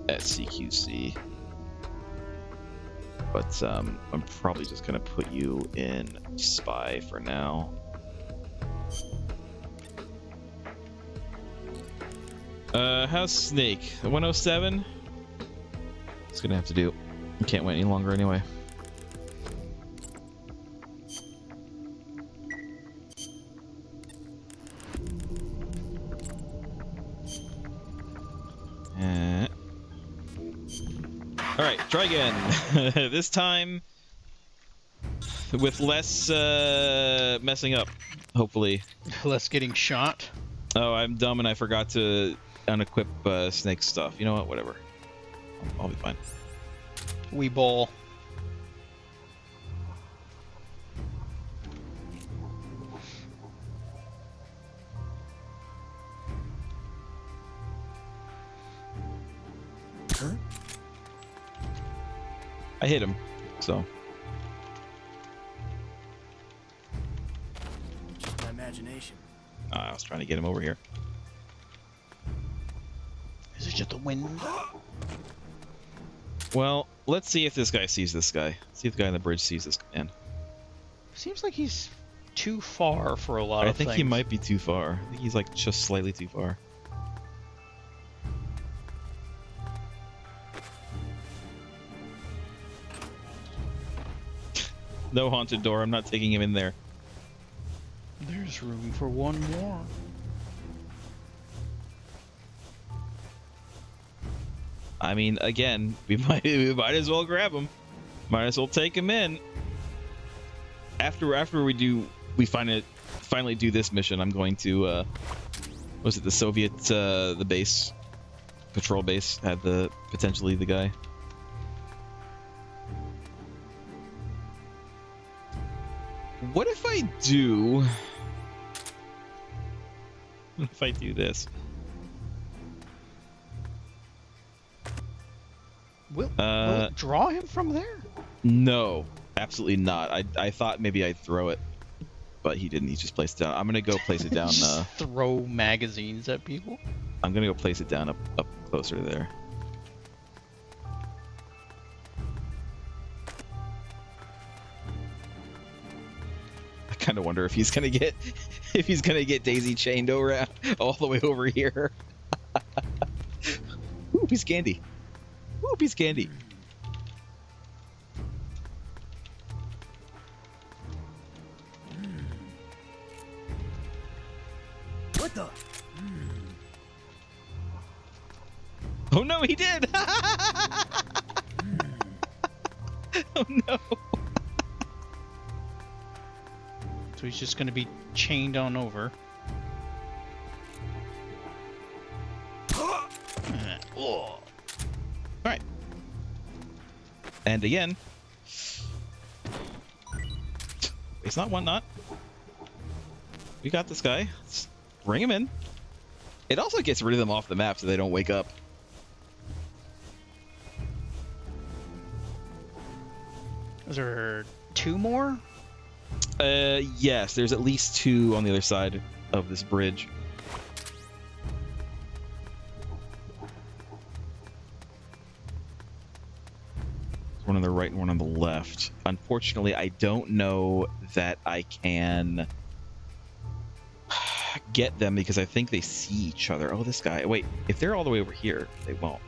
at CQC. But I'm probably just gonna put you in spy for now. How's Snake? 107? It's gonna have to do. I can't wait any longer anyway. Alright, try again. This time with less messing up, hopefully. Less getting shot. Oh, I'm dumb and I forgot to unequip Snake's stuff. You know what? Whatever. I'll be fine. We ball. I hit him, so. Just my imagination. I was trying to get him over here. Is it just the wind? Well, let's see if this guy sees this guy. See if the guy on the bridge sees this man. Seems like he's too far for a lot I of think things. he might be too far. I think he's like just slightly too far. No haunted door. I'm not taking him in there. There's room for one more. I mean, again, we might as well grab him. Might as well take him in. After we finally do this mission, I'm going to was it the Soviet the base patrol base had potentially the guy. What if I do this? Will it draw him from there? No, absolutely not. I thought maybe I'd throw it, but he didn't. He just placed it down. I'm gonna go place it down. Just throw magazines at people. I'm gonna go place it down up closer to there. I kind of wonder if he's gonna get daisy chained around all the way over here. Ooh, piece of candy. Ooh, piece of candy. What the? Oh no, he did! Oh no. So he's just going to be chained on over. All right. And again, it's not one knot. We got this guy. Let's bring him in. It also gets rid of them off the map so they don't wake up. Is there 2 more? Yes, there's at least 2 on the other side of this bridge. One on the right and one on the left. Unfortunately, I don't know that I can get them because I think they see each other. Oh, this guy. Wait, if they're all the way over here, they won't.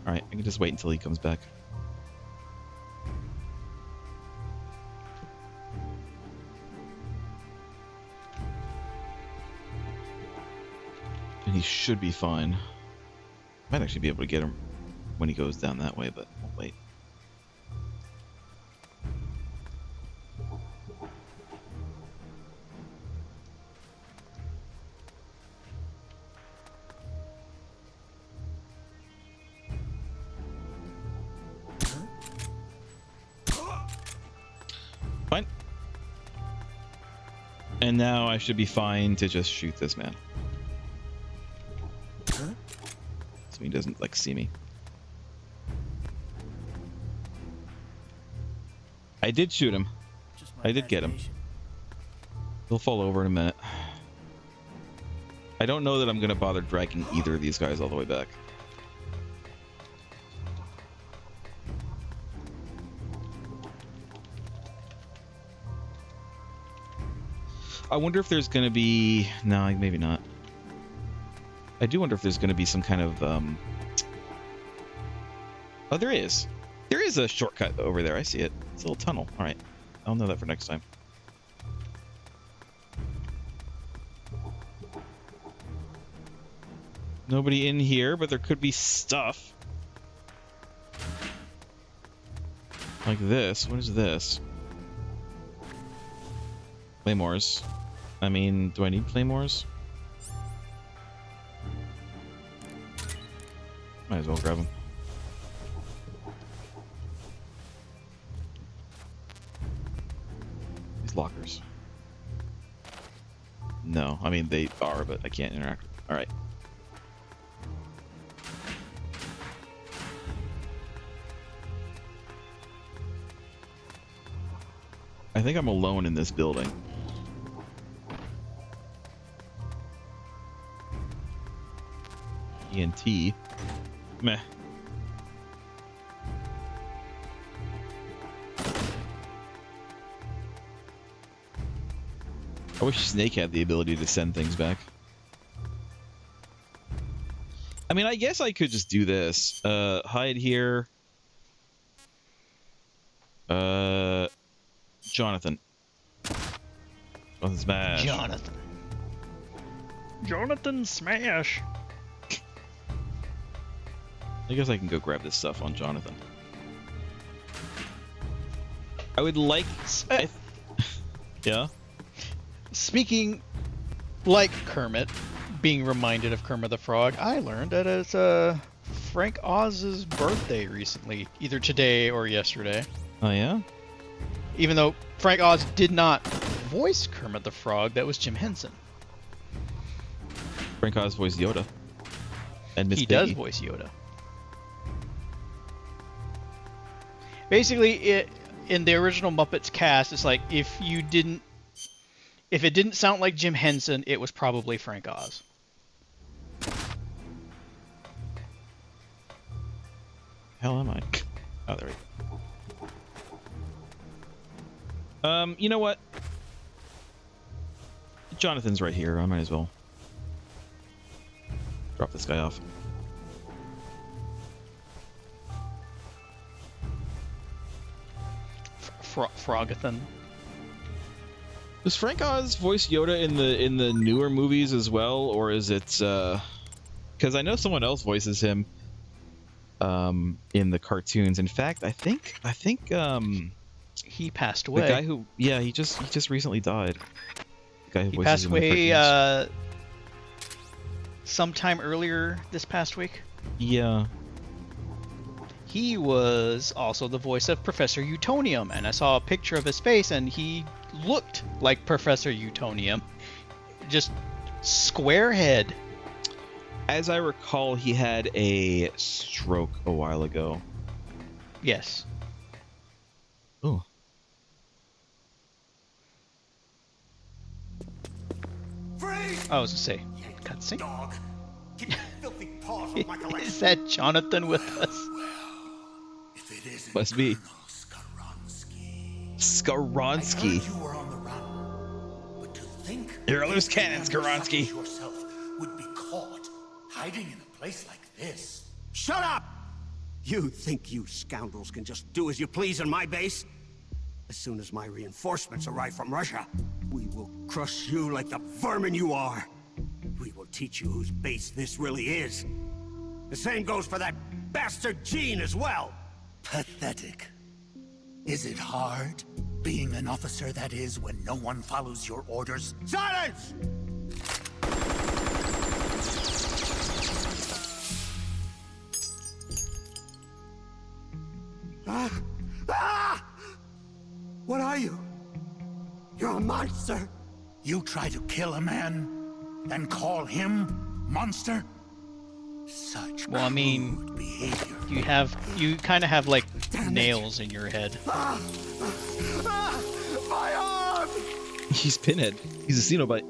Alright, I can just wait until he comes back. And he should be fine. Might actually be able to get him when he goes down that way, but we'll wait. Fine. And now I should be fine to just shoot this man. So he doesn't, like, see me. I did shoot him. Just my I did get him. imagination. He'll fall over in a minute. I don't know that I'm going to bother dragging either of these guys all the way back. I wonder if there's going to be... No, maybe not. I do wonder if there's going to be some kind of... Oh, there is. There is a shortcut over there. I see it. It's a little tunnel. All right. I'll know that for next time. Nobody in here, but there could be stuff. Like this. What is this? Claymores. I mean, do I need claymores? Might as well grab them. These lockers. No, I mean they are, but I can't interact. All right. I think I'm alone in this building. ENT. Meh. I wish Snake had the ability to send things back. I mean, I guess I could just do this. Hide here. Jonathan. Jonathan Smash. Jonathan. Jonathan Smash. I guess I can go grab this stuff on Jonathan. I would like... Yeah? Speaking like Kermit, being reminded of Kermit the Frog, I learned that it's Frank Oz's birthday recently, either today or yesterday. Oh, yeah? Even though Frank Oz did not voice Kermit the Frog, that was Jim Henson. Frank Oz voiced Yoda. And Miss He Piggy. does voice Yoda. Basically, in the original Muppets cast, it's like if it didn't sound like Jim Henson, it was probably Frank Oz. Hell am I? Oh, there we go. You know what? Jonathan's right here. I might as well drop this guy off. Frogathan. Does Frank Oz voice Yoda in the newer movies as well, or is it? Because I know someone else voices him in the cartoons. In fact, I think He passed away. the guy who he just recently died. The guy who He voices passed him in the away cartoons. sometime earlier this past week. Yeah. He was also the voice of Professor Utonium, and I saw a picture of his face, and he looked like Professor Utonium. Just square head. As I recall, he had a stroke a while ago. Yes. Ooh. Freeze! I was gonna say, cutscene. Dog! Get your filthy paws off my collection! Is that Jonathan with us? If it isn't Must be. Colonel Skaronsky. I Skaronsky. heard you were on the run, but to think You're a loose you cannon, and yourself Skaronsky. yourself would be caught hiding in a place like this. Shut up! You think you scoundrels can just do as you please on my base? As soon as my reinforcements arrive from Russia, we will crush you like the vermin you are. We will teach you whose base this really is. The same goes for that bastard Gene as well. Pathetic. Is it hard, being an officer that is when no one follows your orders? Silence! What are you? You're a monster! You try to kill a man, and call him monster? Such Well, I mean, crude behavior. you kind of have like Damn it. nails in your head. My arm! He's Pinhead. He's a Cenobite.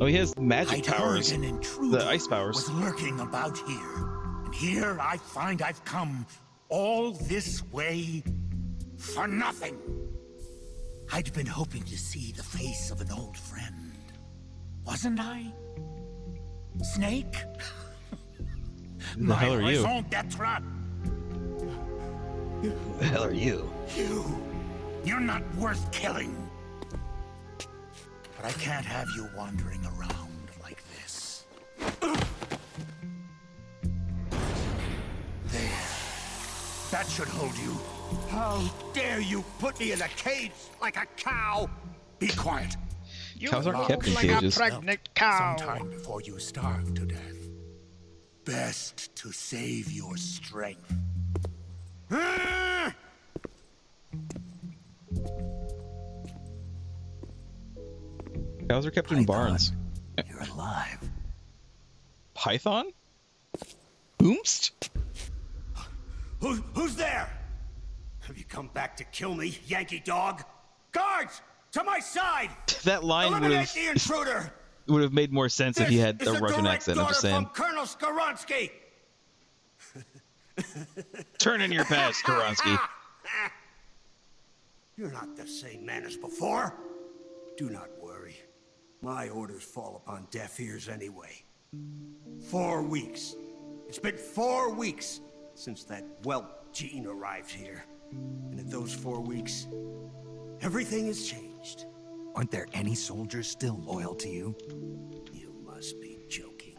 Oh, he has magic I'd powers. heard an intruder The ice powers. was lurking about here. And here I find I've come all this way for nothing. I'd been hoping to see the face of an old friend. Wasn't I? Snake? Who the hell are you? raison d'être. Who the hell are you? You're not worth killing. But I can't have you wandering around like this. There. That should hold you. How dare you put me in a cage like a cow? Be quiet. Cows aren't kept in cages. Pregnant cow. Sometime before you starve to death. Best to save your strength. Cows are kept in barns. You're alive. Python? Boomst? Who's there? Have you come back to kill me, Yankee dog? Guards, to my side! That line would Eliminate have the intruder! made more sense if he had a Russian accent. I'm just saying. From Colonel Skoronsky. Turn in your past, Karonsky. You're not the same man as before. Do not worry. My orders fall upon deaf ears anyway. 4 weeks. It's been 4 weeks since that whelp Jean arrived here. And in those 4 weeks, everything has changed. Aren't there any soldiers still loyal to you? You must be joking.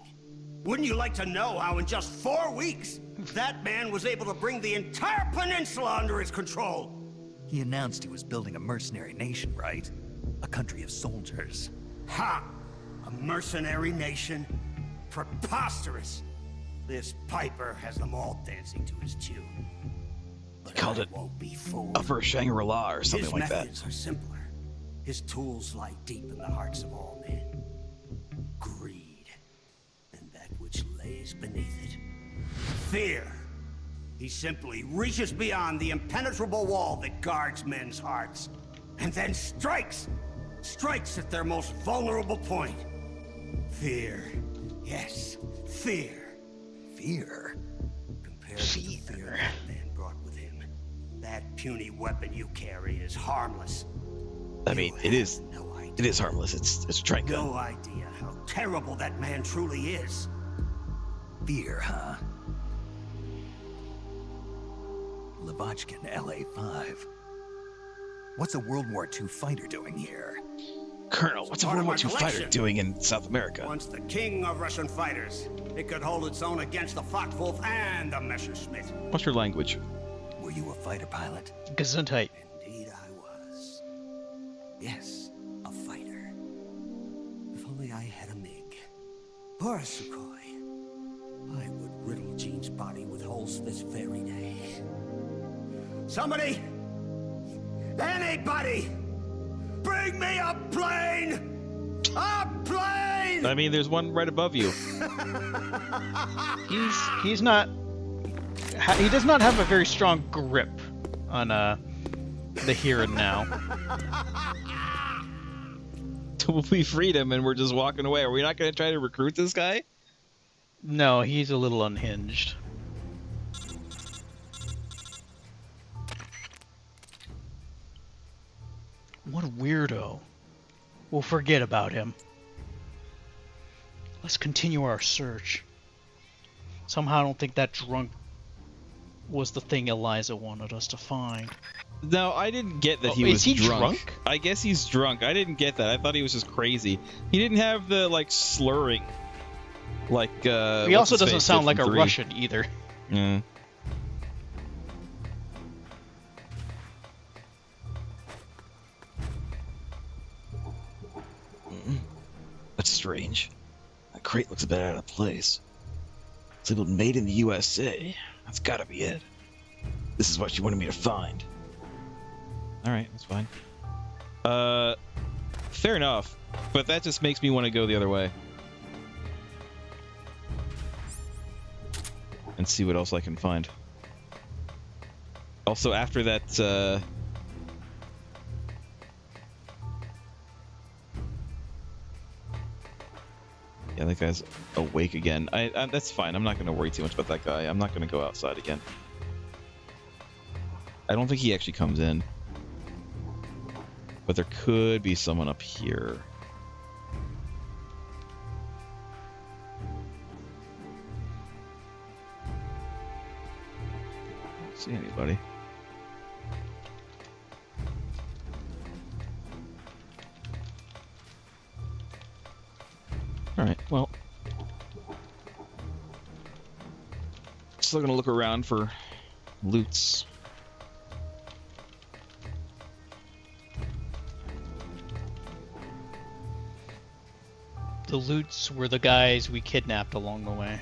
Wouldn't you like to know how in just 4 weeks, that man was able to bring the entire peninsula under his control? He announced he was building a mercenary nation, right? A country of soldiers. Ha! A mercenary nation? Preposterous! This piper has them all dancing to his tune. But Called I it won't be fooled. Upper Shangri-La or something His like that. methods are simpler. His tools lie deep in the hearts of all men. Greed, and that which lays beneath it. Fear. He simply reaches beyond the impenetrable wall that guards men's hearts, and then strikes! Strikes at their most vulnerable point. Fear. Yes, fear. Fear? Compared to the fear that man brought with him, that puny weapon you carry is harmless. I mean, it is harmless. It's a trank gun. No idea how terrible that man truly is. Fear, huh? Lavochkin, LA-5. What's a World War II fighter doing here? Colonel, what's a Part World of War my II fighter collection. doing in South America? Once the king of Russian fighters, it could hold its own against the Focke-Wulf and the Messerschmitt. What's your language? Were you a fighter pilot? Gesundheit. Indeed I was. Yes, a fighter. If only I had a MiG. Or a Sukhoi. I would riddle Jean's body with holes this very day. Somebody! Anybody! Bring me a plane! A plane! I mean, there's one right above you. He's not. He does not have a very strong grip on the here and now. We freed him and we're just walking away. Are we not going to try to recruit this guy? No, he's a little unhinged. What a weirdo. We'll forget about him. Let's continue our search. Somehow I don't think that drunk was the thing Eliza wanted us to find. No, I didn't get that Oh, he is was he drunk. drunk? I guess he's drunk. I didn't get that. I thought he was just crazy. He didn't have the, like, slurring. Like, He also doesn't sound like a Russian either. Yeah. That's strange. That crate looks a bit out of place. It's labeled "Made in the USA." That's gotta be it. This is what you wanted me to find. Alright, that's fine. Fair enough. But that just makes me want to go the other way. And see what else I can find. Also, after that, Yeah, that guy's awake again. That's fine. I'm not going to worry too much about that guy. I'm not going to go outside again. I don't think he actually comes in. But there could be someone up here. Don't see anybody. Alright, well. Still gonna look around for loots. The loots were the guys we kidnapped along the way.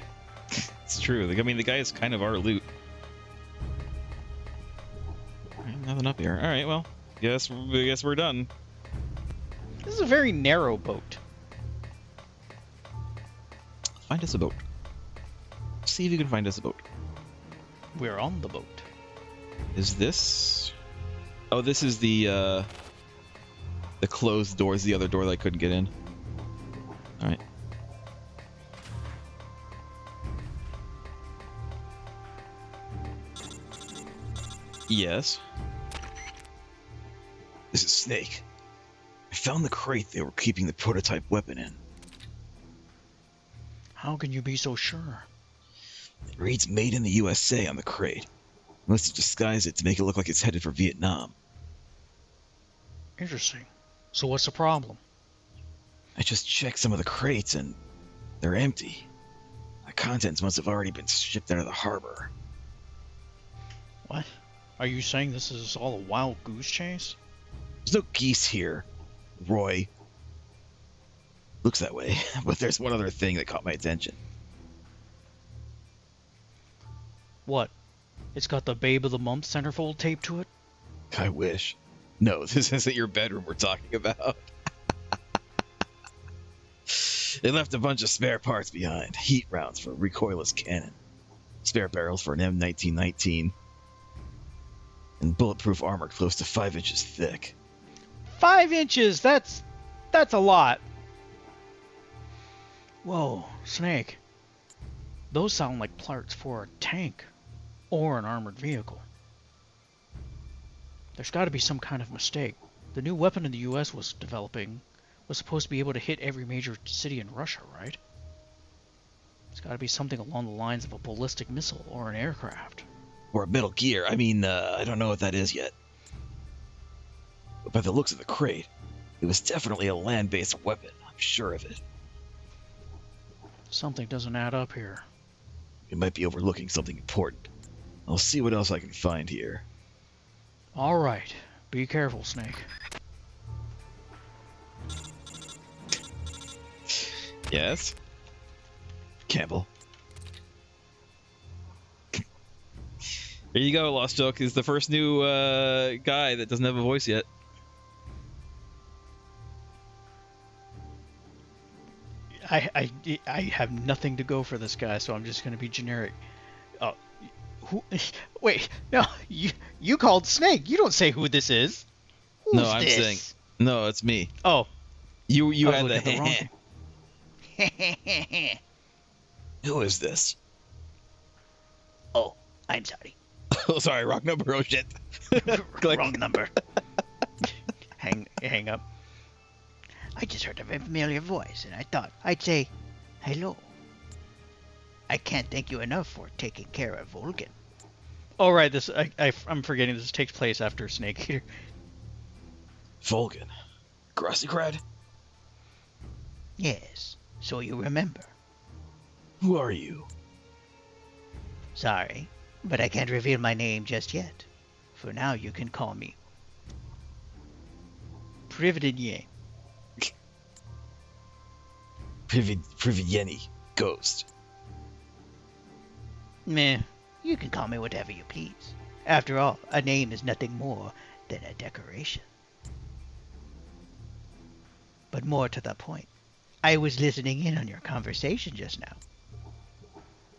It's true. I mean, the guy is kind of our loot. Nothing up here. Alright, well. I guess we're done. This is a very narrow boat. Find us a boat. See if you can find us a boat. We're on the boat. Is this... Oh, this is the closed doors, the other door that I couldn't get in. Alright. Yes. This is Snake. I found the crate they were keeping the prototype weapon in. How can you be so sure? It reads Made in the USA on the crate. Must have disguised it to make it look like it's headed for Vietnam. Interesting. So what's the problem? I just checked some of the crates and they're empty. The contents must have already been shipped out of the harbor. What? Are you saying this is all a wild goose chase? There's no geese here, Roy. Looks that way, but there's one other thing that caught my attention. What? It's got the Babe of the Month centerfold taped to it? I wish. No, this isn't your bedroom we're talking about. They left a bunch of spare parts behind. Heat rounds for a recoilless cannon. Spare barrels for an M1919. And bulletproof armor close to 5 inches thick. 5 inches! That's a lot. Whoa, Snake. Those sound like parts for a tank. Or an armored vehicle. There's got to be some kind of mistake. The new weapon in the US was developing was supposed to be able to hit every major city in Russia, right? It's got to be something along the lines of a ballistic missile or an aircraft. Or a Metal Gear. I mean, I don't know what that is yet. But by the looks of the crate, it was definitely a land-based weapon. I'm sure of it. Something doesn't add up here. We might be overlooking something important. I'll see what else I can find here. All right. Be careful, Snake. Yes? Campbell. Here you go, Lost Joke. Is the first new guy that doesn't have a voice yet. I have nothing to go for this guy, so I'm just going to be generic. Wait, no, you called Snake. You don't say who this is. Who's No, I'm this? saying... No, it's me. Oh. You I was had looking at the wrong the... thing. Who is this? Oh, I'm sorry. Oh, sorry, wrong number. Oh, shit. Wrong number. Hang up. I just heard a very familiar voice, and I thought I'd say hello. I can't thank you enough for taking care of Volgan. Oh, right. I'm forgetting this takes place after Snake Eater. Volgan. Grassigrad? Yes, so you remember. Who are you? Sorry, but I can't reveal my name just yet. For now, you can call me Prividinier. Prividieni. Ghost. Meh, you can call me whatever you please. After all, a name is nothing more than a decoration. But more to the point, I was listening in on your conversation just now.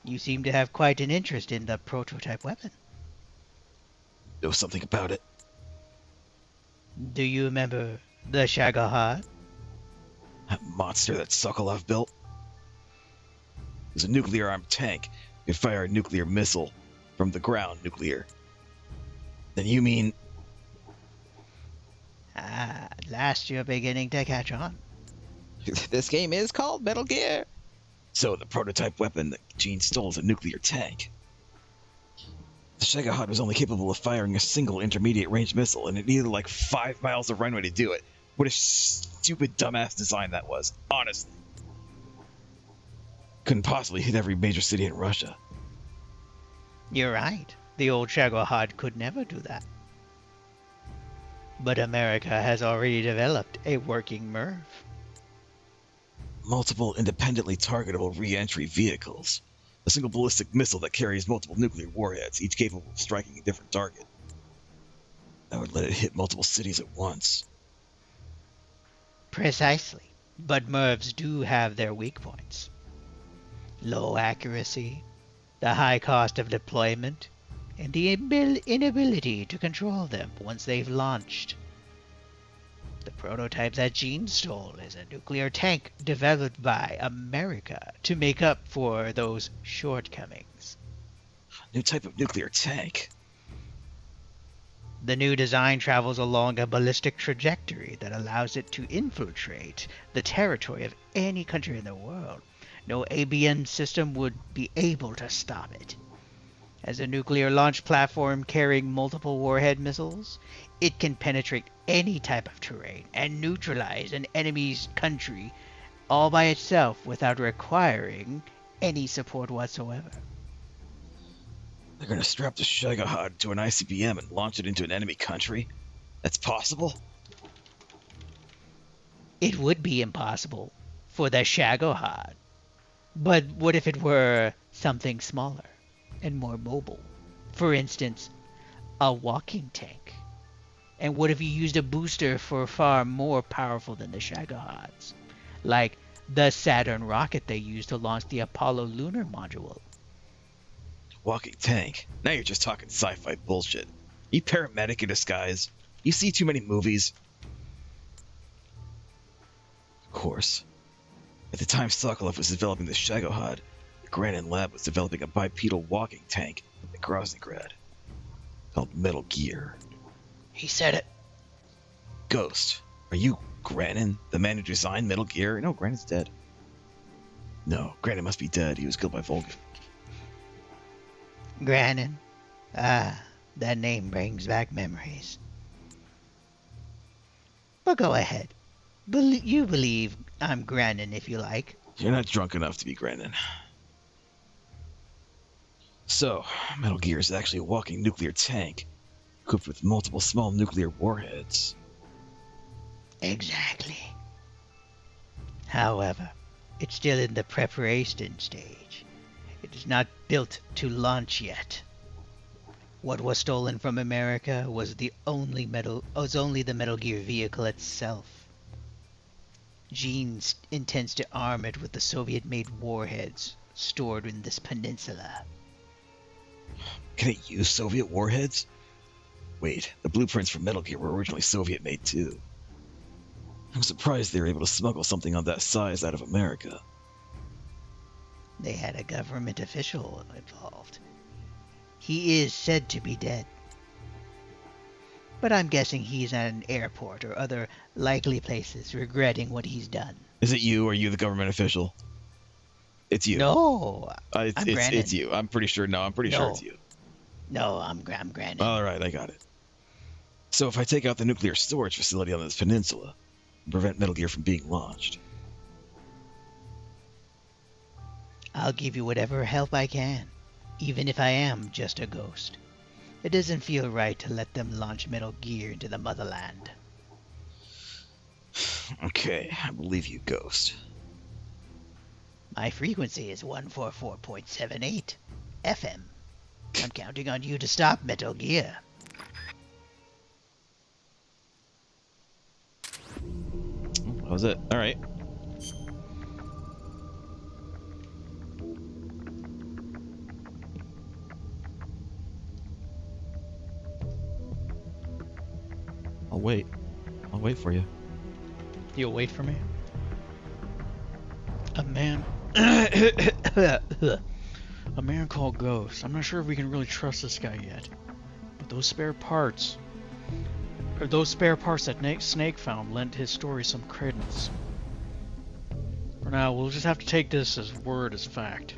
You seem to have quite an interest in the prototype weapon. Know something about it? Do you remember the Shagahar? That monster that Sokolov built? was a nuclear-armed tank. It could fire a nuclear missile from the ground, nuclear. Then you mean... At last you're beginning to catch on. This game is called Metal Gear. So the prototype weapon that Gene stole is a nuclear tank. The Shagohod was only capable of firing a single intermediate-range missile, and it needed like 5 miles of runway to do it. What a stupid, dumbass design that was, honestly. Couldn't possibly hit every major city in Russia. You're right. The old Shagohod could never do that. But America has already developed a working MIRV. Multiple independently targetable re-entry vehicles. A single ballistic missile that carries multiple nuclear warheads, each capable of striking a different target. That would let it hit multiple cities at once. Precisely. But MIRVs do have their weak points. Low accuracy, the high cost of deployment, and the inability to control them once they've launched. The prototype that Gene stole is a nuclear tank developed by America to make up for those shortcomings. New type of nuclear tank. The new design travels along a ballistic trajectory that allows it to infiltrate the territory of any country in the world. No ABM system would be able to stop it. As a nuclear launch platform carrying multiple warhead missiles, it can penetrate any type of terrain and neutralize an enemy's country all by itself without requiring any support whatsoever. They're gonna strap the Shagohod to an ICBM and launch it into an enemy country? That's possible? It would be impossible for the Shagohod. But what if it were something smaller and more mobile? For instance, a walking tank. And what if you used a booster for far more powerful than the Shagohods? Like the Saturn rocket they used to launch the Apollo lunar module. Walking tank? Now you're just talking sci-fi bullshit. You paramedic in disguise? You see too many movies? Of course. At the time Sokolov was developing the Shagohod, the Granin Lab was developing a bipedal walking tank at Groznygrad called Metal Gear. He said it. Ghost, are you Granin, the man who designed Metal Gear? No, Granin's dead. No, Granin must be dead. He was killed by Volgin. Granin? Ah, that name brings back memories. But go ahead. You believe I'm Granin if you like. You're not drunk enough to be Granin. So, Metal Gear is actually a walking nuclear tank, equipped with multiple small nuclear warheads. Exactly. However, it's still in the preparation stage. It is not built to launch yet. What was stolen from America was only the Metal Gear vehicle itself. Gene intends to arm it with the Soviet-made warheads stored in this peninsula. Can it use Soviet warheads? Wait, the blueprints for Metal Gear were originally Soviet-made too. I'm surprised they were able to smuggle something of that size out of America. They had a government official involved. He is said to be dead. But I'm guessing he's at an airport or other likely places regretting what he's done. Is it you or are you the government official? It's you. No, it's you. I'm pretty sure. No, I'm pretty sure it's you. No, I'm Granin. All right, I got it. So if I take out the nuclear storage facility on this peninsula and prevent Metal Gear from being launched, I'll give you whatever help I can, even if I am just a ghost. It doesn't feel right to let them launch Metal Gear into the motherland. Okay, I believe you, Ghost. My frequency is 144.78 FM. I'm counting on you to stop Metal Gear. That was it. All right. I'll wait. I'll wait for you. You'll wait for me? A man A man called Ghost. I'm not sure if we can really trust this guy yet. But those spare parts that Snake found lent his story some credence. For now, we'll just have to take this as word as fact.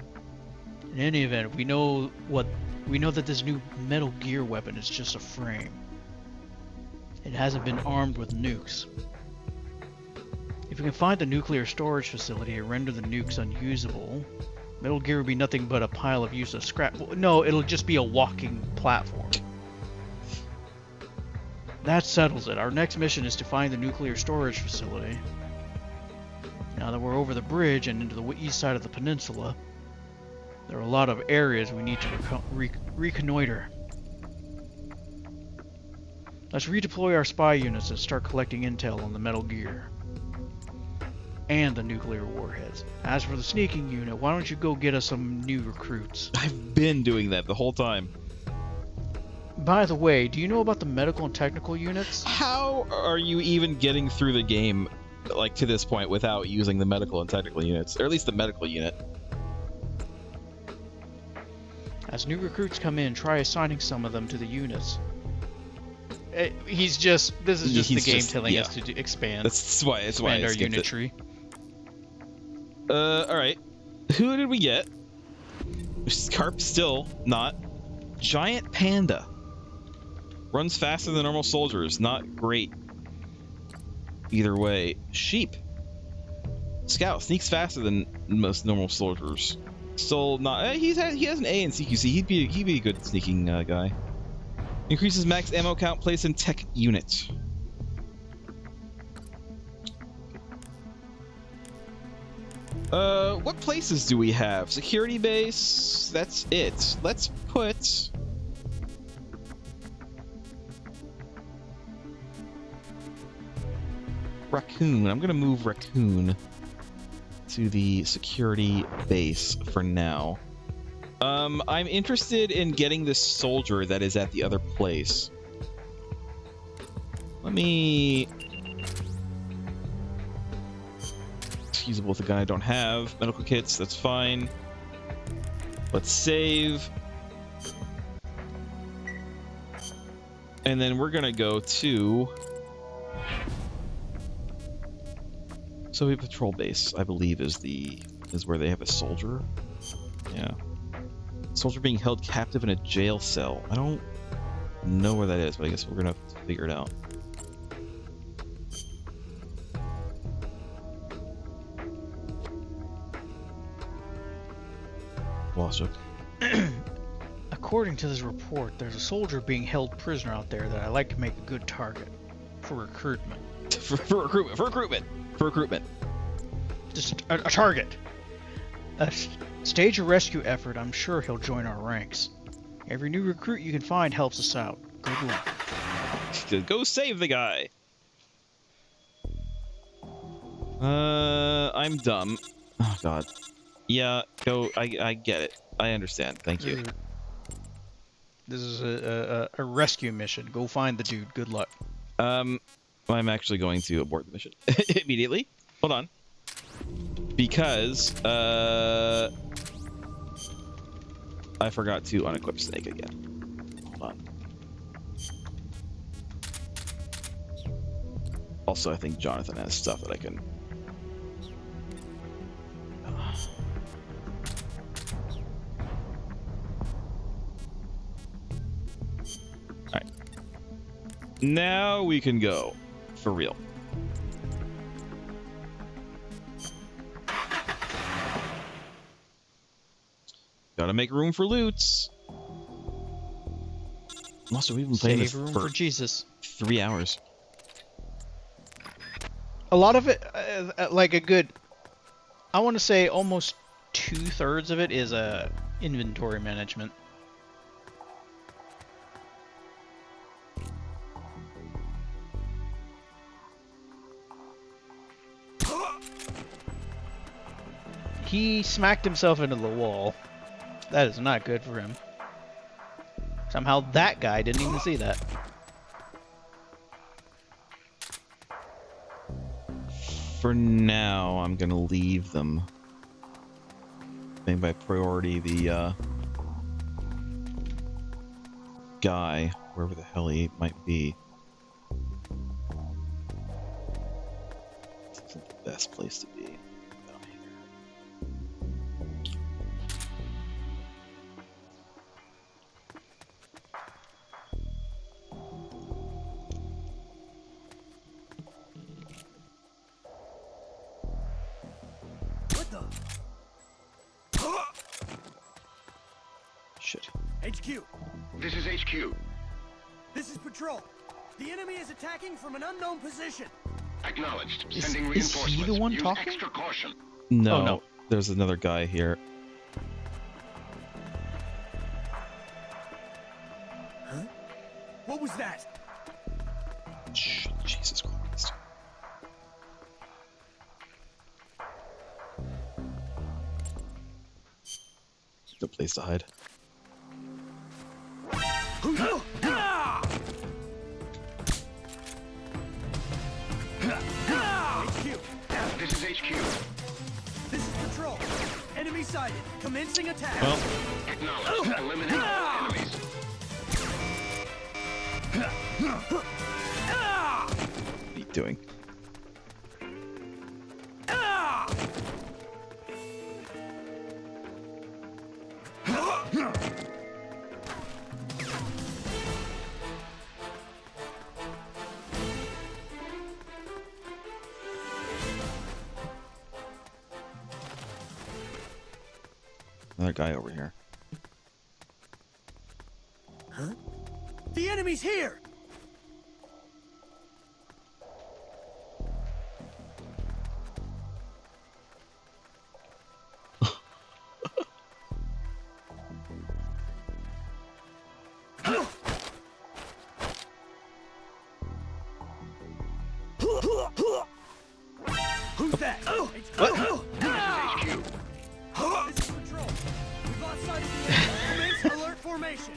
In any event, we know that this new Metal Gear weapon is just a frame. It hasn't been armed with nukes. If we can find the nuclear storage facility and render the nukes unusable, Metal Gear will be nothing but a pile of useless scrap. No, it'll just be a walking platform. That settles it. Our next mission is to find the nuclear storage facility. Now that we're over the bridge and into the east side of the peninsula, there are a lot of areas we need to reconnoiter. Let's redeploy our spy units and start collecting intel on the Metal Gear and the nuclear warheads. As for the sneaking unit, why don't you go get us some new recruits? I've been doing that the whole time. By the way, do you know about the medical and technical units? How are you even getting through the game, like, to this point without using the medical and technical units? Or at least the medical unit. As new recruits come in, try assigning some of them to the units. This is just the game telling us to expand. That's why I our skipped unit it. tree. Alright. Who did we get? Carp still not. Giant Panda. Runs faster than normal soldiers. Not great. Either way. Sheep. Scout. Sneaks faster than most normal soldiers. Still not. He has an A in CQC. He'd be a good sneaking guy. Increases max ammo count placed in tech unit. What places do we have? Security base. That's it. Let's put. Raccoon. I'm gonna move Raccoon to the security base for now. I'm interested in getting this soldier that is at the other place. Let me... It's usable with a gun I don't have. Medical kits, that's fine. Let's save. And then we're gonna go to... Soviet Patrol Base, I believe, is where they have a soldier. Yeah. Soldier being held captive in a jail cell. I don't know where that is, but I guess we're gonna have to figure it out. Lost it. According to this report, there's a soldier being held prisoner out there that I like to make a good target for recruitment. for recruitment. Just a target. Stage a rescue effort. I'm sure he'll join our ranks. Every new recruit you can find helps us out. Good luck. Go save the guy. I'm dumb. Oh God. Yeah, go. I get it. I understand. Thank you. This is a rescue mission. Go find the dude. Good luck. I'm actually going to abort the mission immediately. Hold on. Because I forgot to unequip Snake again. Hold on. Also, I think Jonathan has stuff that I can... Alright. Now we can go. For real. Gotta make room for loots. Also, we've been playing this room for Jesus. 3 hours. A lot of it, like a good, I want to say almost 2/3 of it is inventory management. He smacked himself into the wall. That is not good for him. Somehow that guy didn't even see that. For now, I'm gonna leave them. Named by priority the guy, wherever the hell he might be. This isn't the best place to be. Down here. What the? Shit. HQ, This is HQ. this is Patrol. The enemy is attacking from an unknown position. Acknowledged. Is- Sending is he reinforcements. the one Use talking? extra caution. No, Oh, no. There's another guy here. What was that? Shh, Jesus Christ. No place to hide. HQ, This is HQ. this is Patrol. Enemy sighted. Commencing attack. Well, Acknowledged. Eliminate all enemies. what are you doing? Another guy over here. The enemy's here. Who's that? This is HQ. This is Patrol. We've lost sight of the enemy. Commence alert formation.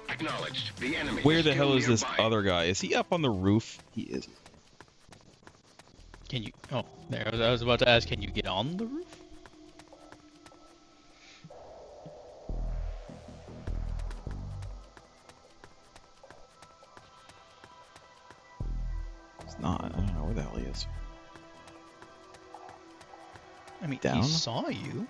Acknowledged. The enemy. Where the still hell is this nearby. other guy? Is he up on the roof? He is. Can you? Oh, there. I was about to ask. Can you get on the roof? He's not. I don't know where the hell he is. I mean, Down? he saw you.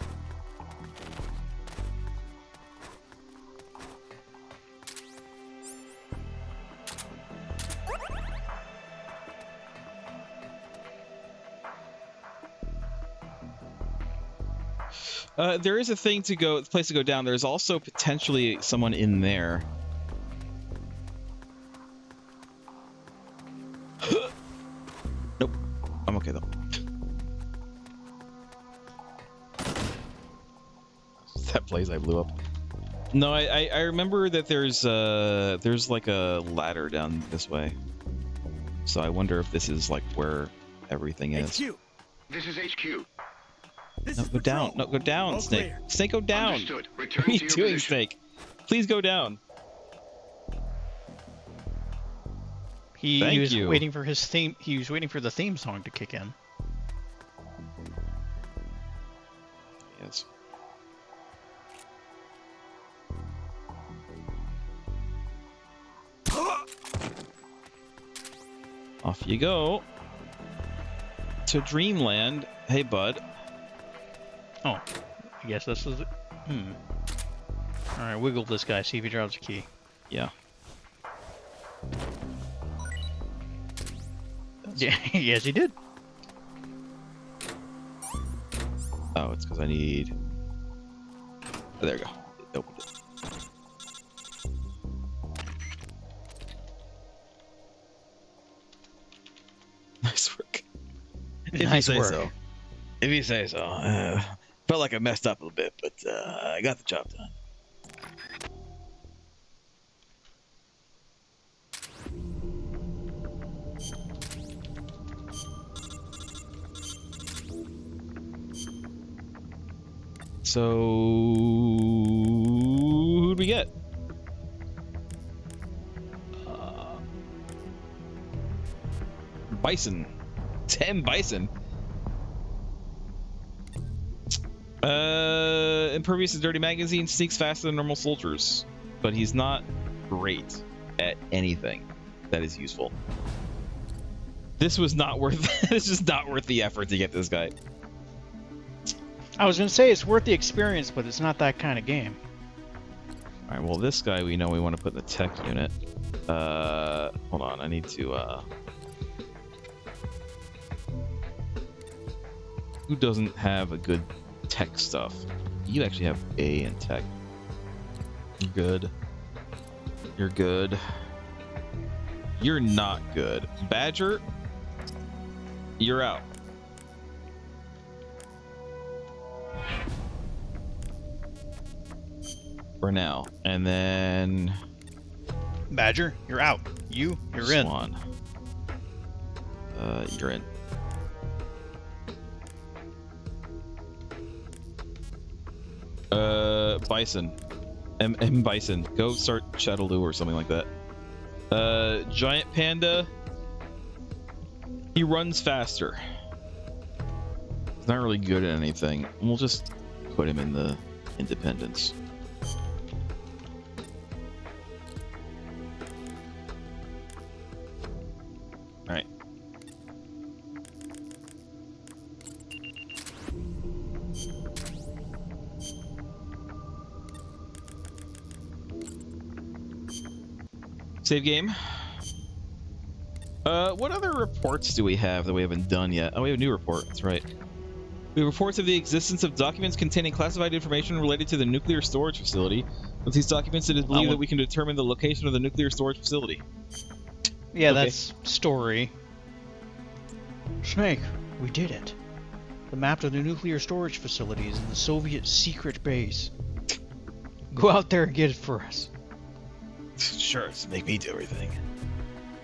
There is a thing to go, place to go down. There's also potentially someone in there. Nope. I'm okay though. That place I blew up. No, I remember that there's like a ladder down this way. So I wonder if this is like where everything is. HQ. This is HQ. This No, is go Patrol. down. No, go down, All Snake. clear. Snake, go down. Understood. Return What are to you your doing, position. Snake? Please go down. He Thank was you. waiting for his theme. He was waiting for the theme song to kick in. Yes. Off you go. To Dreamland. Hey, bud. Oh, I guess this is. All right, wiggle this guy. See if he drops a key. Yeah. Yeah, yes, he did. Oh, it's because I need... Oh, there we go. It opened it. Nice work. If Nice you say work. so. If you say so. Felt like I messed up a little bit, but I got the job done. So, who'd we get? Bison. 10 bison. impervious to dirty magazines, sneaks faster than normal soldiers, but he's not great at anything that is useful. This was not worth. It's just not worth the effort to get this guy. I was gonna say it's worth the experience, but it's not that kind of game. All right. Well, this guy we know we want to put in the tech unit. Hold on. I need to. Who doesn't have a good tech stuff? You actually have A in tech. You're good. You're good. You're not good. Badger, you're out. For now. And then... Badger, you're out. You're Swan. You're in. Bison. M Bison. Go start Shadowloo or something like that. Giant Panda. He runs faster. He's not really good at anything. We'll just put him in the Independence. Alright. Save game. What other reports do we have that we haven't done yet? Oh, we have a new report. That's right. We have reports of the existence of documents containing classified information related to the nuclear storage facility. With these documents, it is believed that we can determine the location of the nuclear storage facility. Yeah, Okay. that's story. Snake, we did it. The map to the nuclear storage facility is in the Soviet secret base. Go out there and get it for us. Sure, just make me do everything.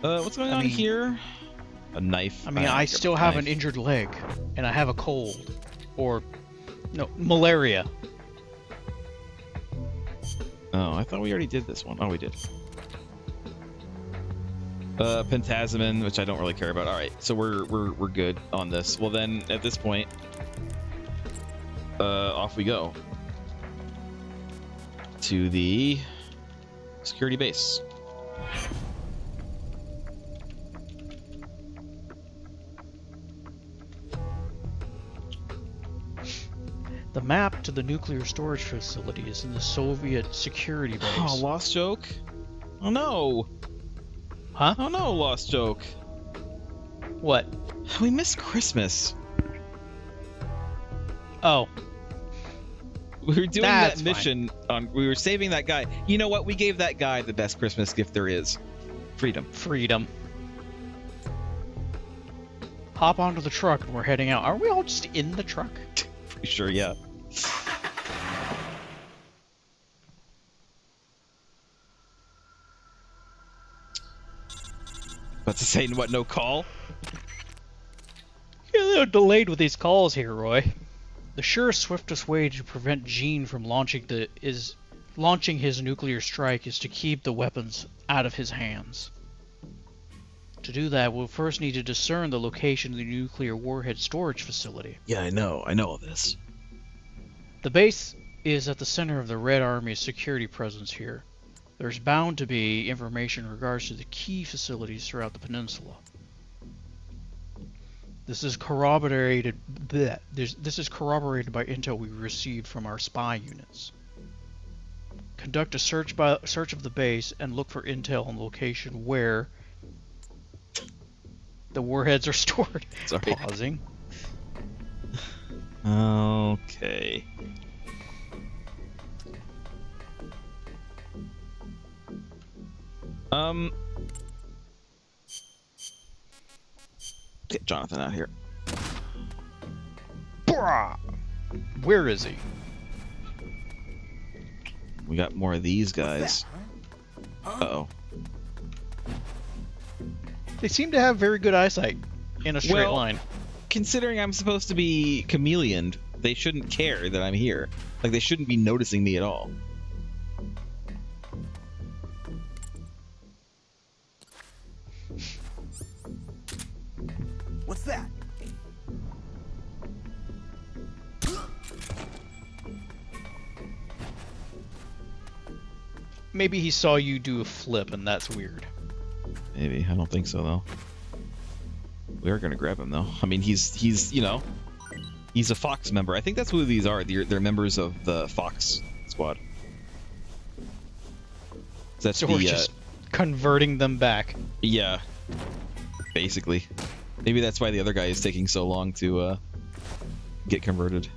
What's going on here? A knife. I mean, I still have an injured leg, and I have a cold. Or, no, malaria. Oh, I thought we already did this one. Oh, we did. Pentazemin, which I don't really care about. All right, so we're good on this. Well, then at this point, off we go to the security base. The map to the nuclear storage facility is in the Soviet security base. Oh, lost joke. Oh no. Huh? Oh no, lost joke. What? We missed Christmas. Oh. We were doing That's that mission on. We were saving that guy. You know what? We gave that guy the best Christmas gift there is. Freedom. Freedom. Hop onto the truck and we're heading out. Are we all just in the truck? Pretty sure, yeah. About to say what? No call? Yeah, they're delayed with these calls here, Roy. The sure swiftest way to prevent Gene from launching his nuclear strike is to keep the weapons out of his hands. To do that, we'll first need to discern the location of the nuclear warhead storage facility. Yeah, I know all this. The base is at the center of the Red Army's security presence here. There's bound to be information in regards to the key facilities throughout the peninsula. This is corroborated by intel we received from our spy units. Conduct a search of the base and look for intel on the location where the warheads are stored. Sorry. Pausing. Okay. Get Jonathan out here. Brah! Where is he? We got more of these guys. Uh-oh. They seem to have very good eyesight in a straight line. Considering I'm supposed to be chameleoned, they shouldn't care that I'm here. Like, they shouldn't be noticing me at all. What's that? Maybe he saw you do a flip, and that's weird. Maybe. I don't think so, though. We are going to grab him, though. I mean, he's you know, he's a Fox member. I think that's who these are. They're members of the Fox squad. That's So the, we're just converting them back. Yeah. Basically. Maybe that's why the other guy is taking so long to get converted.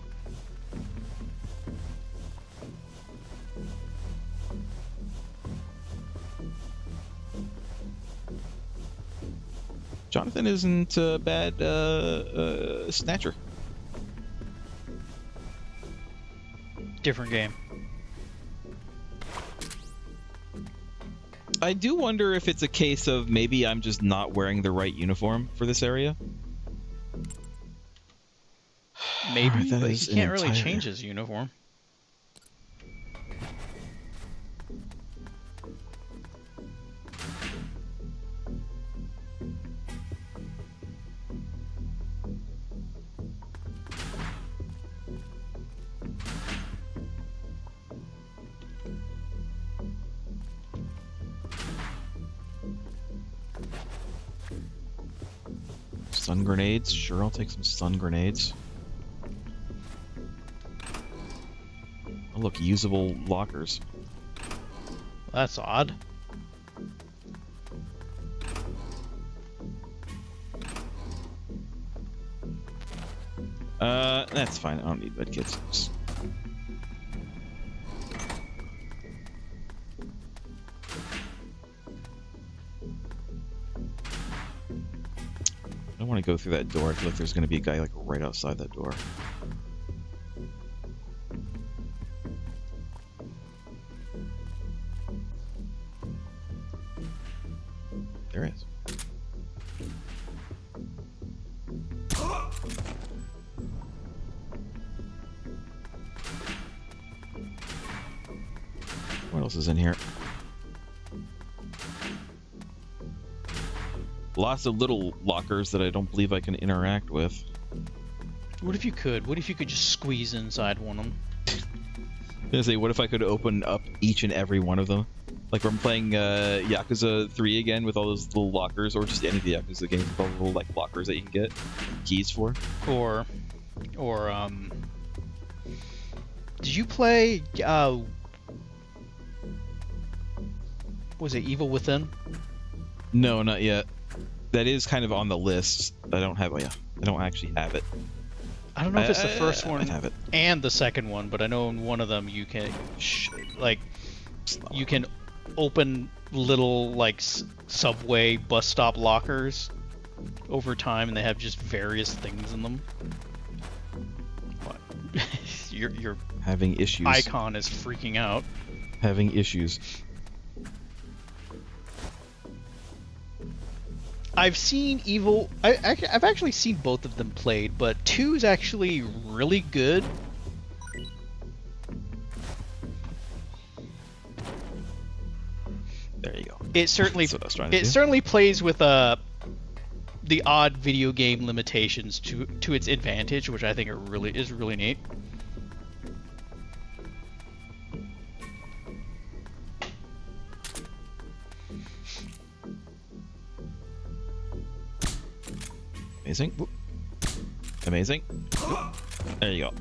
Jonathan isn't a bad snatcher. Different game. I do wonder if it's a case of maybe I'm just not wearing the right uniform for this area. Maybe, Alright, that but is he can't an really entire- change his uniform. Stun grenades. Sure, I'll take some stun grenades. Oh, look, usable lockers. That's odd. That's fine. I don't need medkits. Just- I don't want to go through that door. I feel like there's going to be a guy like right outside that door. There is. What else is in here? Lots of little lockers that I don't believe I can interact with. What if you could? What if you could just squeeze inside one of them? I was gonna say, what if I could open up each and every one of them? Like when I'm playing Yakuza 3 again with all those little lockers, or just any of the Yakuza games with all the little like lockers that you can get keys for. Or did you play was it Evil Within? No, not yet. That is kind of on the list. I don't have. I don't actually have it. I don't know if it's the first I one might have it. and the second one, but I know in one of them you can like you can open little like subway bus stop lockers over time, and they have just various things in them. What? your Having issues. icon is freaking out. Having issues. I've seen Evil. I've actually seen both of them played, but 2 is actually really good. There you go. It certainly That's what I was trying to it do. certainly plays with the odd video game limitations to its advantage, which I think is really neat. Amazing. Whoop. Amazing. Whoop. There you go.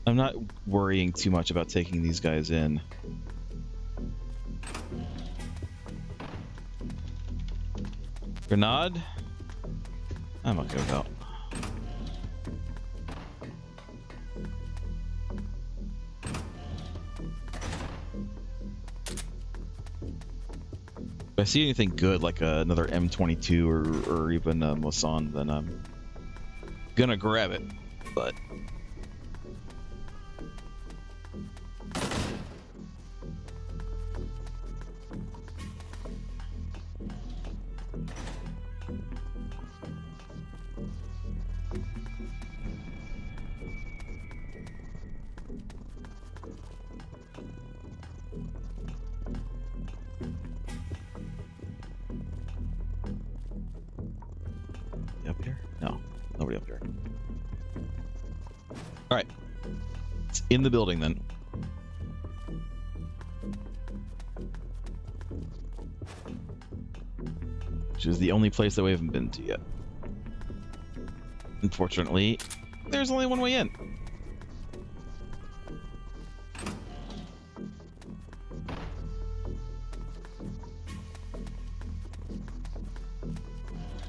I'm not worrying too much about taking these guys in. Grenade? I'm okay without. If I see anything good, like another M22 or even a Mosan, then I'm gonna grab it. But up here? No, nobody up here. All right. It's in the building then. Which is the only place that we haven't been to yet. Unfortunately, there's only one way in.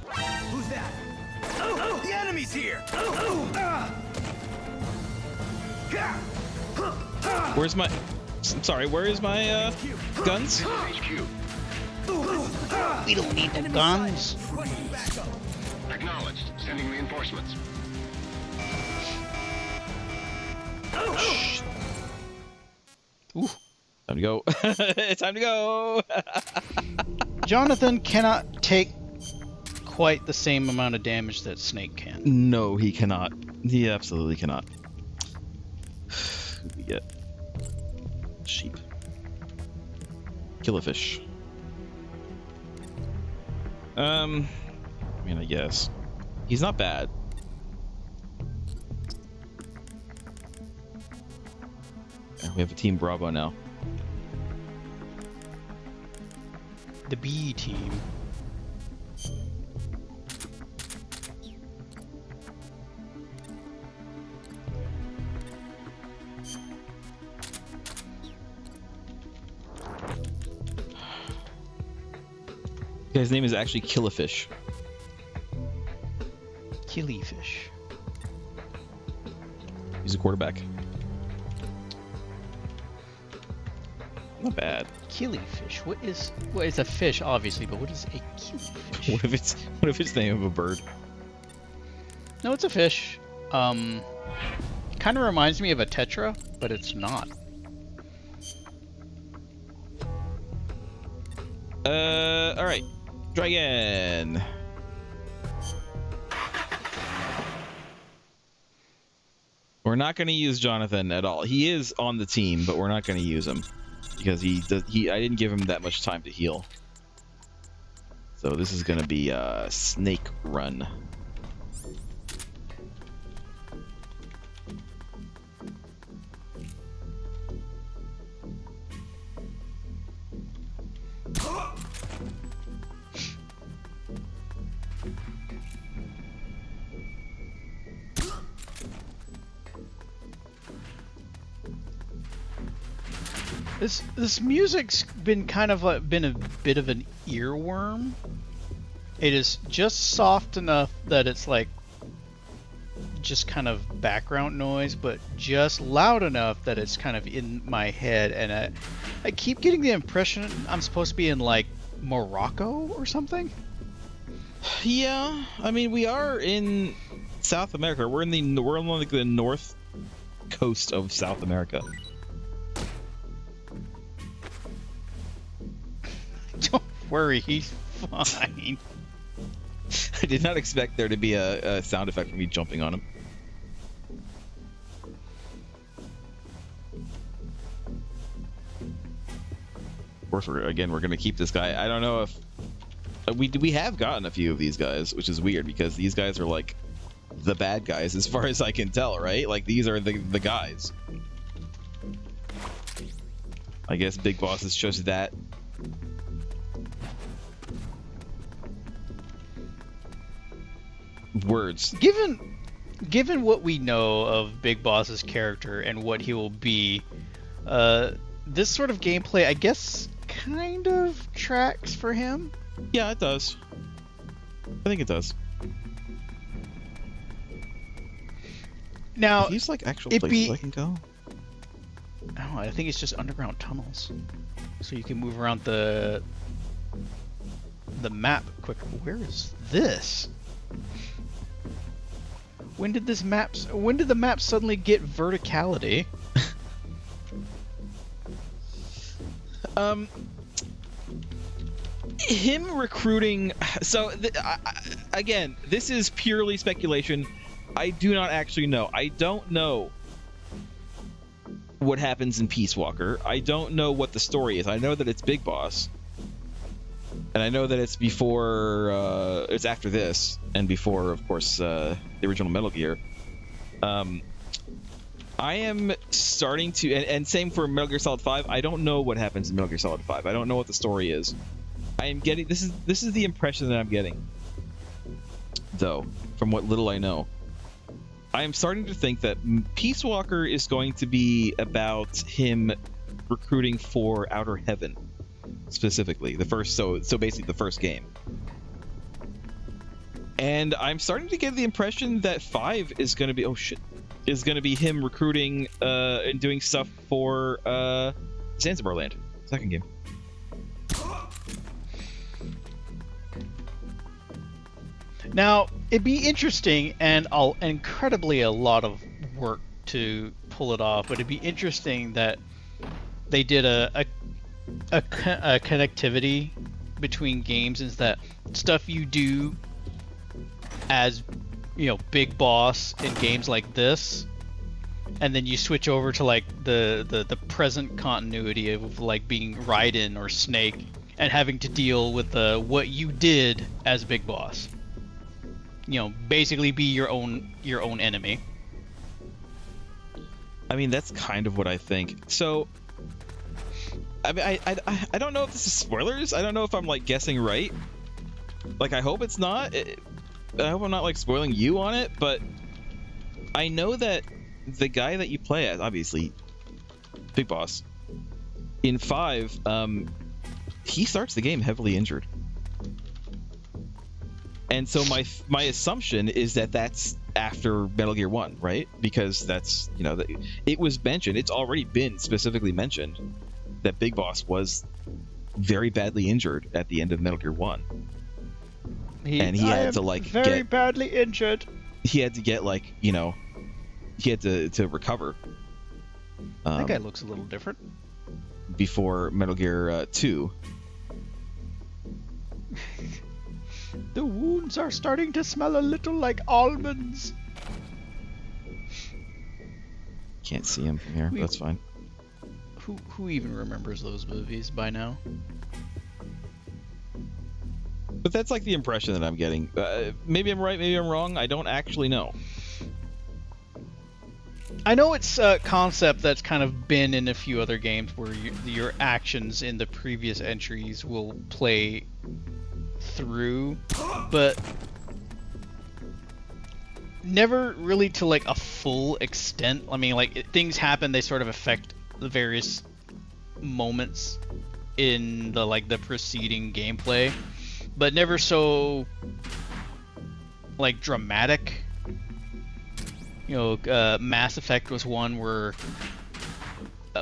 Who's that? Oh, the enemy's here! Where's my... I'm sorry, where is my guns? HQ. We don't need the guns. Acknowledged. Sending reinforcements. Ooh. Time to go. It's time to go. Jonathan cannot take quite the same amount of damage that Snake can. No, he cannot. He absolutely cannot. Who do we get? Sheep. Kill a fish. I mean, I guess. He's not bad. We have a Team Bravo now. The B team. His name is actually Killafish. Killifish. He's a quarterback. Not bad. Killifish. What is a fish, obviously, but what is a killifish? What if it's the name of a bird? No, it's a fish. Kind of reminds me of a tetra, but it's not. All right. Dragon. We're not going to use Jonathan at all. He is on the team, but we're not going to use him because I didn't give him that much time to heal. So this is going to be a snake run. This music's been kind of been a bit of an earworm. It is just soft enough that it's like just kind of background noise, but just loud enough that it's kind of in my head, and I keep getting the impression I'm supposed to be in like Morocco or something. Yeah, I mean we are in South America. We're on like the north coast of South America. Don't worry, he's fine. I did not expect there to be a sound effect for me jumping on him. Of course, we're going to keep this guy. I don't know if we have gotten a few of these guys, which is weird because these guys are like the bad guys as far as I can tell, right? Like these are the guys. I guess Big Boss has chosen that. Words. Given what we know of Big Boss's character and what he will be, this sort of gameplay, I guess, kind of tracks for him. Yeah, it does. I think it does. Now, he's like actual places I can go. No, I think it's just underground tunnels, so you can move around the map quicker. Where is this? When did the map suddenly get verticality? Him recruiting. So again, this is purely speculation. I do not actually know. I don't know what happens in Peace Walker. I don't know what the story is. I know that it's Big Boss, and I know that it's it's after this, and before, of course, the original Metal Gear. I am starting to, and same for Metal Gear Solid 5. I don't know what happens in Metal Gear Solid 5. I don't know what the story is. I am getting this is the impression that I'm getting, though, from what little I know. I am starting to think that Peace Walker is going to be about him recruiting for Outer Heaven, specifically the first. So basically the first game. And I'm starting to get the impression that 5 is going to be is going to be him recruiting and doing stuff for Zanzibar Land, second game. Now, it'd be interesting and incredibly a lot of work to pull it off, but it'd be interesting that they did a connectivity between games, is that stuff you do as, you know, Big Boss in games like this, and then you switch over to like the present continuity of like being Raiden or Snake and having to deal with what you did as Big Boss. You know, basically be your own enemy. I mean, that's kind of what I think. So, I mean, I don't know if this is spoilers. I don't know if I'm like guessing right. Like, I hope it's not. I hope I'm not like spoiling you on it. But I know that the guy that you play as, obviously, Big Boss, in 5, he starts the game heavily injured. And so my assumption is that that's after Metal Gear 1, right? Because that's, you know, it was mentioned. It's already been specifically mentioned that Big Boss was very badly injured at the end of Metal Gear 1. He had to like very badly injured. He had to get like, you know, he had to recover. That guy looks a little different. Before Metal Gear 2. The wounds are starting to smell a little like almonds. Can't see him from here. But that's fine. Who even remembers those movies by now? But that's like the impression that I'm getting. Maybe I'm right, maybe I'm wrong. I don't actually know. I know it's a concept that's kind of been in a few other games where your actions in the previous entries will play through, but never really to like a full extent. I mean, like things happen, they sort of affect the various moments in the preceding gameplay, but never so like dramatic. You know, Mass Effect was one where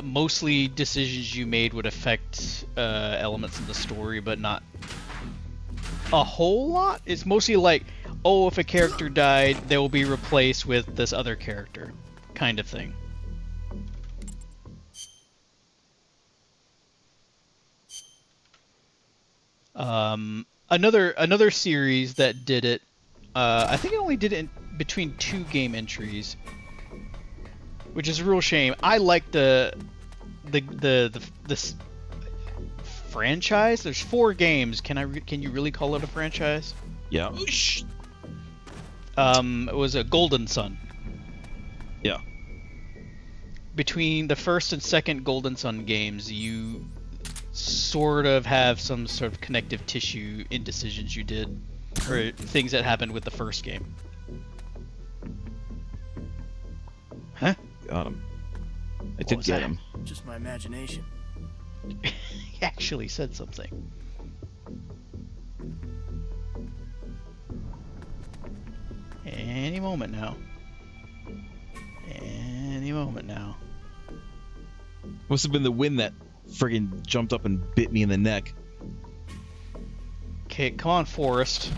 mostly decisions you made would affect elements of the story, but not a whole lot. It's mostly like, oh, if a character died, they will be replaced with this other character, kind of thing. Another series that did it, I think it only did it in between 2 game entries, which is a real shame. I like this franchise. There's 4 games. Can you really call it a franchise? Yeah. It was a Golden Sun. Yeah. Between the first and second Golden Sun games, you sort of have some sort of connective tissue in decisions you did, or things that happened with the first game. Huh? Got him. I did get him. Just my imagination. He actually said something. Any moment now. Any moment now. Must have been the wind that friggin' jumped up and bit me in the neck. Okay, come on, Forrest.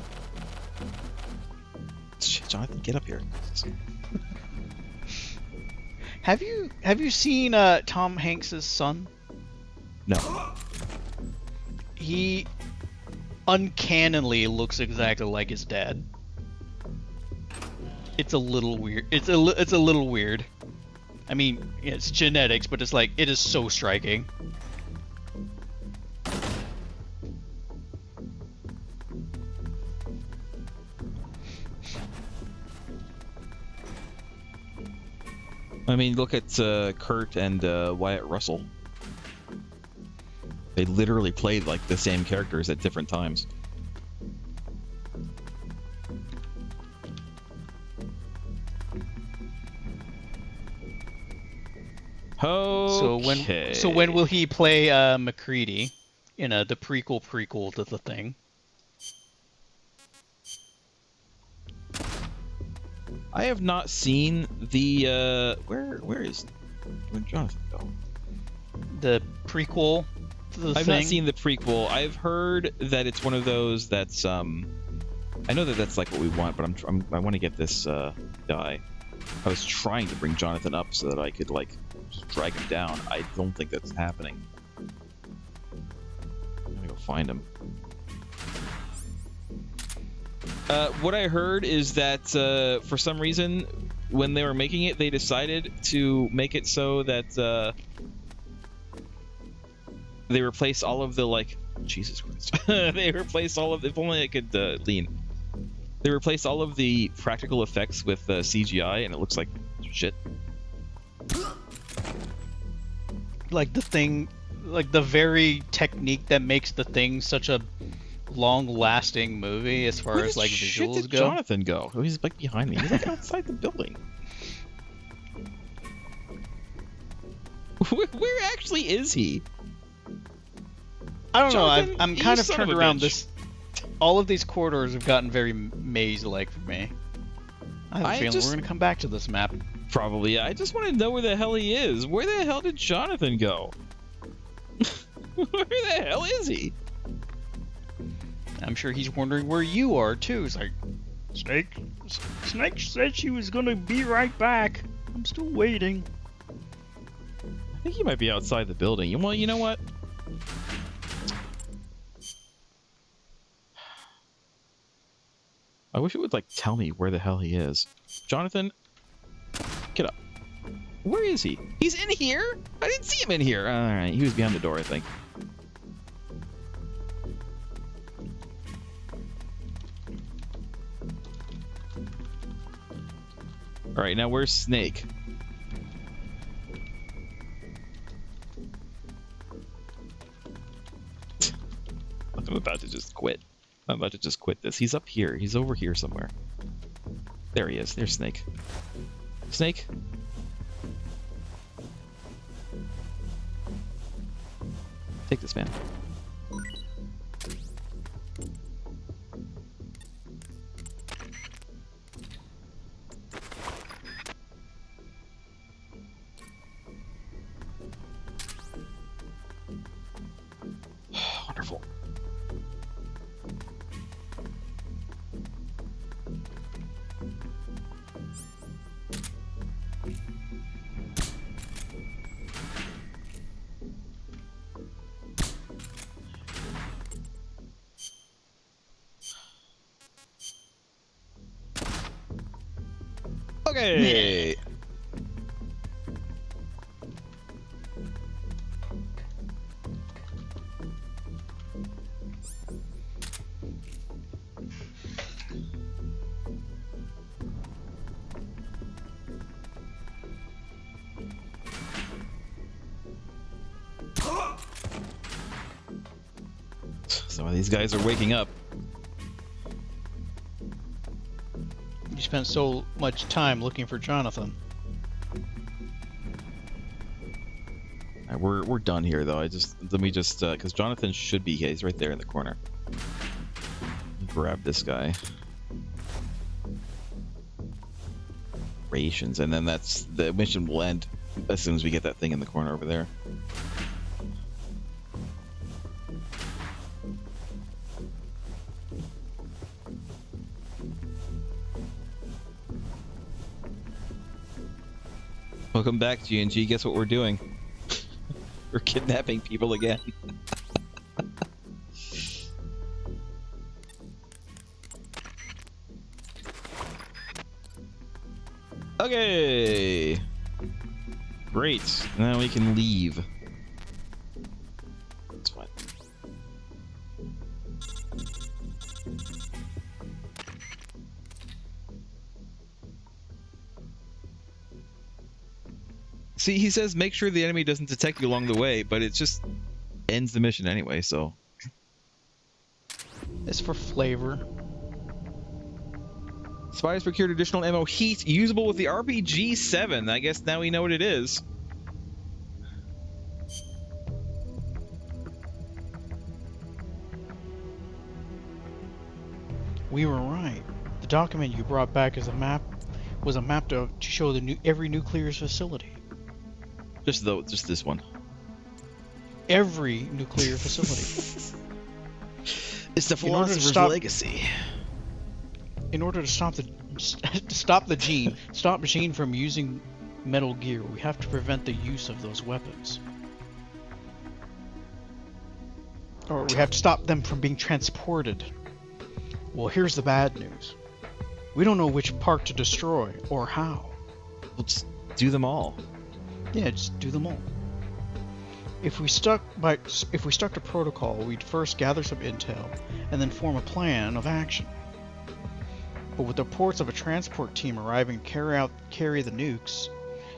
Shit, Jonathan, get up here. Have you seen Tom Hanks's son? No. He uncannily looks exactly like his dad. It's a little weird. It's a little weird. I mean, it's genetics, but it's like, it is so striking. I mean, look at Kurt and Wyatt Russell. They literally played like the same characters at different times. Okay. So when will he play McCready in the prequel to the Thing? I have not seen the where'd Jonathan go? The prequel to the I've Thing? not seen the prequel. I've heard that it's one of those that's I know that that's like what we want, but I want to get this guy. I was trying to bring Jonathan up so that I could like just drag him down. I don't think that's happening. I'm gonna go find him. What I heard is that for some reason, when they were making it, they decided to make it so that they replace all of the like Jesus Christ. They replace all of. If only I could lean. They replaced all of the practical effects with CGI, and it looks like shit. Like the Thing, like the very technique that makes the Thing such a long-lasting movie as far Where as the like shit visuals did go. Jonathan go? Oh, he's like behind me. He's like outside the building. Where actually is he? I don't Jonathan, know. I'm you kind of son turned of a around. bitch. This, all of these corridors have gotten very maze-like for me. I have a feeling we're gonna come back to this map. Probably. I just want to know where the hell he is. Where the hell did Jonathan go? Where the hell is he? I'm sure he's wondering where you are too. It's like, Snake said she was gonna be right back. I'm still waiting. I think he might be outside the building. Well, you know what? I wish it would like tell me where the hell he is. Jonathan, get up. Where is he? He's in here? I didn't see him in here. All right, he was behind the door, I think. All right, now where's Snake? I'm about to just quit. I'm about to just quit this. He's up here. He's over here somewhere. There he is. There's Snake. Snake? Take this, man. Wonderful. Okay. Some of these guys are waking up. You spent so much time looking for Jonathan. All right, we're done here though. Let me just because Jonathan should be. He's right there in the corner. Grab this guy. Rations, and then the mission will end as soon as we get that thing in the corner over there. Welcome back, G&G. Guess what we're doing? We're kidnapping people again. Okay. Great. Now we can leave. That's fine. See, he says make sure the enemy doesn't detect you along the way, but it just ends the mission anyway, so... It's for flavor. Spies procured additional ammo heat usable with the RPG-7. I guess now we know what it is. We were right. The document you brought back as a map was a map to show the every nuclear facility. Just this one. Every nuclear facility. It's the philosopher's legacy. In order to stop machine from using Metal Gear, we have to prevent the use of those weapons. Or we have to stop them from being transported. Well, here's the bad news. We don't know which part to destroy or how. Let's do them all. Yeah, just do them all. If we stuck to protocol, we'd first gather some intel and then form a plan of action. But with the reports of a transport team arriving to carry the nukes,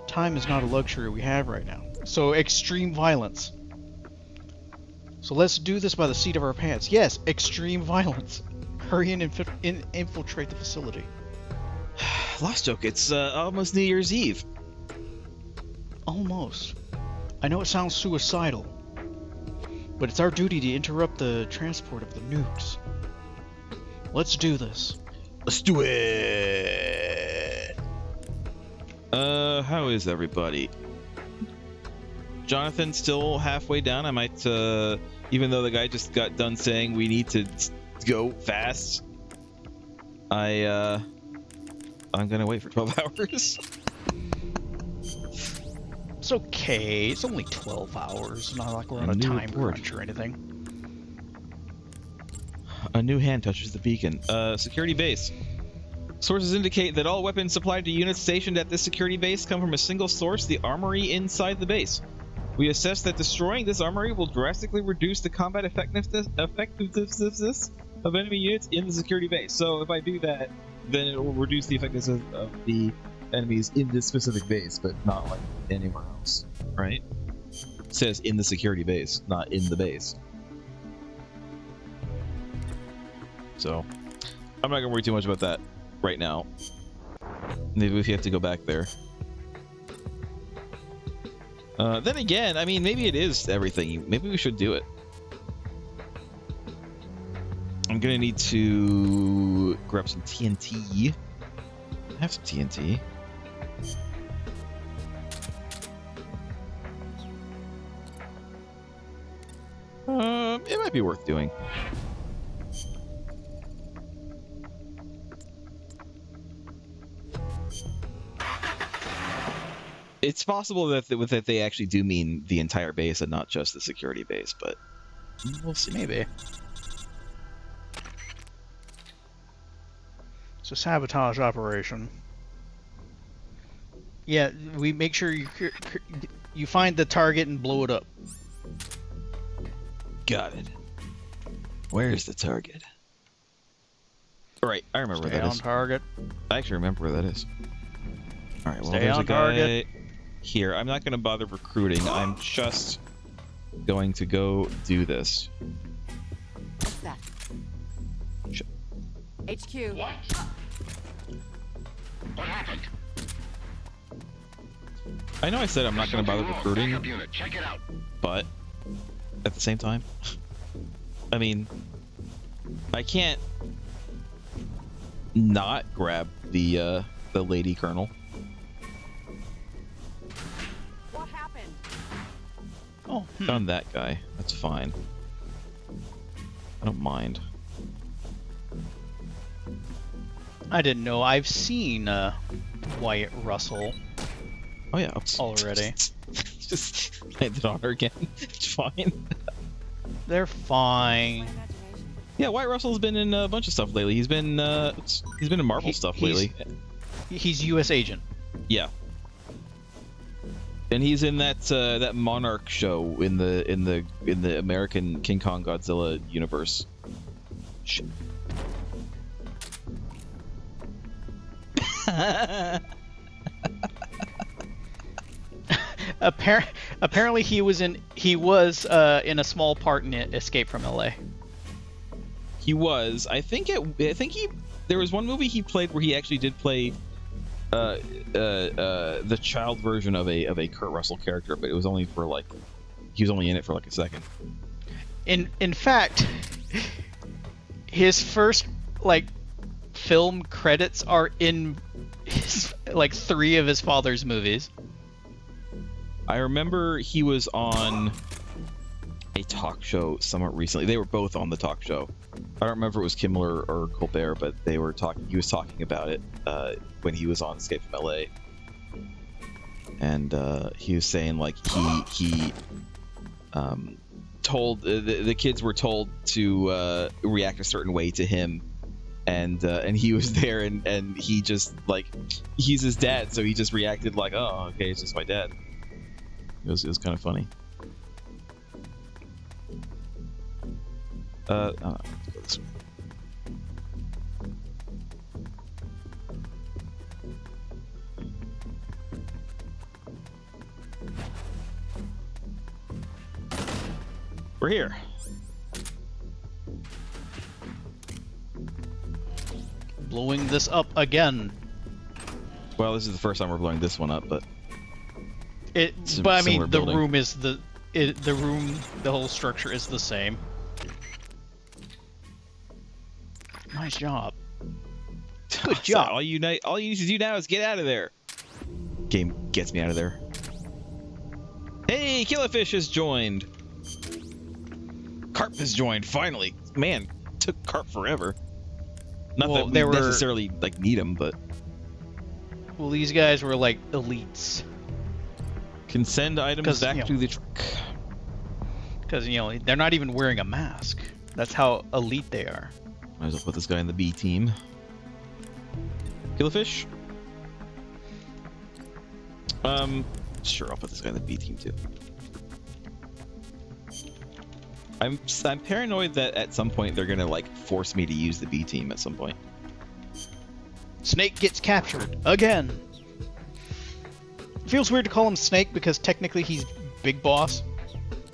time is not a luxury we have right now. So extreme violence. So let's do this by the seat of our pants. Yes, extreme violence. Hurry in and infiltrate the facility. Lost joke, it's almost New Year's Eve. Almost. I know it sounds suicidal, but it's our duty to interrupt the transport of the nukes. Let's do this. Let's do it! How is everybody? Jonathan still halfway down. I might, even though the guy just got done saying we need to go fast, I'm gonna wait for 12 hours. It's okay. It's only 12 hours. Not like we're on a time crunch or anything. A new hand touches the beacon. Security base. Sources indicate that all weapons supplied to units stationed at this security base come from a single source, the armory inside the base. We assess that destroying this armory will drastically reduce the combat effectiveness of enemy units in the security base. So if I do that, then it will reduce the effectiveness of the enemies in this specific base, but not like anywhere else, right? It says in the security base, not in the base. So I'm not gonna worry too much about that right now. Maybe if you have to go back there. Then again, I mean, maybe it is everything. Maybe we should do it. I'm gonna need to grab some TNT. I have some TNT. It might be worth doing. It's possible that they actually do mean the entire base and not just the security base, but we'll see. Maybe. It's a sabotage operation. Yeah, we make sure you find the target and blow it up. Got it. Where's the target? All right, I remember where that is. Stay on target. I actually remember where that is. All right, well, Stay there's on a guy target. here. I'm not going to bother recruiting. I'm just going to go do this. What's that? HQ. What? What happened? I know I said I'm not going to bother recruiting, Backup unit, check it out. but at the same time, I mean, I can't not grab the lady colonel. What happened? Oh, Found that guy. That's fine. I don't mind. I didn't know. I've seen Wyatt Russell Oh yeah, already. Just landed on her again. It's fine. They're fine. Yeah, Wyatt Russell's been in a bunch of stuff lately. He's been in Marvel stuff lately. He's U.S. agent. Yeah. And he's in that Monarch show in the American King Kong Godzilla universe. Shit. Apparently he was in a small part in Escape from LA. He was. I think he. There was one movie he played where he actually did play the child version of a Kurt Russell character, but it was only for like he was only in it for like a second. In fact, his first like film credits are in like 3 of his father's movies. I remember he was on a talk show somewhat recently. They were both on the talk show. I don't remember if it was Kimmel or Colbert, but they were talking. He was talking about it when he was on Escape from LA, and he was saying like he told the kids were told to react a certain way to him, and he was there, and he just like he's his dad, so he just reacted like, oh, okay, it's just my dad. It was kind of funny. Let's go this way. We're here. Blowing this up again. Well, this is the first time we're blowing this one up, but but I mean, the building. room is the whole structure is the same. Nice job. Good job. All you need to do now is get out of there. Game gets me out of there. Hey, Killerfish has joined. Carp has joined finally. Man, took Carp forever. Not Well, that they we were- necessarily like need him, but Well, these guys were like elites. can send items 'Cause, back you know- to the truck. Because, they're not even wearing a mask. That's how elite they are. Might as well put this guy in the B team. Killerfish? Sure, I'll put this guy in the B team too. I'm paranoid that at some point they're gonna like force me to use the B team at some point. Snake gets captured again. Feels weird to call him Snake because technically he's Big Boss.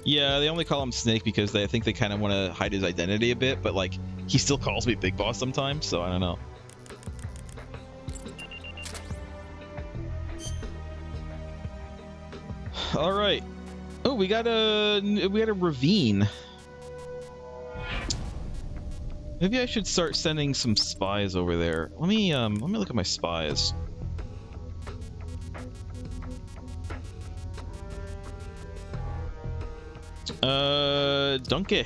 Yeah, they only call him Snake because I think they kind of want to hide his identity a bit, but like he still calls me Big Boss sometimes, so I don't know. All right. Oh, we got a ravine. Maybe I should start sending some spies over there. Let me look at my spies. Donkey.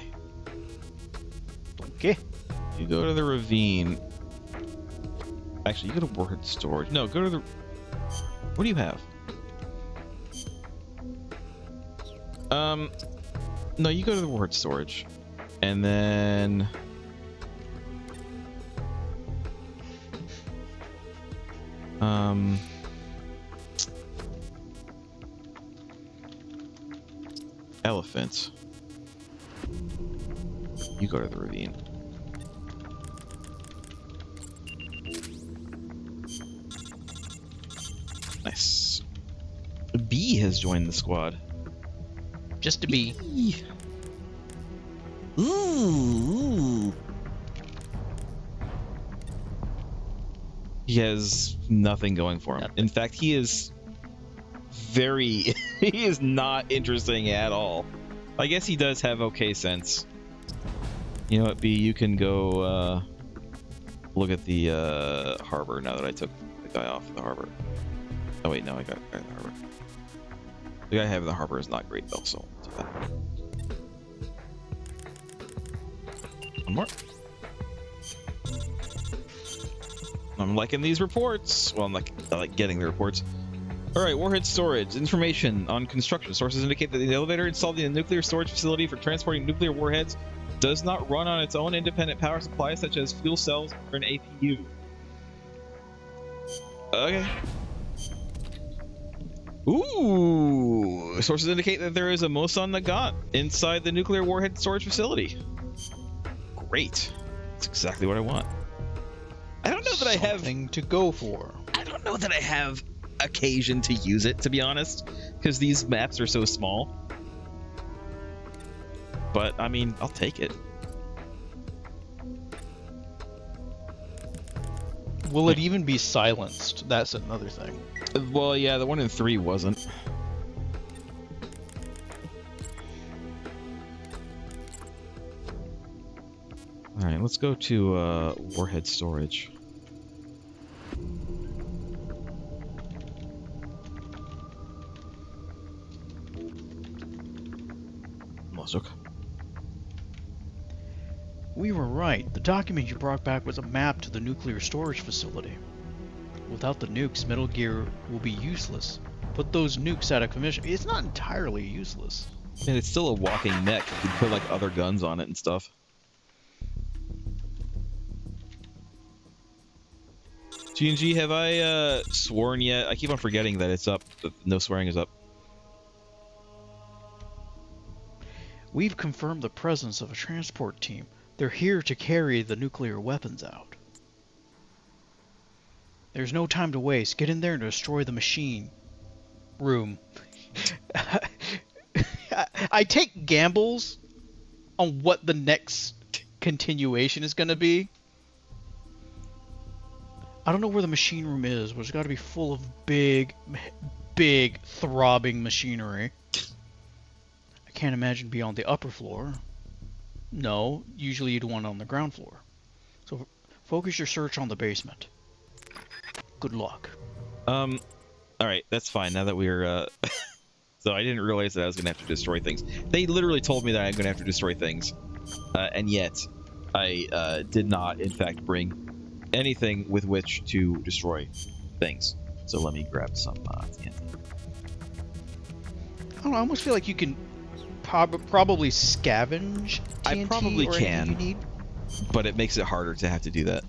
Okay. You go to the ravine. Actually, you go to Warhead Storage. No, go to the... What do you have? No, you go to the Warhead Storage. And then... Elephant. You go to the ravine. Nice. B has joined the squad. Just to be. Ooh. He has nothing going for him. Nothing. In fact, he is very... he is not interesting at all. I guess he does have okay sense. You know what, B? You can go look at the harbor now that I took the guy off the harbor. Oh wait, no, I got the guy in the harbor. The guy I have in the harbor is not great though, so I'll do that. One more. I'm liking these reports. Well, I like getting the reports. All right, Warhead Storage. Information on construction. Sources indicate that the elevator installed in a nuclear storage facility for transporting nuclear warheads does not run on its own independent power supply, such as fuel cells or an APU. Okay. Ooh. Sources indicate that there is a Mosan Nagant inside the nuclear warhead storage facility. Great. That's exactly what I want. I don't know that I have... Something to go for. I don't know that I have occasion to use it, to be honest, because these maps are so small. But I mean, I'll take it. Will it even be silenced? That's another thing. Well, yeah, the one in 3 wasn't. All right, let's go to warhead storage. Look. We were right. The document you brought back was a map to the nuclear storage facility. Without the nukes, Metal Gear will be useless. Put those nukes out of commission. It's not entirely useless. And it's still a walking mech. You can put like other guns on it and stuff. G&G, have I sworn yet? I keep on forgetting that it's up. That no swearing is up. We've confirmed the presence of a transport team. They're here to carry the nuclear weapons out. There's no time to waste. Get in there and destroy the machine room. I take gambles on what the next continuation is going to be. I don't know where the machine room is, but it's got to be full of big throbbing machinery. I can't imagine be on the upper floor. No, usually you'd want it on the ground floor. So focus your search on the basement. Good luck. Alright, that's fine. Now that we're, So I didn't realize that I was going to have to destroy things. They literally told me that I'm going to have to destroy things. And yet, I did not, in fact, bring anything with which to destroy things. So let me grab some TNT. I don't know, I almost feel like you can probably scavenge TNT. I probably or can, you need. But it makes it harder to have to do that.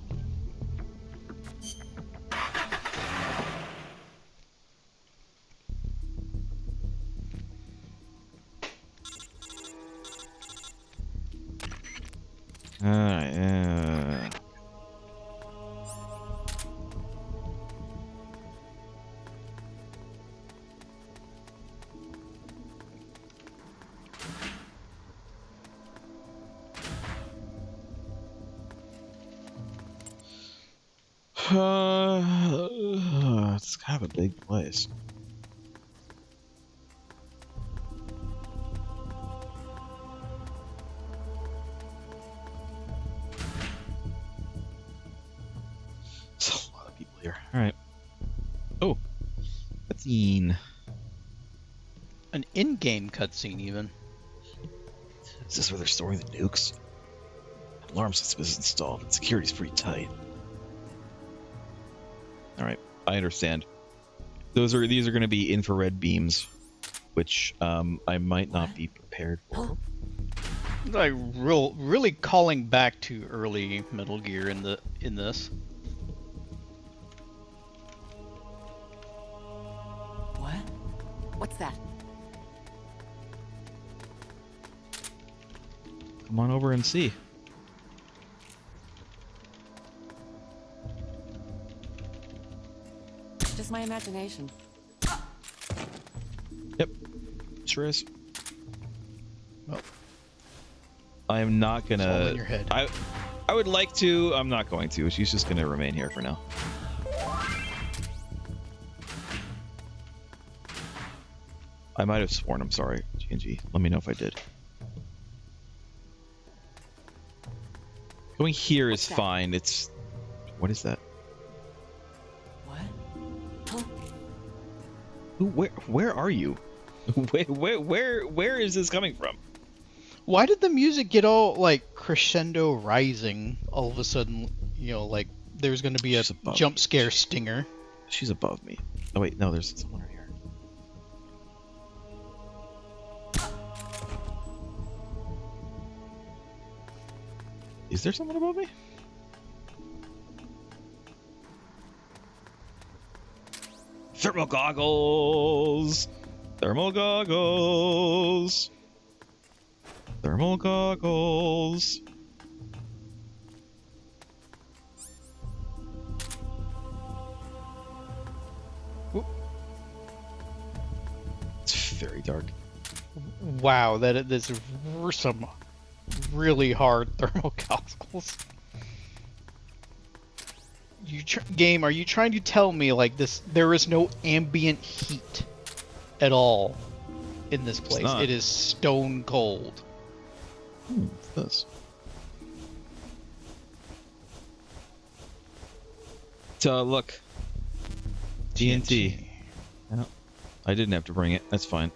Alright, it's kind of a big place. There's a lot of people here. Alright. Oh. Cutscene. An in-game cutscene, even. Is this where they're storing the nukes? Alarm system is installed, and security's pretty tight. Alright, I understand. These are going to be infrared beams, which I might not be prepared for. Like really calling back to early Metal Gear in this. What? What's that? Come on over and see. Just my imagination. Yep, sure is. Well, I am not gonna. it's all in your head. I would like to. I'm not going to. She's just gonna remain here for now. I might have sworn. I'm sorry, G&G. Let me know if I did. Going here is fine. It's. What is that? What? Who? Where are you? Where is this coming from? Why did the music get all like crescendo rising all of a sudden? You know, like there's going to be a jump scare stinger. She's above me. Oh wait, no, there's someone right here. Is there someone above me? Thermal goggles! Thermal goggles! Thermal goggles! Very dark. Wow, that's some really hard thermal goggles. Game, are you trying to tell me like this? There is no ambient heat at all in this place. not. It is stone cold. What's this? So look, TNT. Yeah. I didn't have to bring it. That's fine.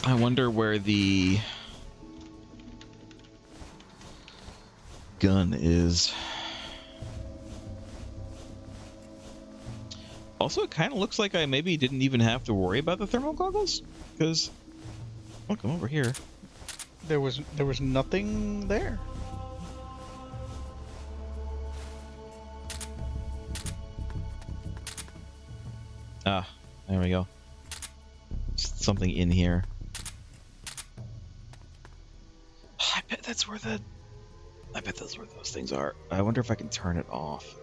I wonder where the gun is. Also, it kind of looks like I maybe didn't even have to worry about the thermal goggles, because look, I'm over here. There was nothing there. Ah, there we go. Something in here. I bet that's where those things are. I wonder if I can turn it off.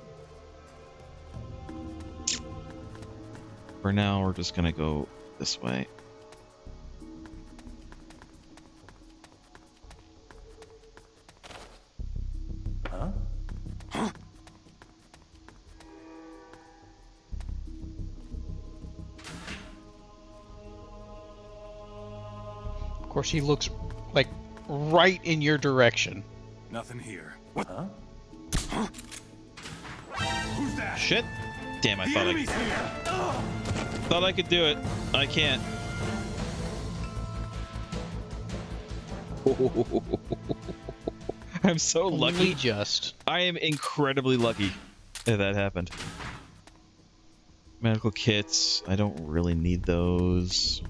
For now, we're just gonna go this way. Of course, he looks like right in your direction. Nothing here. What? Who's that? Shit! Damn, I The thought enemy's here. I could do it. I can't. I'm so lucky. Only just. I am incredibly lucky that that happened. Medical kits. I don't really need those.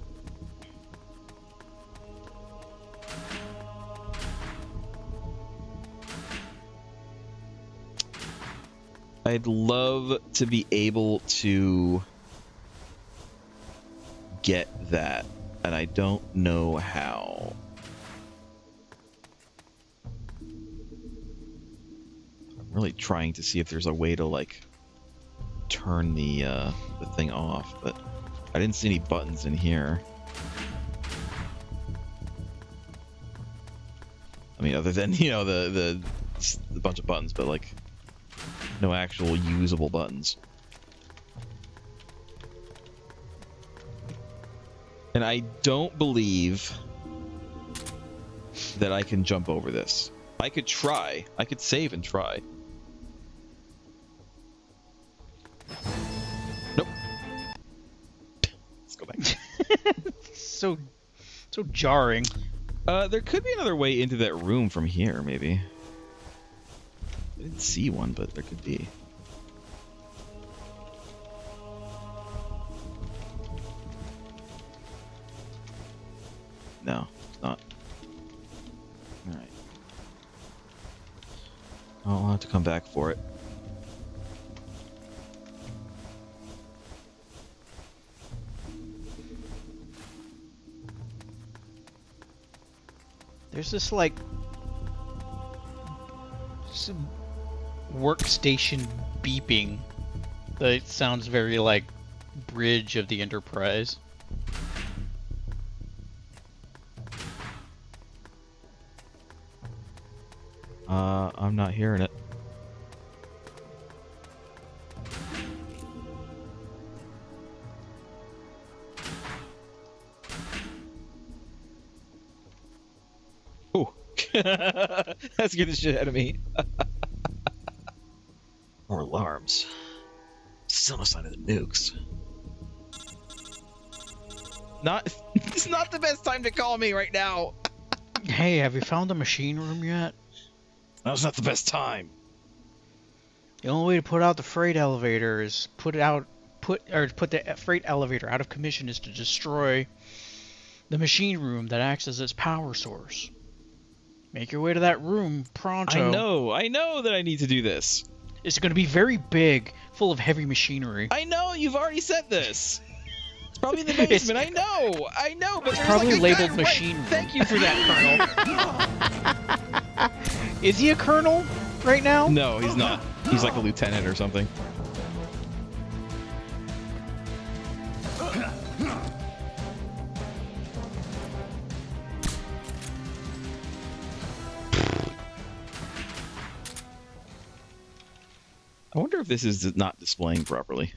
I'd love to be able to get that, and I don't know how. I'm really trying to see if there's a way to like turn the thing off, but I didn't see any buttons in here. I mean, other than, you know, the bunch of buttons, but like no actual usable buttons. And I don't believe that I can jump over this. I could try. I could save and try. Nope. Let's go back. so jarring. There could be another way into that room from here, maybe. I didn't see one, but there could be. No, it's not. Alright. I'll have to come back for it. There's this like some workstation beeping that sounds very like Bridge of the Enterprise. I'm not hearing it. Oh, that scared the shit out of me. More alarms. Still no sign of the nukes. It's not the best time to call me right now. Hey, have you found the machine room yet? Now's not the best time. The only way to put out the freight elevator is put the freight elevator out of commission is to destroy the machine room that acts as its power source. Make your way to that room pronto. I know that I need to do this. It's going to be very big, full of heavy machinery. I know, you've already said this. It's probably in the basement. I know, but it's there's probably like a labeled guy machine room. Thank you for that, Colonel. Is he a colonel? right now? No, he's not. He's like a lieutenant or something. I wonder if this is not displaying properly.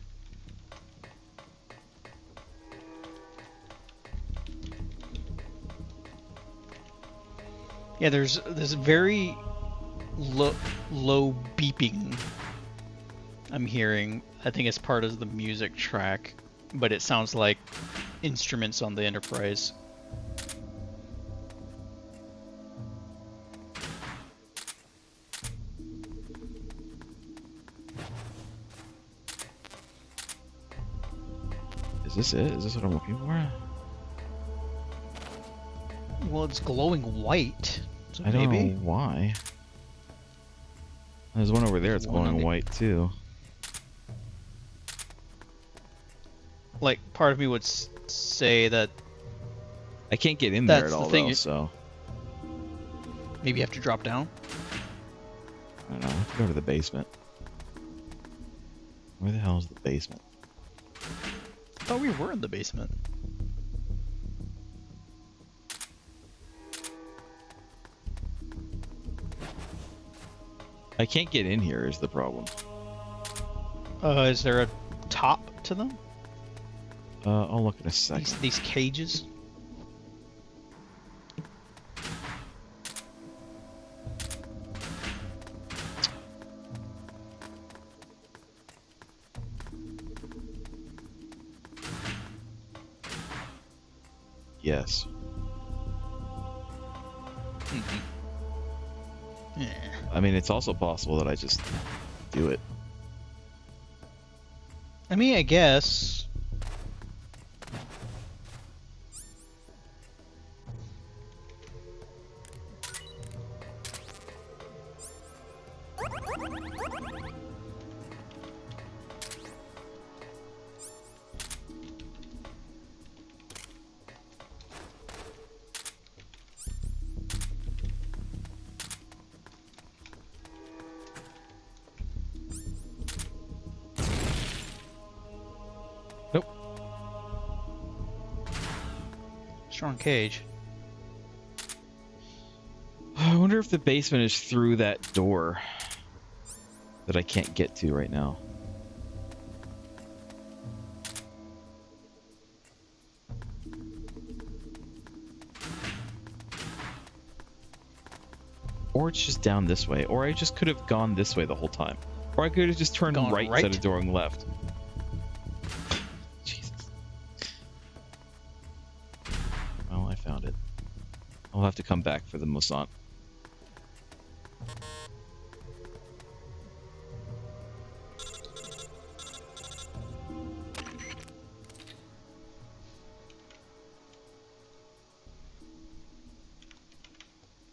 Yeah, there's very low beeping I'm hearing. I think it's part of the music track, but it sounds like instruments on the Enterprise. Is this it? Is this what I'm looking for? Well, it's glowing white. So I don't maybe. know why. There's one over there that's One on glowing the- white too. Like, part of me would say that I can't get in there That's at the all thing, though, so maybe you have to drop down. I don't know. I have to go to the basement. Where the hell is the basement? I thought we were in the basement. I can't get in here is the problem. Is there a top to them? I'll look in a second. These cages? Yes. Yeah. I mean, it's also possible that I just do it. I mean, I guess. Nope. Strong cage. I wonder if the basement is through that door that I can't get to right now. Or it's just down this way. Or I just could have gone this way the whole time. Or I could have just turned Gone right right? instead of going left. Jesus. Well, I found it. I'll have to come back for the Mossant.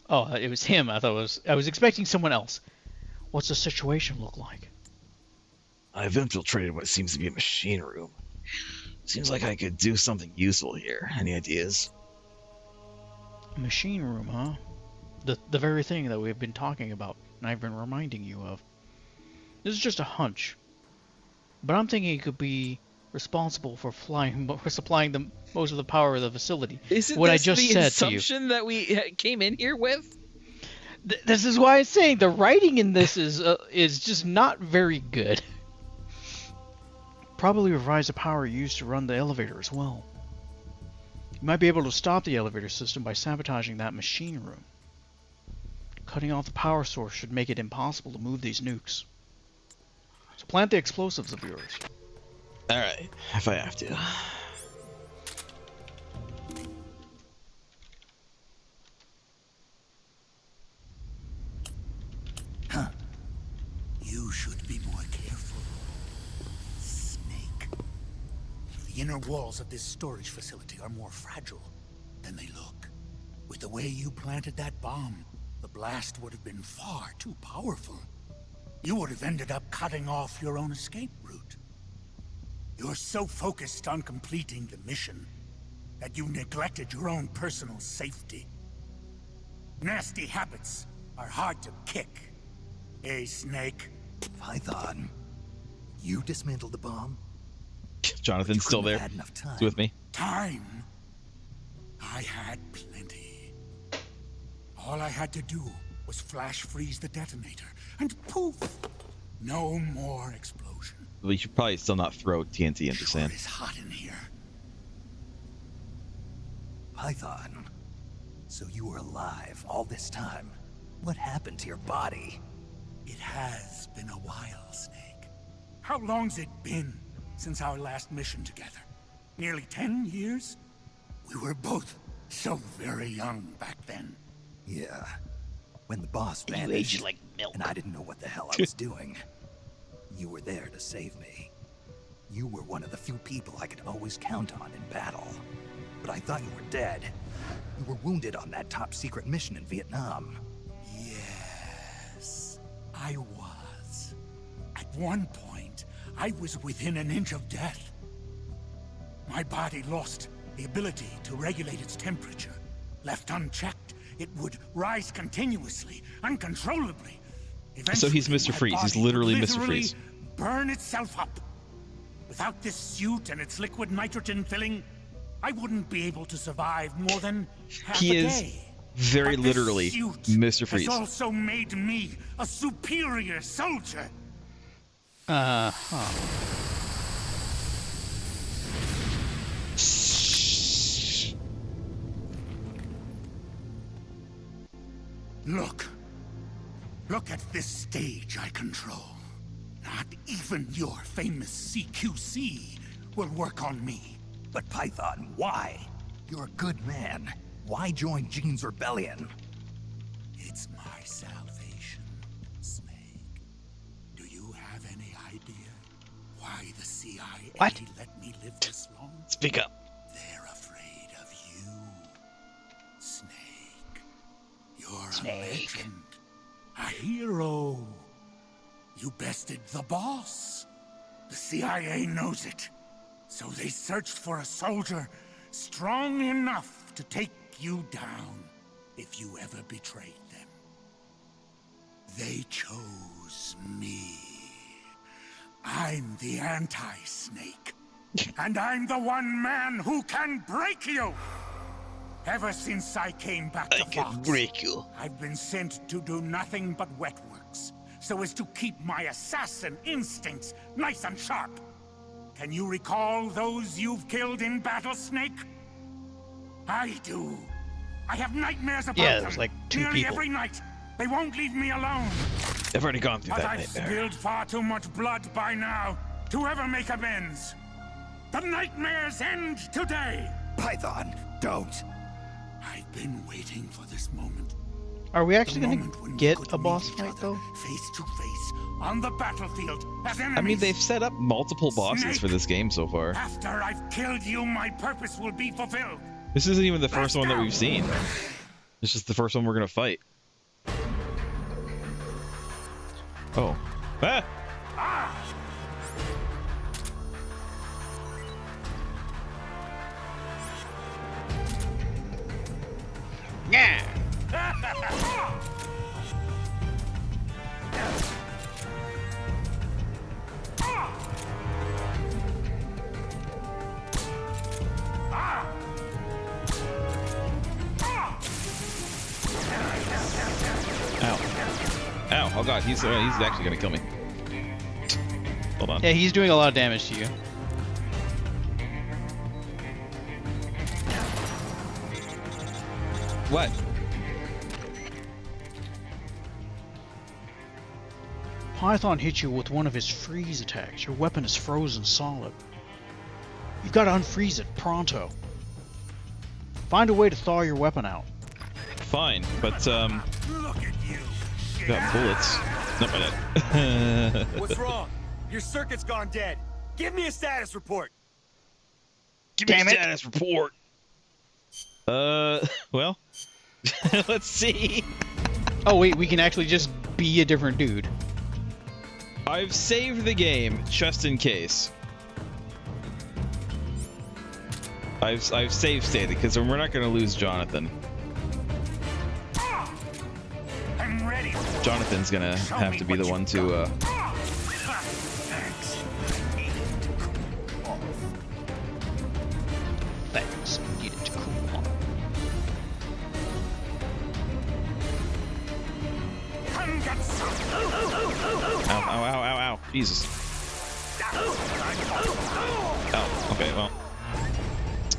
Oh, it was him. I was expecting someone else. What's the situation look like? I've infiltrated what seems to be a machine room. Seems like I could do something useful here. Any ideas? Machine room, huh? The very thing that we've been talking about, and I've been reminding you of. This is just a hunch, but I'm thinking it could be responsible for supplying most of the power of the facility. Isn't what I this just the said to assumption that we came in here with? you. This is why I'm saying the writing in this is just not very good. Probably revise the power used to run the elevator as well. You might be able to stop the elevator system by sabotaging that machine room. Cutting off the power source should make it impossible to move these nukes. So plant the explosives of yours. Alright, if I have to. You should be more careful. Snake. The inner walls of this storage facility are more fragile than they look. With the way you planted that bomb, the blast would have been far too powerful. You would have ended up cutting off your own escape route. You're so focused on completing the mission that you neglected your own personal safety. Nasty habits are hard to kick. Snake? Python, you dismantled the bomb? Jonathan's still there. Had enough time. He's with me. Time? I had plenty. All I had to do was flash freeze the detonator, and poof! No more explosion. We should probably still not throw TNT into Sure sand. is hot in here. Python, so you were alive all this time. What happened to your body? It has been a while, Snake. How long's it been since our last mission together? Nearly 10 years? We were both so very young back then. Yeah. When the boss You vanished, aged like milk. and I didn't know what the hell I was doing, you were there to save me. You were one of the few people I could always count on in battle. But I thought you were dead. You were wounded on that top secret mission in Vietnam. Yes, I was. At one point, I was within an inch of death. My body lost the ability to regulate its temperature. Left unchecked, it would rise continuously, uncontrollably. So he's Eventually, Mr. my Freeze. He's body would literally Mr. Freeze. burn itself up. Without this suit and its liquid nitrogen filling, I wouldn't be able to survive more than half He a is day. very But this literally suit Mr. Freeze. has also made me a superior soldier. Look at this stage I control. Not even your famous CQC will work on me. But Python, why? You're a good man. Why join Gene's rebellion? It's my salvation, Snake. Do you have any idea why the CIA What? let me live this long? Speak up. They're afraid of you, Snake. You're Snake. a legend, a hero. You bested the boss. The CIA knows it. So they searched for a soldier strong enough to take you down if you ever betrayed them. They chose me. I'm the anti-Snake. And I'm the one man who can break you! Ever since I came back to Fox, you. I've been sent to do nothing but wet works, so as to keep my assassin instincts nice and sharp. Can you recall those you've killed in battle, Snake? I do. I have nightmares about Yeah, them. there's like 2 nearly people. every night. They won't leave me alone. I've already gone through But that I've nightmare. spilled far too much blood by now to ever make amends. The nightmares end today. Python, don't. I've been waiting for this moment. Are we actually The gonna moment when we get could a meet boss each fight other though? Face to face on the battlefield as enemies. I mean, they've set up multiple bosses Snake. for this game so far. After I've killed you, my purpose will be fulfilled. This isn't even the first one that we've seen. It's just the first one we're gonna fight. Oh. Ah! Yeah. Ow. Ow. Oh god, he's actually gonna kill me. Hold on. Yeah, he's doing a lot of damage to you. What? Python hit you with one of his freeze attacks. Your weapon is frozen solid. You've got to unfreeze it pronto. Find a way to thaw your weapon out. Fine, but Look at you. got bullets. Not by that. What's wrong? Your circuit's gone dead. Give me a status report. Give me a Damn it. status report. Well, let's see. Oh wait, we can actually just be a different dude. I've saved the game just in case. I've save stated because we're not going to lose Jonathan. And I'm ready for it. Jonathan's gonna Show have me to be the what one you to. got. Thanks. I needed to cool off. Thanks. Needed to cool off. Come get some. Ow! Ow! Ow! Ow! Ow! Jesus! Oh. Okay. Well.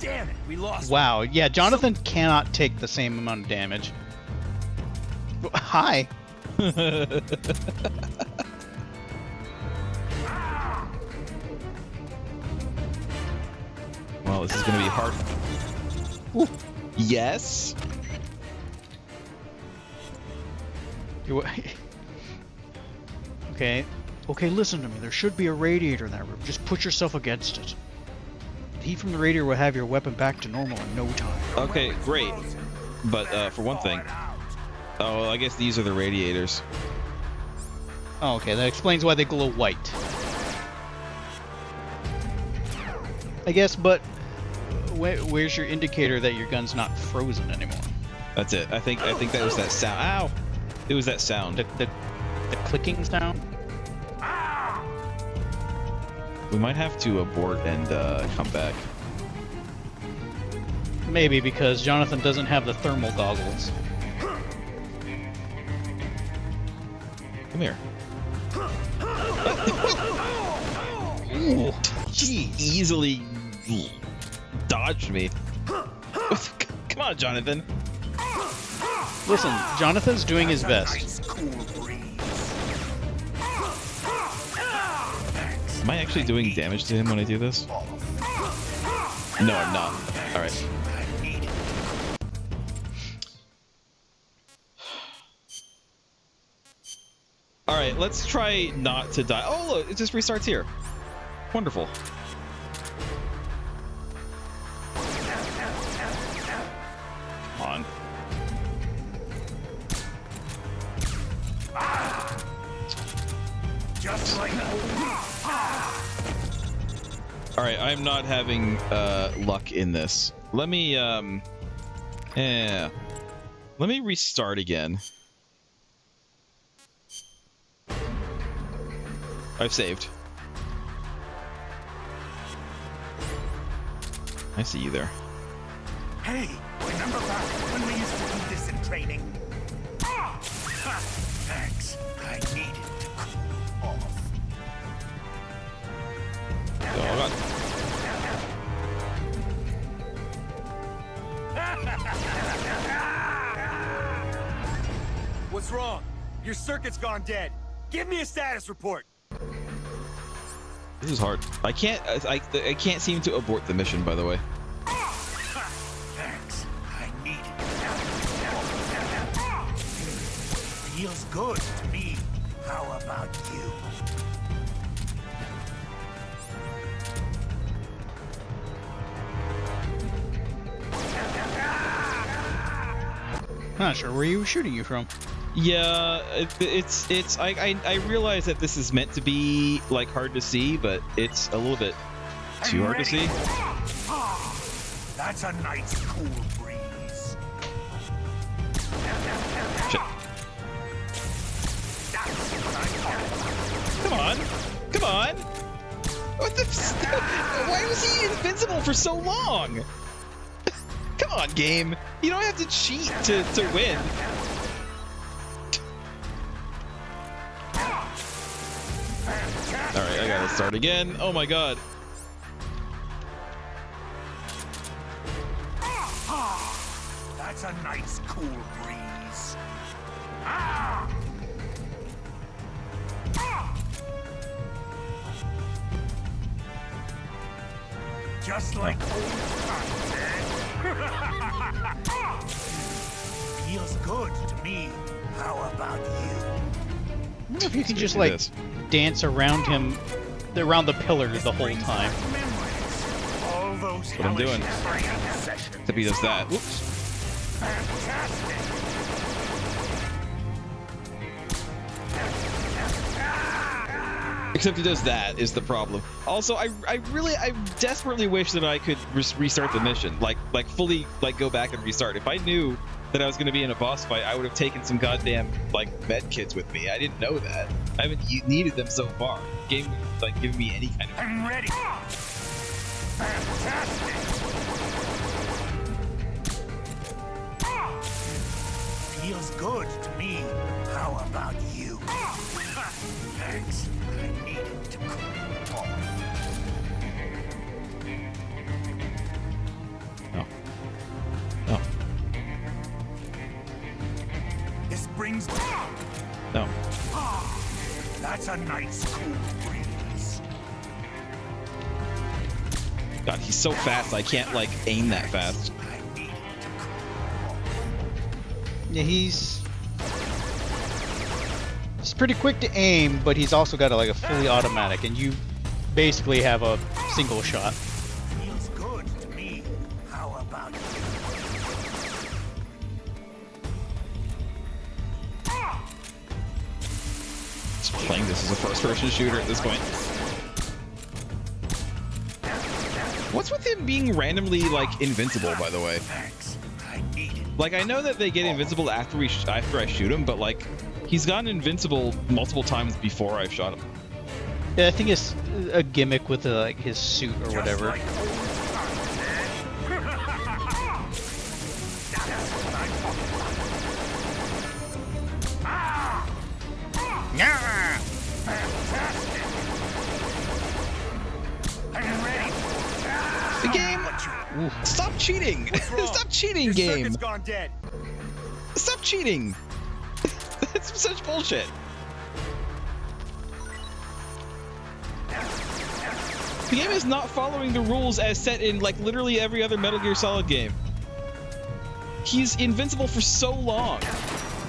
Damn it, we lost. Wow. Yeah, Jonathan cannot take the same amount of damage. Hi. Well, this is gonna be hard. Ooh. Yes. Okay. Okay, listen to me. There should be a radiator in that room. Just put yourself against it. The heat from the radiator will have your weapon back to normal in no time. Okay, great. But for one thing, oh, I guess these are the radiators. Oh, okay. That explains why they glow white. I guess, but where's your indicator that your gun's not frozen anymore? That's it. I think that was that sound. Ow! It was that sound. The clicking sound? We might have to abort and come back. Maybe because Jonathan doesn't have the thermal goggles. Come here. Ooh, Jeez. Easily dodged me. Come on, Jonathan. Listen, Jonathan's doing his best. Nice cool breeze. Am I actually doing damage to him when I do this? No, I'm not. All right. I need it. All right, let's try not to die. Oh, look, it just restarts here. Wonderful. Come on. Just like All right, I'm not having luck in this. Let me let me restart again. I've saved. I see you there. Hey, remember back when we used to do this in training? Thanks. I needed to cool off. Oh, God. What's wrong? Your circuit's gone dead. Give me a status report. This is hard. I can't seem to abort the mission, by the way. Thanks. I needed it. Feels good to me. How about you? Not sure where you were shooting you from. Yeah, I realize that this is meant to be like hard to see, but it's a little bit too hard to see. That's a nice cool breeze. Shit. Come on, come on. What the? Why was he invincible for so long? Come on, game. You don't have to cheat to win. Alright, I gotta start again. Oh my god. That's a nice cool breeze. Just like old times, eh? Feels good to me. How about you? I wonder if you can just do like this. dance around him, around the pillars the whole time. All those That's what I'm doing. sessions. Except he does that. Whoops. Fantastic. Except he does that is the problem. Also, I desperately wish that I could restart the mission, like fully go back and restart. If I knew that I was going to be in a boss fight, I would have taken some goddamn like med kits with me. I didn't know that. I haven't needed them so far. The game was like giving me any kind of. I'm ready. Fantastic. Feels good to me. How about you? Thanks. I needed to cool off. No. No. This brings. No. That's a nice cool breeze. God, he's so fast. I can't like aim that fast. I needed to cool off. Yeah, he's pretty quick to aim, but he's also got like a fully automatic, and you basically have a single shot. Feels good to me. How about you? Just playing this as a first-person shooter at this point. What's with him being randomly like invincible, by the way? Thanks. I needed. Like I know that they get invincible after I shoot him, but like he's gotten invincible multiple times before I've shot him. Yeah, I think it's a gimmick with like his suit or whatever. Like old times, Yeah. Fantastic. I'm ready. The game. Stop cheating! Stop cheating, Your game! circuit's gone dead. Stop cheating! That's such bullshit. The game is not following the rules as set in like literally every other Metal Gear Solid game. He's invincible for so long,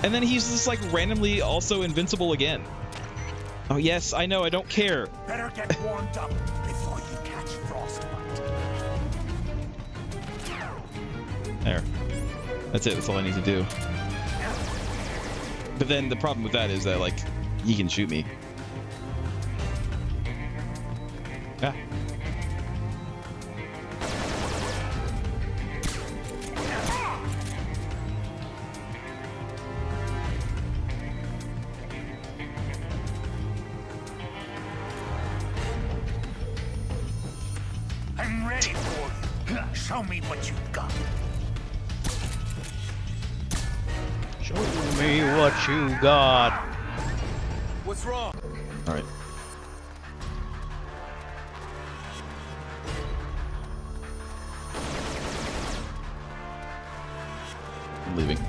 and then he's just like randomly also invincible again. Oh yes, I know, I don't care. Better get warmed up before you catch frostbite. There. That's it, that's all I need to do. But then the problem with that is that like, he can shoot me. Ah. I'm ready for you. Show me what you've got. Show me what you got. What's wrong? All right. I'm leaving.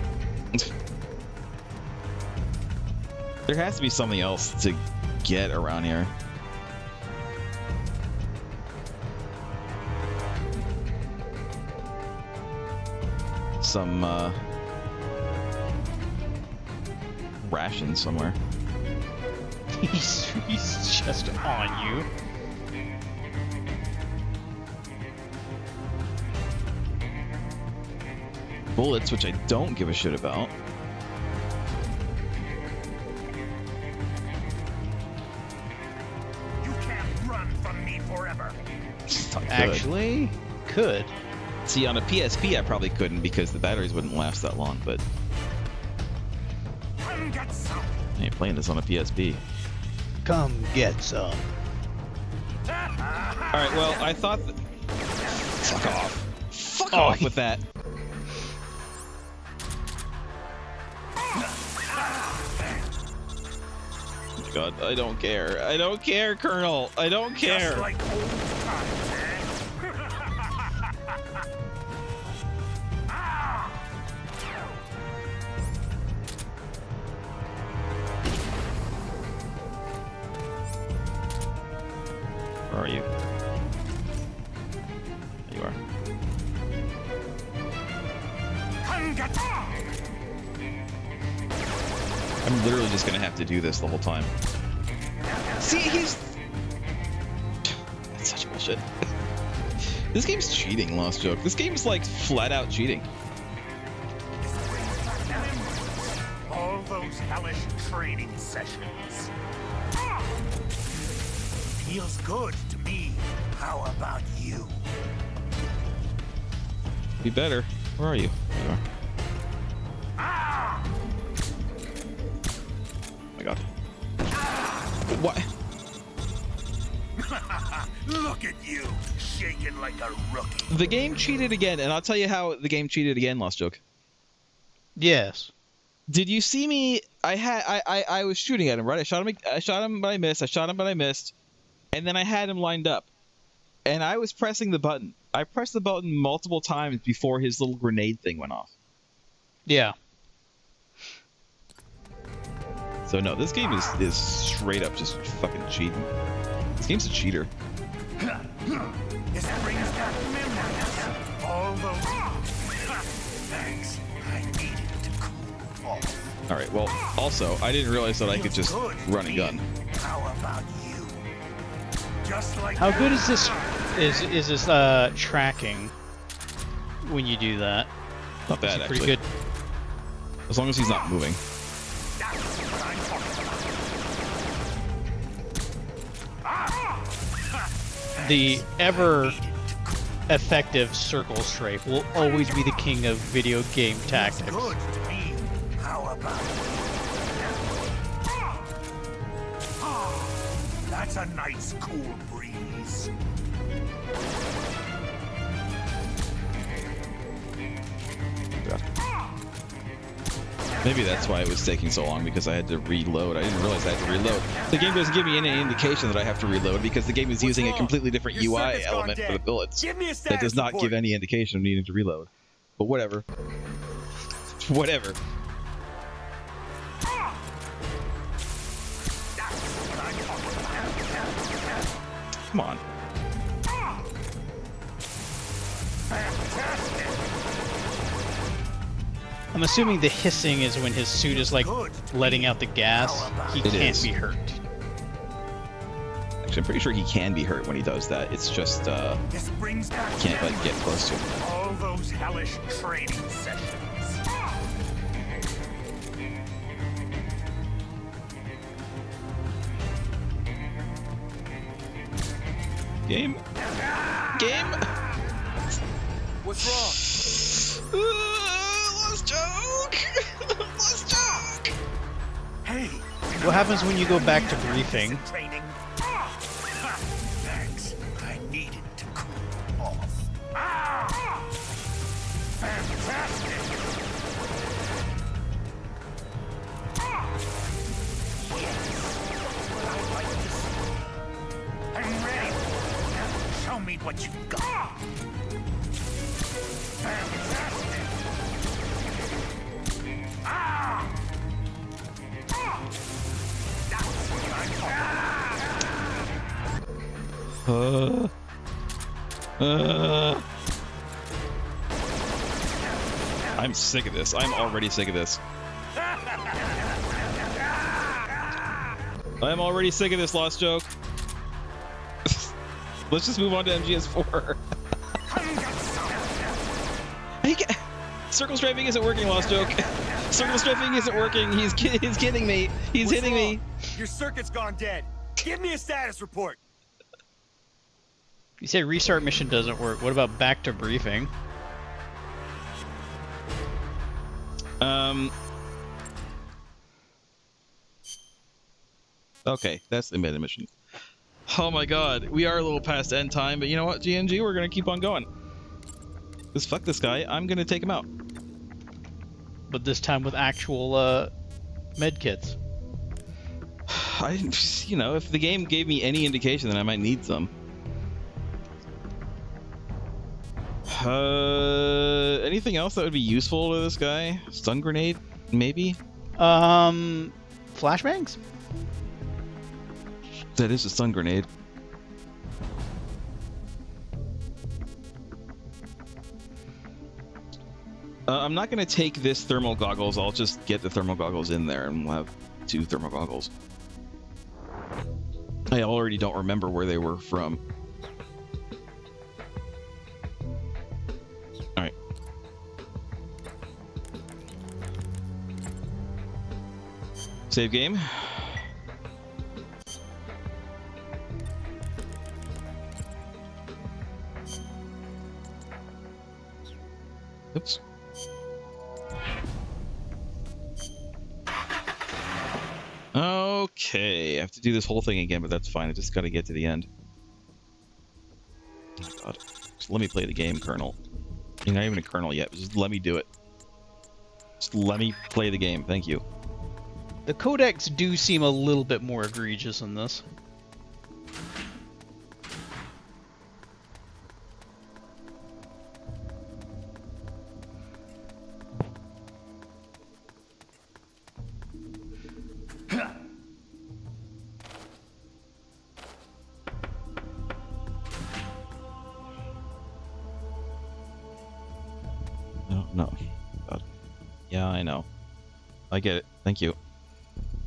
There has to be something else to get around here. Some rations somewhere. He's just on you. Bullets, which I don't give a shit about. You can't run from me forever. Actually, could. See, on a PSP, I probably couldn't because the batteries wouldn't last that long, but Come get some. I ain't playing this on a PSP. Come get some. Alright, well, I thought that... Fuck off. Fuck off with that. Oh God, I don't care. I don't care, Colonel. I don't care. Just like old times, eh? Where are you? There you are. Come get. I'm literally just gonna have to do this the whole time. See, he's... That's such bullshit. This game's cheating, Lost Joke. This game's like flat out cheating. All those hellish training sessions. Feels good to me. How about you? Be better. Where are you? There you are. What? Look at you, shaking like a rookie. The game cheated again, and I'll tell you how the game cheated again, Lost Joke. Yes. Did you see me? I was shooting at him, right? I shot him, but I missed. I shot him, but I missed. And then I had him lined up. And I was pressing the button. I pressed the button multiple times before his little grenade thing went off. Yeah. So no, this game is straight up just fucking cheating. This game's a cheater. This brings back memories. All those... Thanks. I needed to cool off. All right. Well, also, I didn't realize that I could just run a gun. How about you? Just like How good is this? Is this tracking when you do that? Not bad, Pretty actually. good. As long as he's not moving. That's what I'm talking about. The ever effective circle strafe will always be the king of video game tactics. Good to me. How about you? That's a nice cool breeze. Maybe that's why it was taking so long, because I had to reload. I didn't realize I had to reload. The game doesn't give me any indication that I have to reload because the game is using a completely different Your UI circuit's gone element for the dead. bullets. Give me a That status does not report. give any indication of needing to reload. But whatever. Whatever. Come on. I'm assuming the hissing is when his suit is like letting out the gas. He It can't is. be hurt. Actually, I'm pretty sure he can be hurt when he does that. It's just, This brings back can't like get close to him. all those hellish training sessions. Game? Game? What's wrong? Lost joke! Lost joke! Hey, What happens when you go back to briefing? training. Thanks. I needed to cool off. Fantastic. I'd like to see. I'm ready. Show me what you got. Fantastic. That's what I'm talking about. I'm sick of this. I'm already sick of this. I'm already sick of this, Lost Joke. Let's just move on to MGS4. Circle strafing isn't working, Lost Joke. Circle strafing isn't working. He's kidding me. He's What's hitting wrong? me. Your circuit's gone dead. Give me a status report. You say restart mission doesn't work. What about back to briefing? Okay, that's the meta mission. Oh my god, we are a little past end time, but you know what, GNG, we're gonna keep on going. Because fuck this guy, I'm gonna take him out. But this time with actual med kits. I didn't, you know, if the game gave me any indication, then I might need some. Anything else that would be useful to this guy? Stun grenade, maybe? Flashbangs? That is a stun grenade. I'm not going to take this thermal goggles. I'll just get the thermal goggles in there and we'll have 2 thermal goggles. I already don't remember where they were from. Alright. Save game. Oops. Okay, I have to do this whole thing again, but that's fine. I just got to get to the end. Oh, God. Just let me play the game, Colonel. You're not even a Colonel yet. Just let me do it. Just let me play the game. Thank you. The codecs do seem a little bit more egregious in this. No. God. Yeah, I know. I get it. Thank you.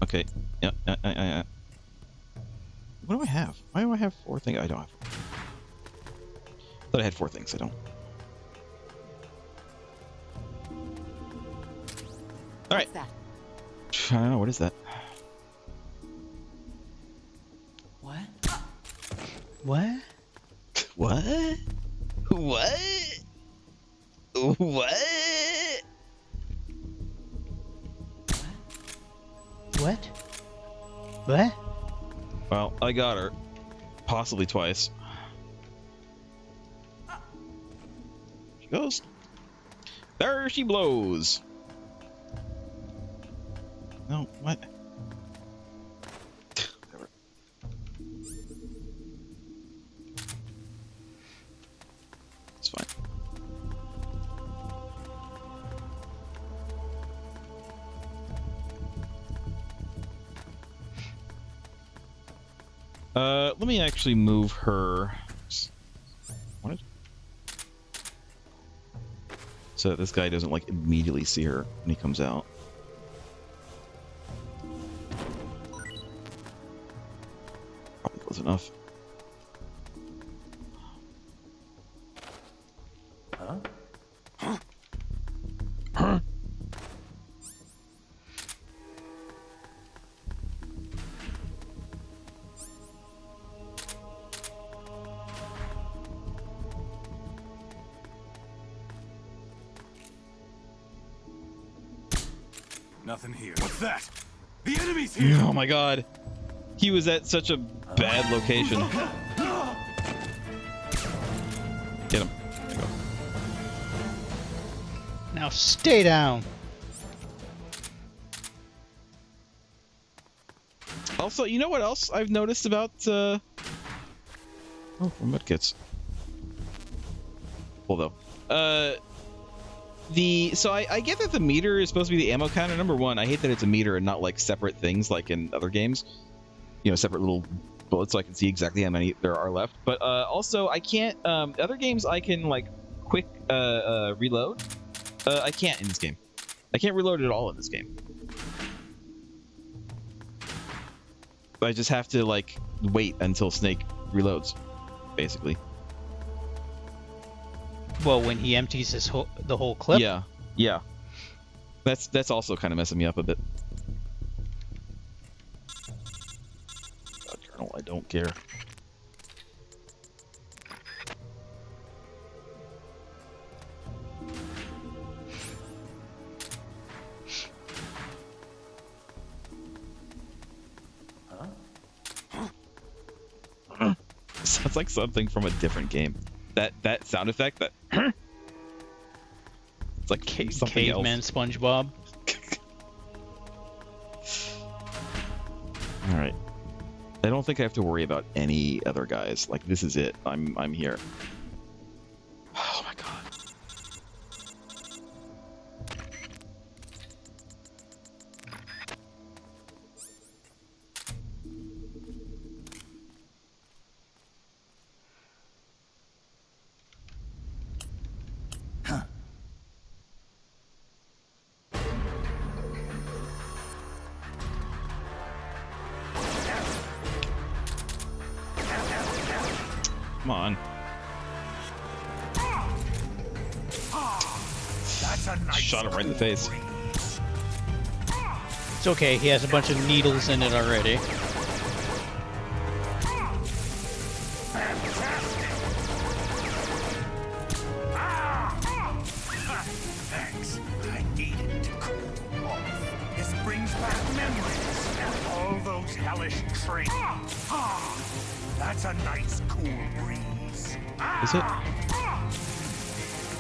Okay. Yeah. What do I have? Why do I have 4 things? I don't have. I thought I had 4 things. I don't. All right. What's that? I don't know. What is that? What? What? What? What? What? What? What? Well, I got her. Possibly twice. She goes. There she blows. No, what? Whatever. It's fine. Let me actually move her. What? So that this guy doesn't like immediately see her when he comes out. Probably close enough. Nothing here. What's that? The enemy's here! Oh my god. He was at such a bad location. Get him. There you go. Now stay down. Also, you know what else I've noticed about oh, medkits. Well though. So I get that the meter is supposed to be the ammo counter. Number one, I hate that it's a meter and not like separate things like in other games. You know, separate little bullets so I can see exactly how many there are left. But also I can't other games I can like quick reload. I can't in this game. I can't reload at all in this game. I just have to like wait until Snake reloads, basically. Well, when he empties the whole clip. Yeah. That's also kind of messing me up a bit. God, Colonel, I don't care. Sounds like something from a different game. That sound effect, that it's like something Caveman else. SpongeBob. All right. I don't think I have to worry about any other guys. Like this is it. I'm here. Oh my god. Come on. That's a nice Shot him right in the face. It's okay, he has a bunch of needles in it already. Thanks. I needed to cool off. This brings back memories. All those hellish trains. Ah, that's a nice cool breeze. Is it?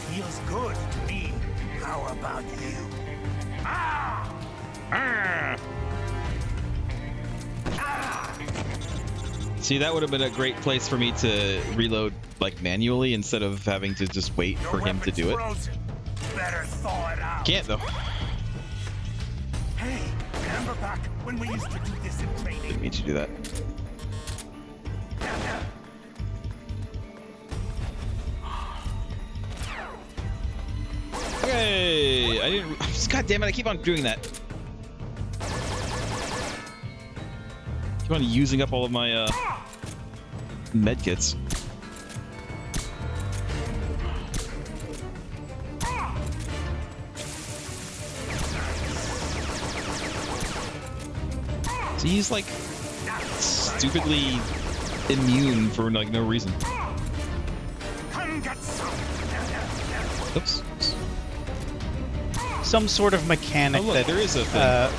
Feels good to me. How about you? Ah! Ah! See, that would have been a great place for me to reload like manually instead of having to just wait for him to do it. Better thaw it out. Can't though. Hey, remember back when we used to do this in training? Didn't mean to do that. Okay, I didn't. God damn it! I keep on doing that. Keep on using up all of my medkits. So he's like stupidly immune for like no reason. Oops. Some sort of mechanic Oh, look, that there is a thing.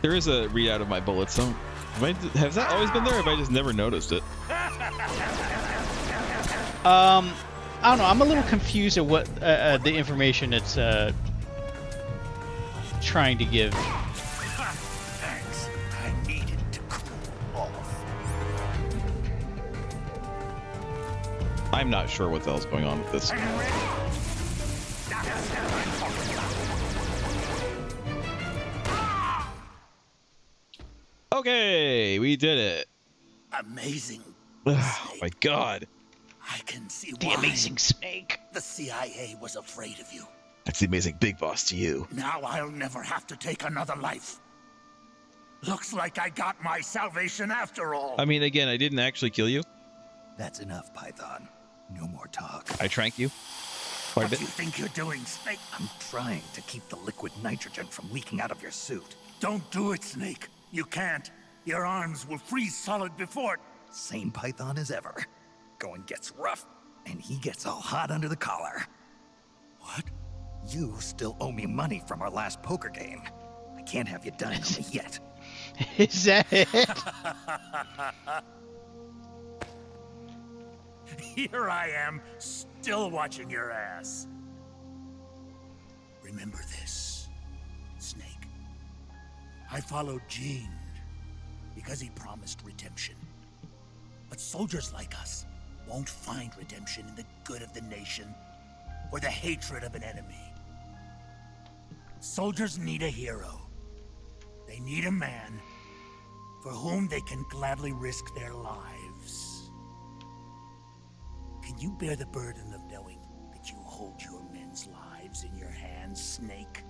There is a readout of my bullets. So has that always been there, or have I just never noticed it? I don't know. I'm a little confused at what the information it's trying to give. Thanks. I needed to cool off. I'm not sure what the hell's going on with this. Okay, we did it. Amazing. Oh my god. I can see The why amazing snake. the CIA was afraid of you. That's the amazing big boss to you. Now I'll never have to take another life. Looks like I got my salvation after all. I mean, again, I didn't actually kill you. That's enough, Python. No more talk. I trank you. Quite a What bit. do you think you're doing, Snake? I'm trying to keep the liquid nitrogen from leaking out of your suit. Don't do it, Snake. You can't. Your arms will freeze solid before it. Same Python as ever. Going gets rough, and he gets all hot under the collar. What? You still owe me money from our last poker game. I can't have you done on me yet. Is that it? Here I am, still watching your ass. Remember this, Snake. I followed Gene because he promised redemption. But soldiers like us won't find redemption in the good of the nation or the hatred of an enemy. Soldiers need a hero. They need a man for whom they can gladly risk their lives. Can you bear the burden of knowing that you hold your men's lives in your hands, Snake?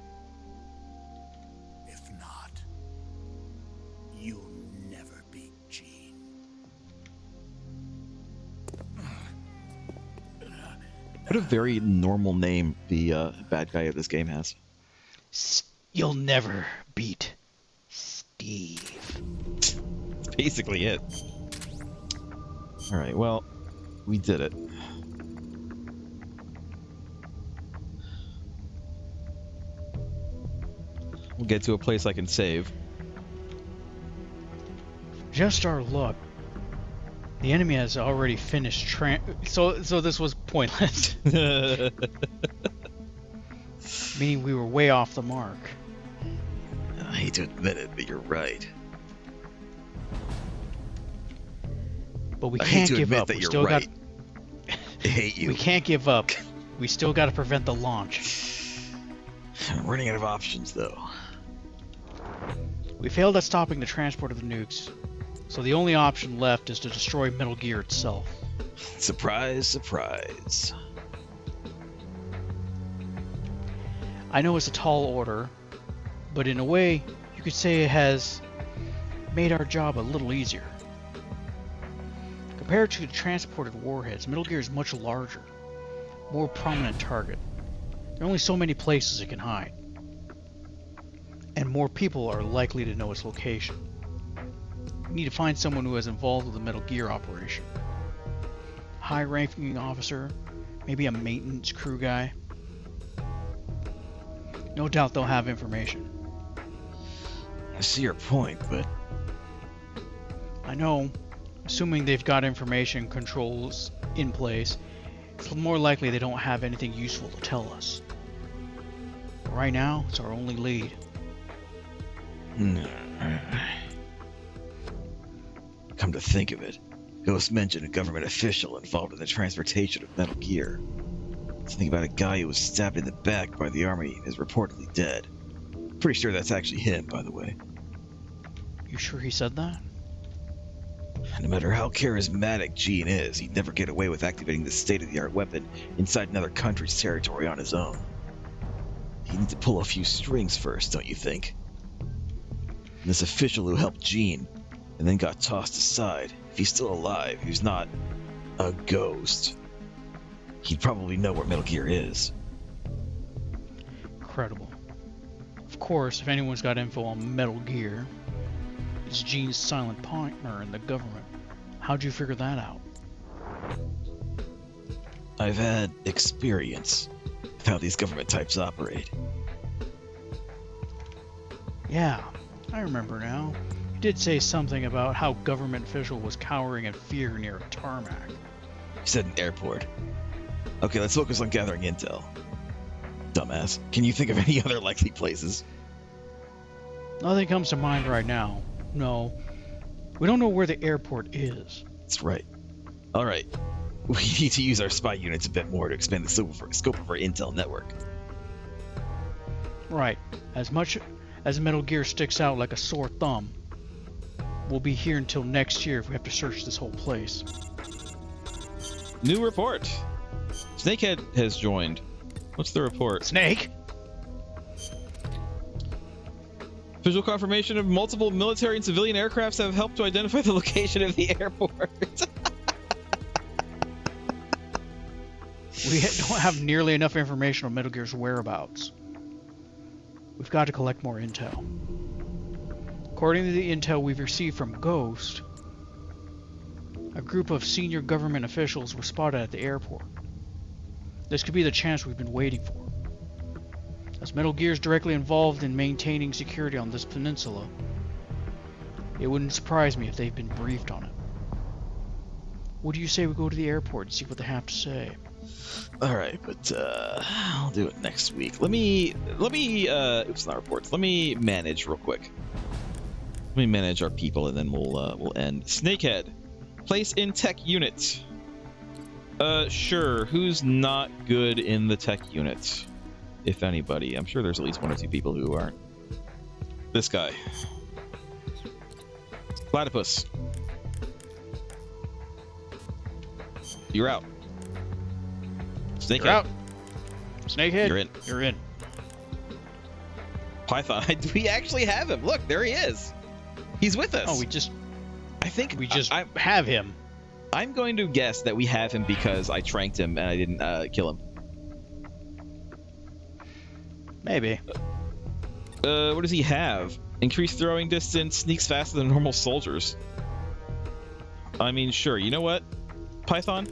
If not, you'll never beat Gene. What a very normal name the bad guy of this game has. You'll never beat Steve. That's basically it. Alright, well, we did it. We'll get to a place I can save. Just our luck. The enemy has already finished so this was pointless. Meaning we were way off the mark. I hate to admit it, but you're right. But we I hate can't to give admit up. that We you're still right. I hate you. We can't give up. We still got to prevent the launch. I'm running out of options, though. We failed at stopping the transport of the nukes, so the only option left is to destroy Metal Gear itself. Surprise, surprise. I know it's a tall order, but in a way, you could say it has made our job a little easier. Compared to the transported warheads, Metal Gear is much larger, more prominent target. There are only so many places it can hide, and more people are likely to know its location. We need to find someone who is involved with the Metal Gear operation. High-ranking officer, maybe a maintenance crew guy. No doubt they'll have information. see your point, but I know, assuming they've got information controls in place, it's more likely they don't have anything useful to tell us. Right now, it's our only lead. Come to think of it, Ghost mentioned a government official involved in the transportation of Metal Gear. Something about a guy who was stabbed in the back by the army and is reportedly dead. Pretty sure that's actually him, by the way. You sure he said that? No matter how charismatic Gene is, he'd never get away with activating this state-of-the-art weapon inside another country's territory on his own. He'd need to pull a few strings first, don't you think? And this official who helped Gene, and then got tossed aside, if he's still alive, he's not a ghost. He'd probably know where Metal Gear is. Incredible. Of course, if anyone's got info on Metal Gear, it's Gene's silent partner in the government. How'd you figure that out? I've had experience with how these government types operate. Yeah, I remember now. You did say something about how government official was cowering in fear near a tarmac. You said an airport. Okay, let's focus on gathering intel. Dumbass. Can you think of any other likely places? Nothing comes to mind right now. No. We don't know where the airport is. That's right. Alright. We need to use our spy units a bit more to expand the scope of our intel network. Right. As much as Metal Gear sticks out like a sore thumb, we'll be here until next year if we have to search this whole place. New report. Snakehead has joined. What's the report? Snake? Visual confirmation of multiple military and civilian aircrafts have helped to identify the location of the airport. We don't have nearly enough information on Metal Gear's whereabouts. We've got to collect more intel. According to the intel we've received from Ghost, a group of senior government officials were spotted at the airport. This could be the chance we've been waiting for. As Metal Gear is directly involved in maintaining security on this peninsula, it wouldn't surprise me if they've been briefed on it. What do you say we go to the airport and see what they have to say? Alright, but I'll do it next week. Let me oops, not reports. Let me manage real quick. Let me manage our people and then we'll end. Snakehead. Place in tech unit. Sure. Who's not good in the tech unit? If anybody. I'm sure there's at least one or two people who aren't. This guy. Platypus. You're out. Snakehead. You're out. Snakehead. You're in. You're in. Python. Do we actually have him? Look, there he is. He's with us. Oh, I think we just have him. I'm going to guess that we have him because I tranked him and I didn't kill him. Maybe. What does he have? Increased throwing distance, sneaks faster than normal soldiers. I mean, sure. You know what, Python?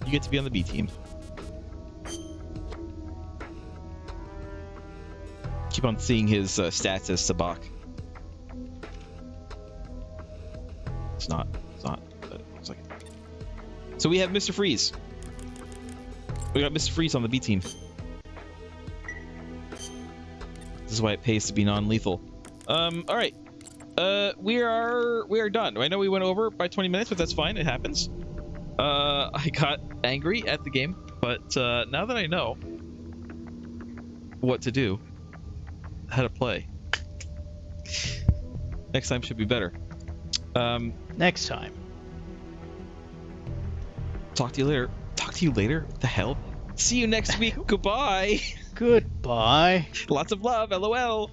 You get to be on the B team. Keep on seeing his stats as Sabak. It's not, but it looks like it. So we have Mr. Freeze. We got Mr. Freeze on the B team. This is why it pays to be non-lethal. All right. We are done. I know we went over by 20 minutes, but that's fine. It happens. I got angry at the game, but now that I know what to do, how to play, next time should be better. Next time. Talk to you later. Talk to you later? What the hell? See you next week. Goodbye. Goodbye. Lots of love. LOL.